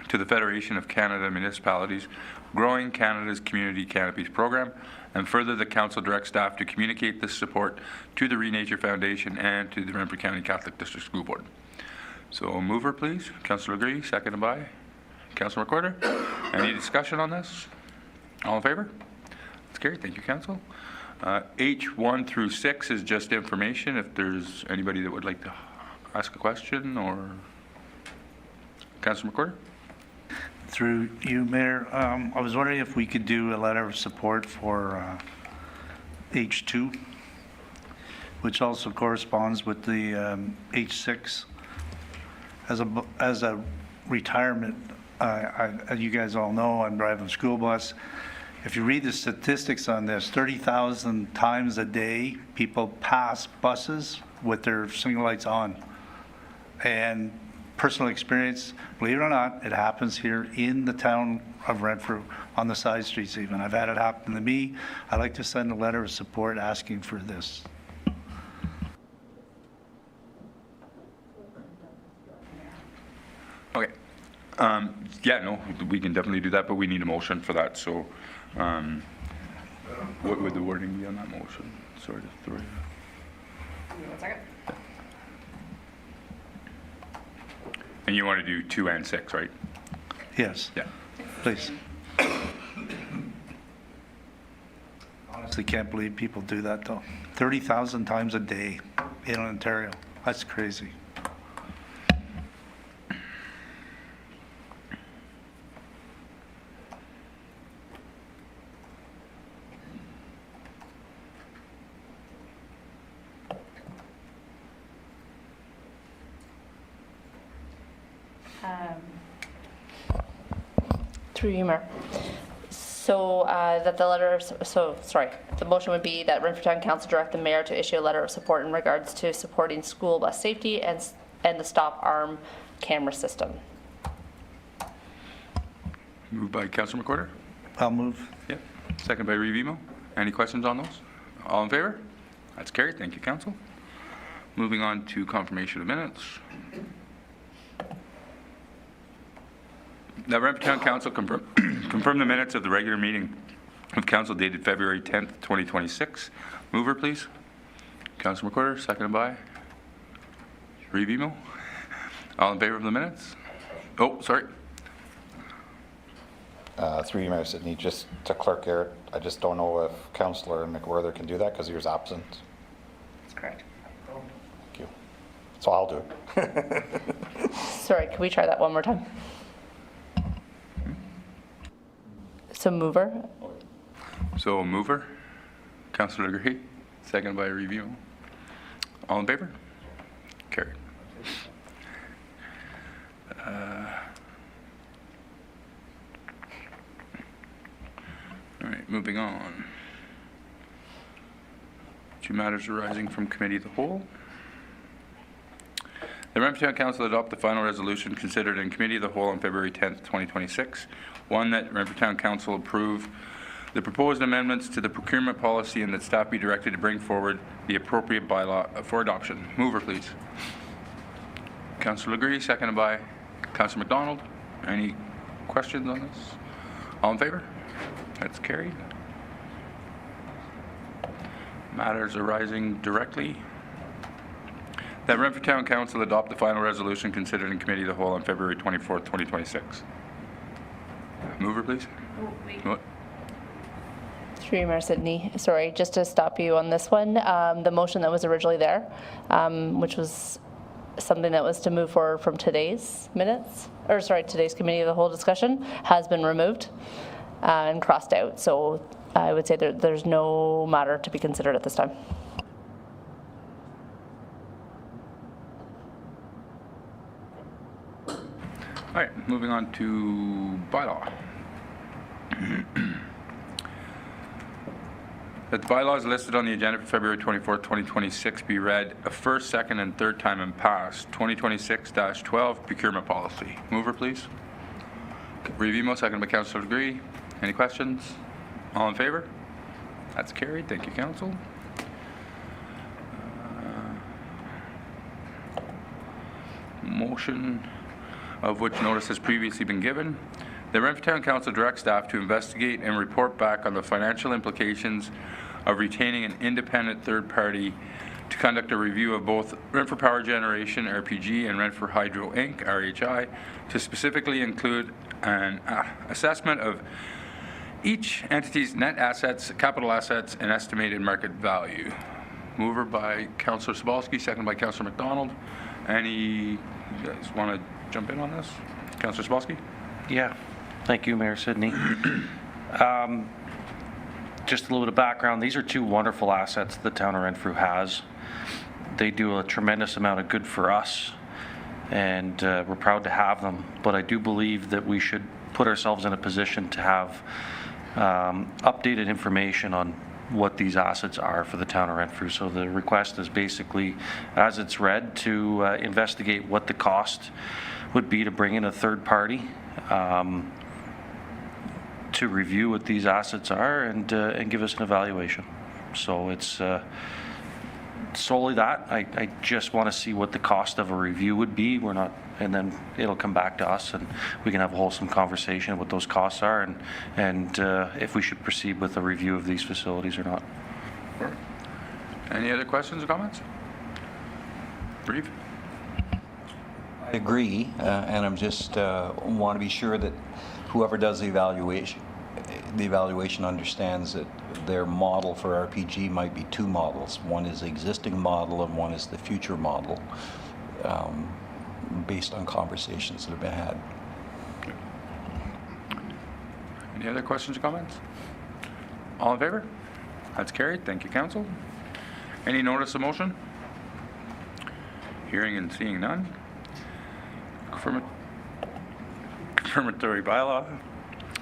to the Federation of Canada Municipalities Growing Canada's Community Canopies Program, and further the Council directs staff to communicate this support to the Renature Foundation and to the Renfrew County Catholic District School Board. So mover, please. Councillor Gree, seconded by Councillor Recorder. Any discussion on this? All in favor? That's carried. Thank you, Council. H1 through 6 is just information. If there's anybody that would like to ask a question, or Councillor Recorder. Through you, Mayor, I was wondering if we could do a letter of support for H2, which also corresponds with the H6. As a retirement, you guys all know I'm driving a school bus. If you read the statistics on this, 30,000 times a day people pass buses with their signal lights on. And personal experience, believe it or not, it happens here in the town of Renfrew on the side streets even. I've had it happen to me. I'd like to send a letter of support asking for this. Okay. Yeah, no, we can definitely do that, but we need a motion for that, so what would the wording be on that motion? Sorry to throw you. 1 second. And you want to do 2 and 6, right? Yes, Yeah. please. Honestly, can't believe people do that, though. 30,000 times a day in Ontario. That's crazy. Through you, Mayor. So that the letter, the motion would be that Renfrew Town Council direct the mayor to issue a letter of support in regards to supporting school bus safety and the stop arm camera system. Moved by Councillor McWhorter. I'll move. Yep. Second by Revimo. Any questions on those? All in favor? That's carried. Thank you, Council. Moving on to confirmation of minutes. That Renfrew Town Council confirm the minutes of the regular meeting of Council dated February 10th, 2026. Mover, please. Councillor McWhorter, seconded by Revimo. All in favor of the minutes? Oh, sorry. Through you, Mayor Sidney, just to Clerk Garrett, I just don't know if Councillor McWhorter can do that because he was absent. That's correct. Thank you. So I'll do it. Sorry, can we try that one more time? So mover. So mover, Councillor Gray, seconded by Revimo. All in favor? Carried. All right, moving on. 2 matters arising from Committee of the Whole. The Renfrew Town Council adopt the final resolution considered in Committee of the Whole on February 10th, 2026. One, that Renfrew Town Council approve the proposed amendments to the procurement policy and that staff be directed to bring forward the appropriate bylaw for adoption. Mover, please. Councillor Legris, seconded by Councillor McDonald. Any questions on this? All in favor? That's carried. Matters arising directly. That Renfrew Town Council adopt the final resolution considered in Committee of the Whole on February 24th, 2026. Mover, please. Oh, wait. What? Through you, Mayor Sidney. Sorry, just to stop you on this one, the motion that was originally there, which was something that was to move forward from today's minutes, or sorry, today's Committee of the Whole discussion, has been removed and crossed out. So I would say there's no matter to be considered at this time. All right, moving on to bylaw. That the bylaws listed on the agenda for February 24th, 2026 be read a first, second, and third time and passed. 2026-12 procurement policy. Mover, please. Revimo, second by Councillor Degree. Any questions? All in favor? That's carried. Thank you, Council. Motion of which notice has previously been given. The Renfrew Town Council directs staff to investigate and report back on the financial implications of retaining an independent third party to conduct a review of both Renfrew Power Generation, RPG, and Renfrew Hydro Inc., RHI, to specifically include an assessment of each entity's net assets, capital assets, and estimated market value. Mover by Councillor Sobalski, second by Councillor McDonald. Any, you guys want to jump in on this? Councillor Sobalski? Yeah, thank you, Mayor Sidney. Just a little bit of background. These are 2 wonderful assets the town of Renfrew has. They do a tremendous amount of good for us, and we're proud to have them. But I do believe that we should put ourselves in a position to have updated information on what these assets are for the town of Renfrew. So the request is basically, as it's read, to investigate what the cost would be to bring in a third party to review what these assets are and give us an evaluation. So it's solely that. I just want to see what the cost of a review would be. We're not, and then it'll come back to us, and we can have a wholesome conversation of what those costs are, and if we should proceed with a review of these facilities or not. Any other questions or comments? Brief. I agree, and I'm just want to be sure that whoever does the evaluation understands that their model for RPG might be two models. One is the existing model and one is the future model, based on conversations that have been had. Any other questions or comments? All in favor? That's carried. Thank you, council. Any notice of motion? Hearing and seeing none. Confirmatory bylaw.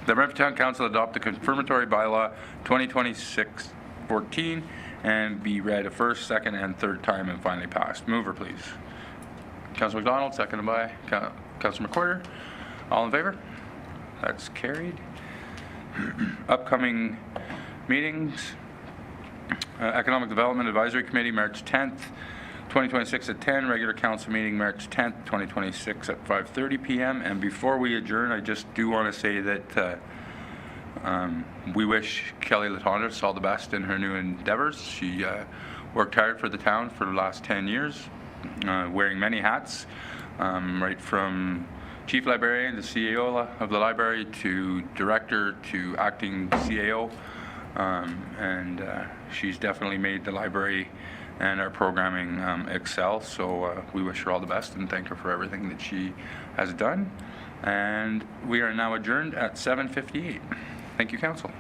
The Renfrew Town Council adopt the confirmatory bylaw 2026-14 and be read a first, second, and third time and finally passed. Mover, please. Councilor McDonald, seconded by Councilor McQuarter. All in favor? That's carried. Upcoming meetings. Economic Development Advisory Committee, March 10th, 2026 at 10. Regular council meeting, March 10th, 2026 at 5:30 p.m. And before we adjourn, I just do want to say that we wish Kelly Latondras all the best in her new endeavors. She worked hard for the town for the last 10 years, wearing many hats, right from Chief Librarian to CEO of the library to Director to Acting CAO. And she's definitely made the library and our programming excel. So we wish her all the best and thank her for everything that she has done. And we are now adjourned at 7:58. Thank you, council.